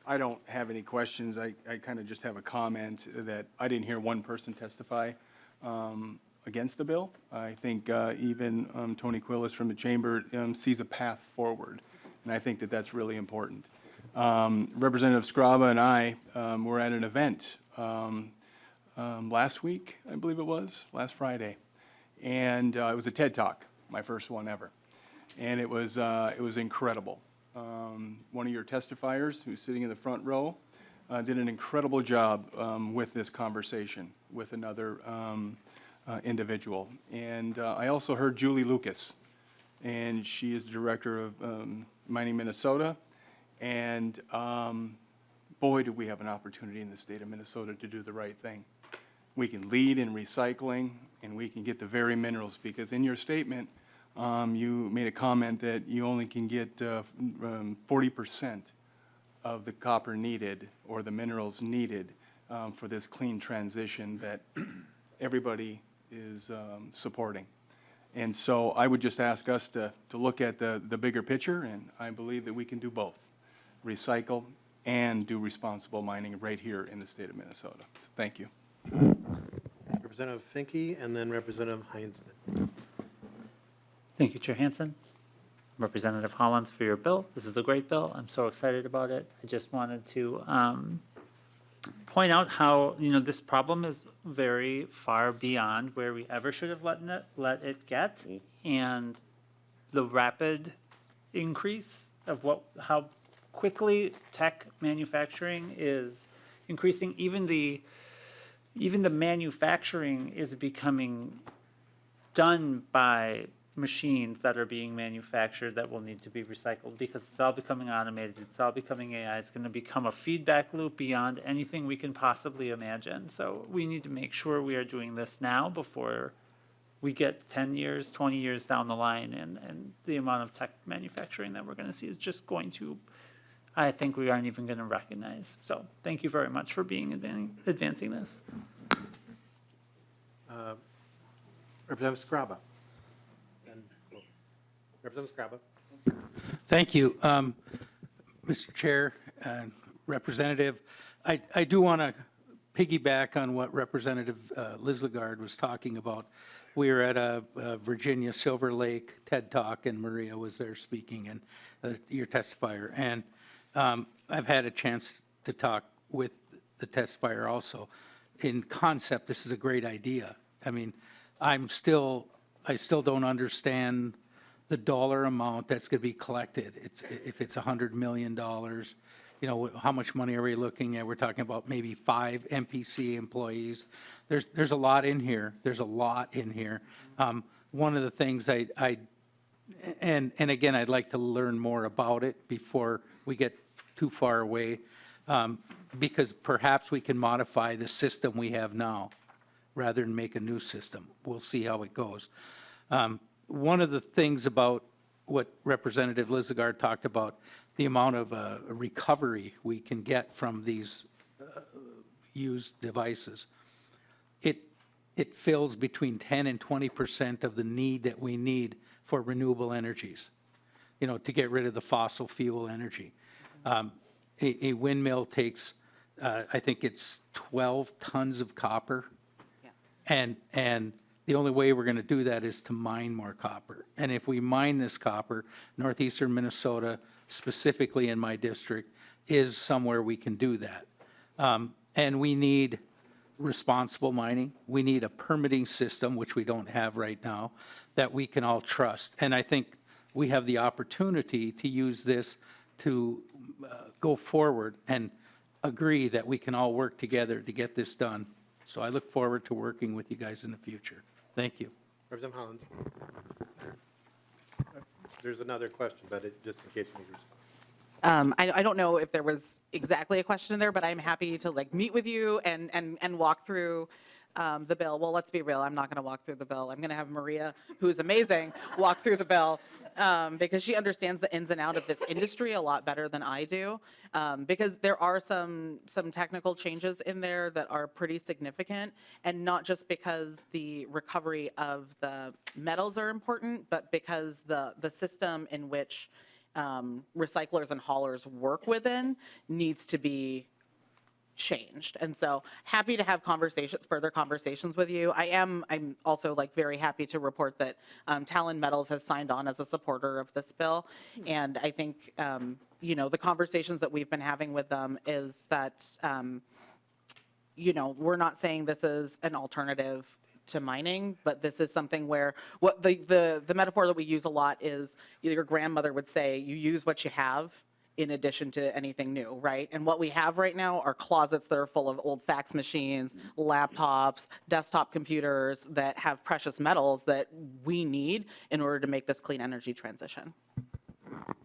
I don't have any questions. I kind of just have a comment that I didn't hear one person testify against the bill. I think even Tony Quillis from the chamber sees a path forward, and I think that that's really important. Representative Scraba and I were at an event last week, I believe it was, last Friday. And it was a TED Talk, my first one ever. And it was incredible. One of your testifiers, who's sitting in the front row, did an incredible job with this conversation with another individual. And I also heard Julie Lucas, and she is the director of Mining Minnesota. And boy, do we have an opportunity in the state of Minnesota to do the right thing. We can lead in recycling, and we can get the very minerals, because in your statement, you made a comment that you only can get 40% of the copper needed, or the minerals needed, for this clean transition that everybody is supporting. And so I would just ask us to look at the bigger picture, and I believe that we can do both, recycle and do responsible mining right here in the state of Minnesota. So thank you. Representative Finke and then Representative Hansen. Thank you, Chair Hansen. Representative Hollins for your bill. This is a great bill. I'm so excited about it. I just wanted to point out how, this problem is very far beyond where we ever should have let it get. And the rapid increase of how quickly tech manufacturing is increasing, even the manufacturing is becoming done by machines that are being manufactured that will need to be recycled, because it's all becoming automated, it's all becoming AI, it's going to become a feedback loop beyond anything we can possibly imagine. So we need to make sure we are doing this now before we get 10 years, 20 years down the line, and the amount of tech manufacturing that we're going to see is just going to, I think we aren't even going to recognize. So thank you very much for advancing this. Representative Scraba. Representative Scraba. Thank you, Mr. Chair and Representative. I do want to piggyback on what Representative Lislegard was talking about. We were at a Virginia Silver Lake TED Talk, and Maria was there speaking, and your testifier. And I've had a chance to talk with the testifier also. In concept, this is a great idea. I mean, I still don't understand the dollar amount that's going to be collected. If it's $100 million, how much money are we looking at? We're talking about maybe 5 MPC employees. There's a lot in here. There's a lot in here. One of the things and again, I'd like to learn more about it before we get too far away, because perhaps we can modify the system we have now rather than make a new system. We'll see how it goes. One of the things about what Representative Lislegard talked about, the amount of recovery we can get from these used devices, it fills between 10 and 20% of the need that we need for renewable energies, to get rid of the fossil fuel energy. A windmill takes, I think it's 12 tons of copper, and the only way we're going to do that is to mine more copper. And if we mine this copper, northeastern Minnesota, specifically in my district, is somewhere we can do that. And we need responsible mining. We need a permitting system, which we don't have right now, that we can all trust. And I think we have the opportunity to use this to go forward and agree that we can all work together to get this done. So I look forward to working with you guys in the future. Thank you. Representative Hollins. There's another question, but just in case you need to respond. I don't know if there was exactly a question in there, but I'm happy to meet with you and walk through the bill. Well, let's be real. I'm not going to walk through the bill. I'm going to have Maria, who is amazing, walk through the bill because she understands the ins and outs of this industry a lot better than I do. Because there are some technical changes in there that are pretty significant, and not just because the recovery of the metals are important, but because the system in which recyclers and haulers work within needs to be changed. And so happy to have further conversations with you. I'm also very happy to report that Talon Metals has signed on as a supporter of this bill. And I think, the conversations that we've been having with them is that we're not saying this is an alternative to mining, but this is something where what the metaphor that we use a lot is your grandmother would say, you use what you have in addition to anything new, right? And what we have right now are closets that are full of old fax machines, laptops, desktop computers that have precious metals that we need in order to make this clean energy transition.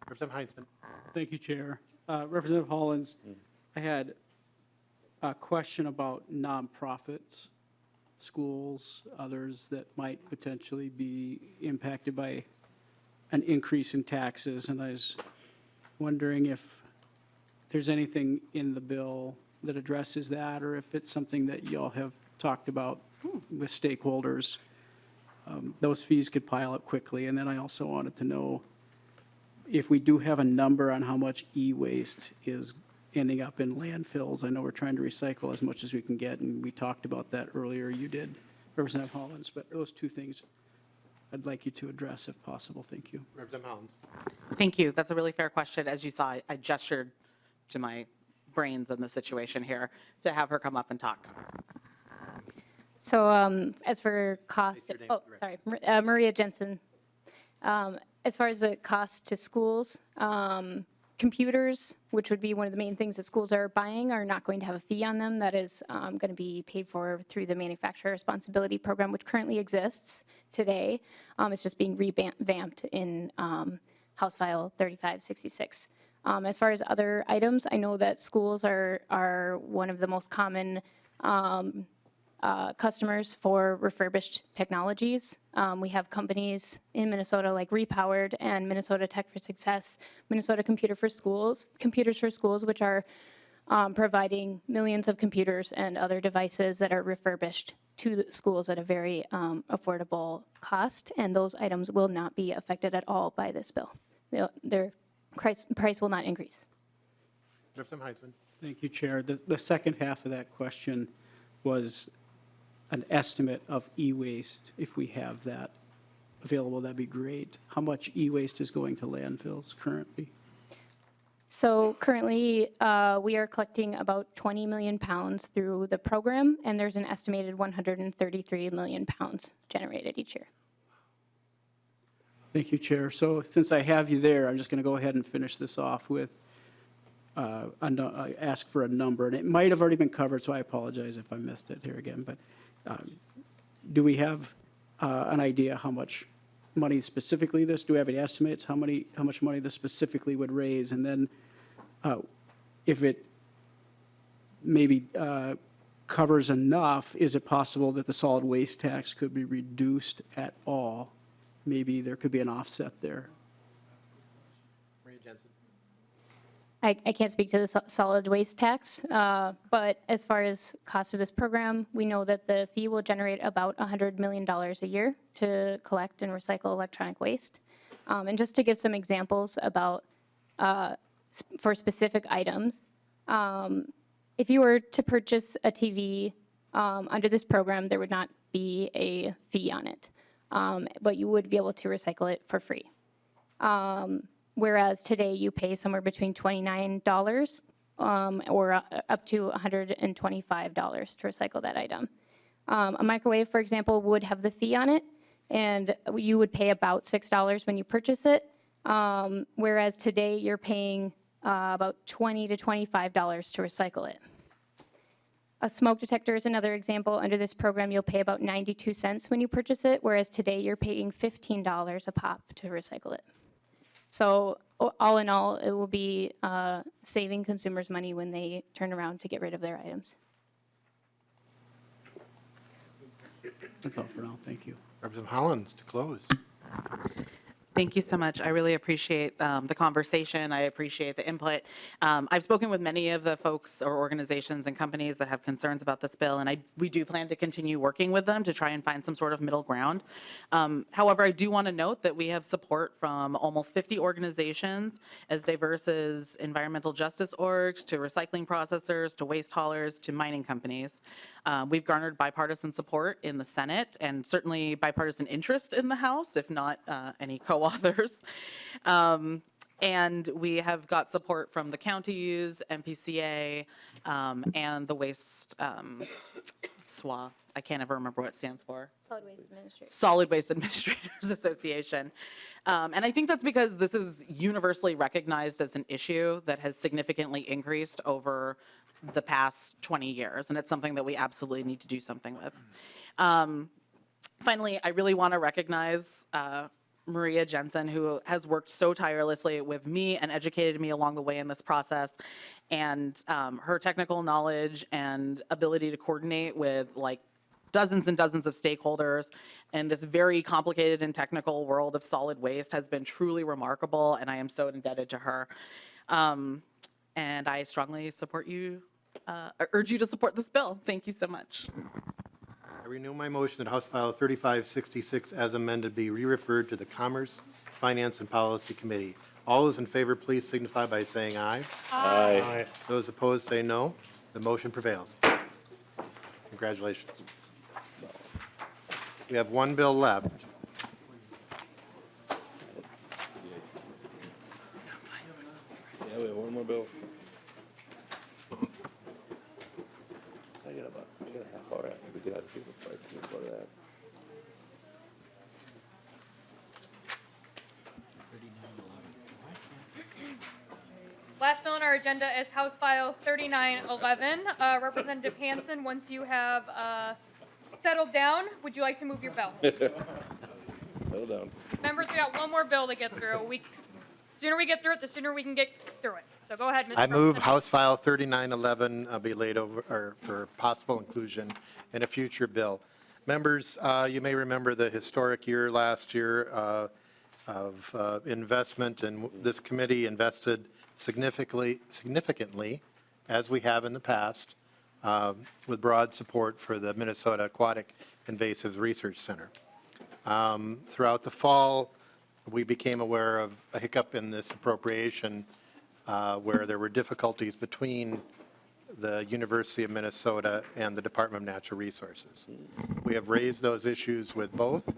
Representative Heinzman. Thank you, Chair. Representative Hollins, I had a question about nonprofits, schools, others that might potentially be impacted by an increase in taxes, and I was wondering if there's anything in the bill that addresses that, or if it's something that y'all have talked about with stakeholders. Those fees could pile up quickly, and then I also wanted to know if we do have a number on how much e-waste is ending up in landfills. I know we're trying to recycle as much as we can get, and we talked about that earlier. You did, Representative Hollins, but those two things I'd like you to address if possible. Thank you. Representative Hollins. Thank you. That's a really fair question. As you saw, I gestured to my brains in the situation here to have her come up and talk. So as for cost, Maria Jensen. As far as the cost to schools, computers, which would be one of the main things that schools are buying, are not going to have a fee on them. That is going to be paid for through the manufacturer responsibility program, which currently exists today. It's just being revamped in House File 3566. As far as other items, I know that schools are one of the most common customers for refurbished technologies. We have companies in Minnesota like Repowered and Minnesota Tech for Success, Minnesota Computers for Schools, which are providing millions of computers and other devices that are refurbished to the schools at a very affordable cost, and those items will not be affected at all by this bill. Their price will not increase. Representative Heinzman. Thank you, Chair. The second half of that question was an estimate of e-waste. If we have that available, that'd be great. How much e-waste is going to landfills currently? So currently, we are collecting about 20 million pounds through the program, and there's an estimated 133 million pounds generated each year. Thank you, Chair. So since I have you there, I'm just going to go ahead and finish this off with ask for a number. And it might have already been covered, so I apologize if I missed it here again. But do we have an idea how much money specifically this? Do we have any estimates how much money this specifically would raise? And then if it maybe covers enough, is it possible that the solid waste tax could be reduced at all? Maybe there could be an offset there. Maria Jensen. I can't speak to the solid waste tax, but as far as cost of this program, we know that the fee will generate about $100 million a year to collect and recycle electronic waste. And just to give some examples about for specific items, if you were to purchase a TV under this program, there would not be a fee on it, but you would be able to recycle it for free. Whereas today you pay somewhere between $29 or up to $125 to recycle that item. A microwave, for example, would have the fee on it, and you would pay about $6 when you purchase it, whereas today you're paying about $20 to $25 to recycle it. A smoke detector is another example. Under this program, you'll pay about 92 cents when you purchase it, whereas today you're paying $15 a pop to recycle it. So all in all, it will be saving consumers money when they turn around to get rid of their items. That's all for now. Thank you. Representative Hollins to close. Thank you so much. I really appreciate the conversation. I appreciate the input. I've spoken with many of the folks or organizations and companies that have concerns about this bill, and we do plan to continue working with them to try and find some sort of middle ground. However, I do want to note that we have support from almost 50 organizations as diverse as environmental justice orgs to recycling processors to waste haulers to mining companies. We've garnered bipartisan support in the Senate and certainly bipartisan interest in the House, if not any co-authors. And we have got support from the counties, MPCA, and the Waste SWA. I can't ever remember what it stands for. Solid Waste Administrators. Solid Waste Administrators Association. And I think that's because this is universally recognized as an issue that has significantly increased over the past 20 years, and it's something that we absolutely need to do something with. Finally, I really want to recognize Maria Jensen, who has worked so tirelessly with me and educated me along the way in this process, and her technical knowledge and ability to coordinate with like dozens and dozens of stakeholders in this very complicated and technical world of solid waste has been truly remarkable, and I am so indebted to her. And I strongly support you, urge you to support this bill. Thank you so much. I renew my motion that House File 3566 as amended be re-referred to the Commerce, Finance, and Policy Committee. All those in favor, please signify by saying aye. Aye. Those opposed say no. The motion prevails. Congratulations. We have one bill left. Yeah, we have one more bill. I got a half hour after we get out of here before I can go to that. Last bill on our agenda is House File 3911. Representative Hansen, once you have settled down, would you like to move your bill? Settle down. Members, we got one more bill to get through. Sooner we get through it, the sooner we can get through it. So go ahead, Mr. I move Representative. House File 3911 be laid over, or for possible inclusion in a future bill. Members, you may remember the historic year last year of investment, and this committee invested significantly, as we have in the past, with broad support for the Minnesota Aquatic Invasive Research Center. Throughout the fall, we became aware of a hiccup in this appropriation where there were difficulties between the University of Minnesota and the Department of Natural Resources. We have raised those issues with both.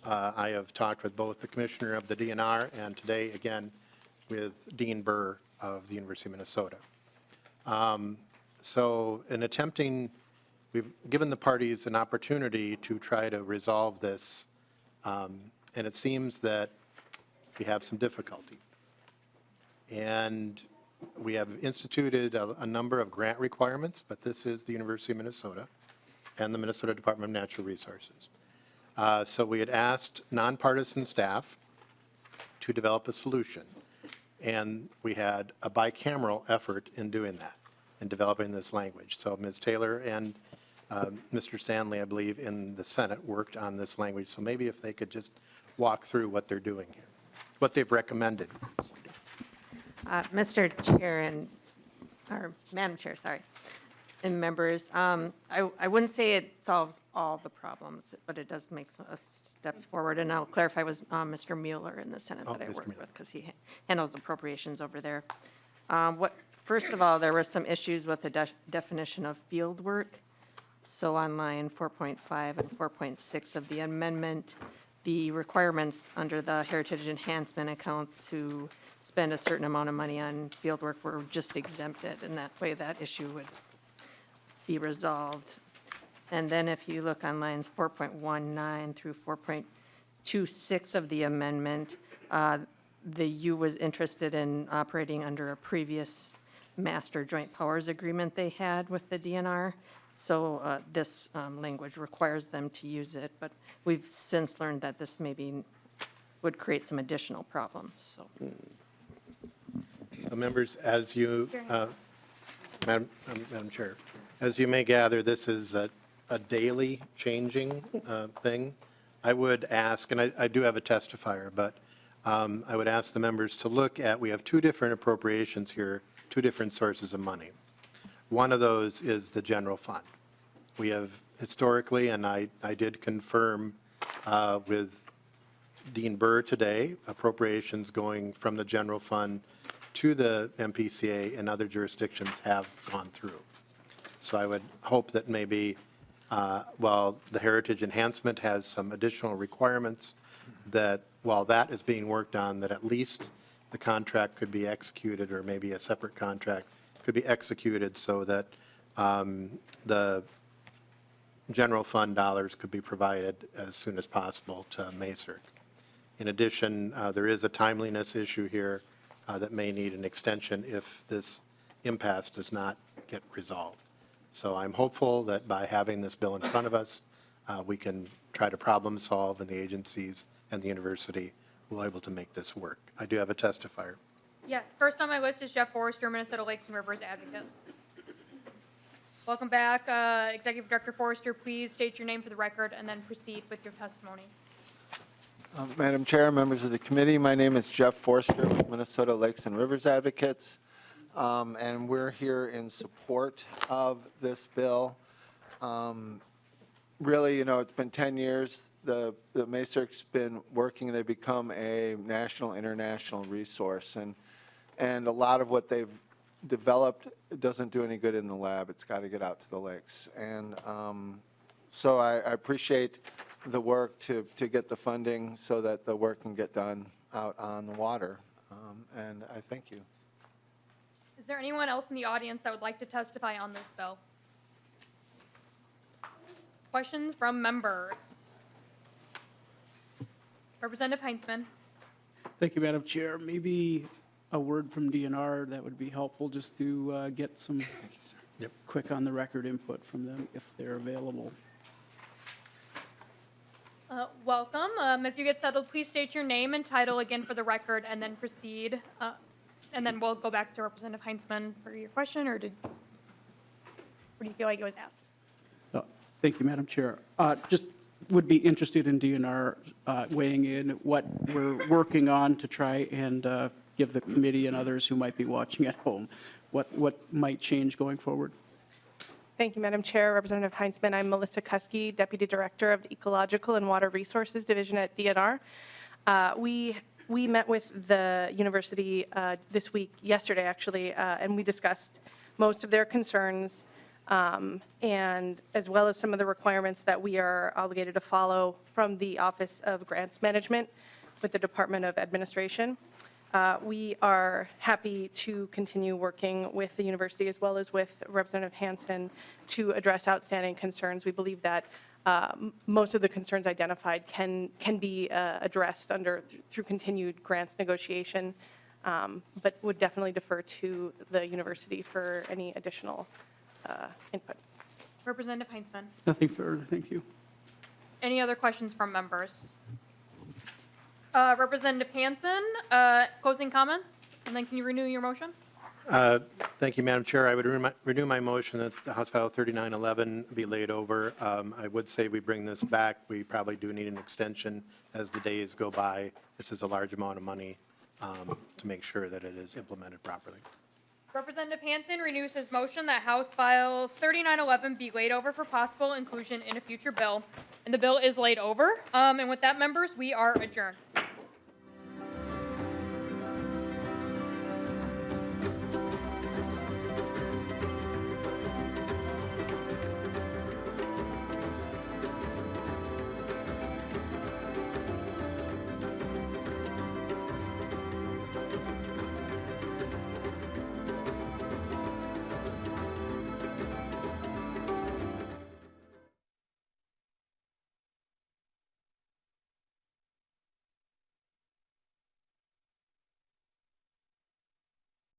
I have talked with both the commissioner of the DNR and today again with Dean Burr of the University of Minnesota. So in attempting, we've given the parties an opportunity to try to resolve this, and it seems that we have some difficulty. And we have instituted a number of grant requirements, but this is the University of Minnesota and the Minnesota Department of Natural Resources. So we had asked nonpartisan staff to develop a solution, and we had a bicameral effort in doing that, in developing this language. So Ms. Taylor and Mr. Stanley, I believe, in the Senate worked on this language. So maybe if they could just walk through what they're doing here, what they've recommended. Mr. Chair or Madam Chair, sorry, and members, I wouldn't say it solves all the problems, but it does make some steps forward. And I'll clarify with Mr. Mueller in the Senate that I work with, because he handles appropriations over there. First of all, there were some issues with the definition of field work. So on line 4.5 and 4.6 of the amendment, the requirements under the Heritage Enhancement account to spend a certain amount of money on field work were just exempted, and that way that issue would be resolved. And then if you look on lines 4.19 through 4.26 of the amendment, the U was interested in operating under a previous master joint powers agreement they had with the DNR. So this language requires them to use it, but we've since learned that this maybe would create some additional problems. So. So members, as you, Madam Chair, as you may gather, this is a daily changing thing. I would ask, and I do have a testifier, but I would ask the members to look at, we have two different appropriations here, two different sources of money. One of those is the general fund. We have historically, and I did confirm with Dean Burr today, appropriations going from the general fund to the MPCA and other jurisdictions have gone through. So I would hope that maybe, while the Heritage Enhancement has some additional requirements, that while that is being worked on, that at least the contract could be executed, or maybe a separate contract could be executed so that the general fund dollars could be provided as soon as possible to MACERC. In addition, there is a timeliness issue here that may need an extension if this impasse does not get resolved. So I'm hopeful that by having this bill in front of us, we can try to problem solve, and the agencies and the university will be able to make this work. I do have a testifier. Yes, first on my list is Jeff Forrester, Minnesota Lakes and Rivers Advocates. Welcome back. Executive Director Forrester, please state your name for the record and then proceed with your testimony. Madam Chair, members of the committee, my name is Jeff Forster with Minnesota Lakes and Rivers Advocates, and we're here in support of this bill. Really, you know, it's been 10 years. The MACERC's been working. They've become a national, international resource, and a lot of what they've developed doesn't do any good in the lab. It's got to get out to the lakes. And so I appreciate the work to get the funding so that the work can get done out on the water. And I thank you. Is there anyone else in the audience that would like to testify on this bill? Questions from members? Representative Heinzman. Thank you, Madam Chair. Maybe a word from DNR, that would be helpful, just to get some quick on the record input from them if they're available. Welcome. As you get settled, please state your name and title again for the record and then proceed. And then we'll go back to Representative Heinzman for your question, or do you feel like it was asked? Thank you, Madam Chair. Just would be interested in DNR weighing in what we're working on to try and give the committee and others who might be watching at home what might change going forward. Thank you, Madam Chair. Representative Heinzman, I'm Melissa Kuski, Deputy Director of the Ecological and Water Resources Division at DNR. We met with the university this week, yesterday actually, and we discussed most of their concerns and as well as some of the requirements that we are obligated to follow from the Office of Grants Management with the Department of Administration. We are happy to continue working with the university as well as with Representative Hansen to address outstanding concerns. We believe that most of the concerns identified can be addressed through continued grants negotiation, but would definitely defer to the university for any additional input. Representative Heinzman. Nothing further. Thank you. Any other questions from members? Representative Hansen, closing comments, and then can you renew your motion? Thank you, Madam Chair. I would renew my motion that House File 3911 be laid over. I would say we bring this back. We probably do need an extension as the days go by. This is a large amount of money to make sure that it is implemented properly. Representative Hansen renews his motion that House File 3911 be laid over for possible inclusion in a future bill, and the bill is laid over. And with that, members, we are adjourned.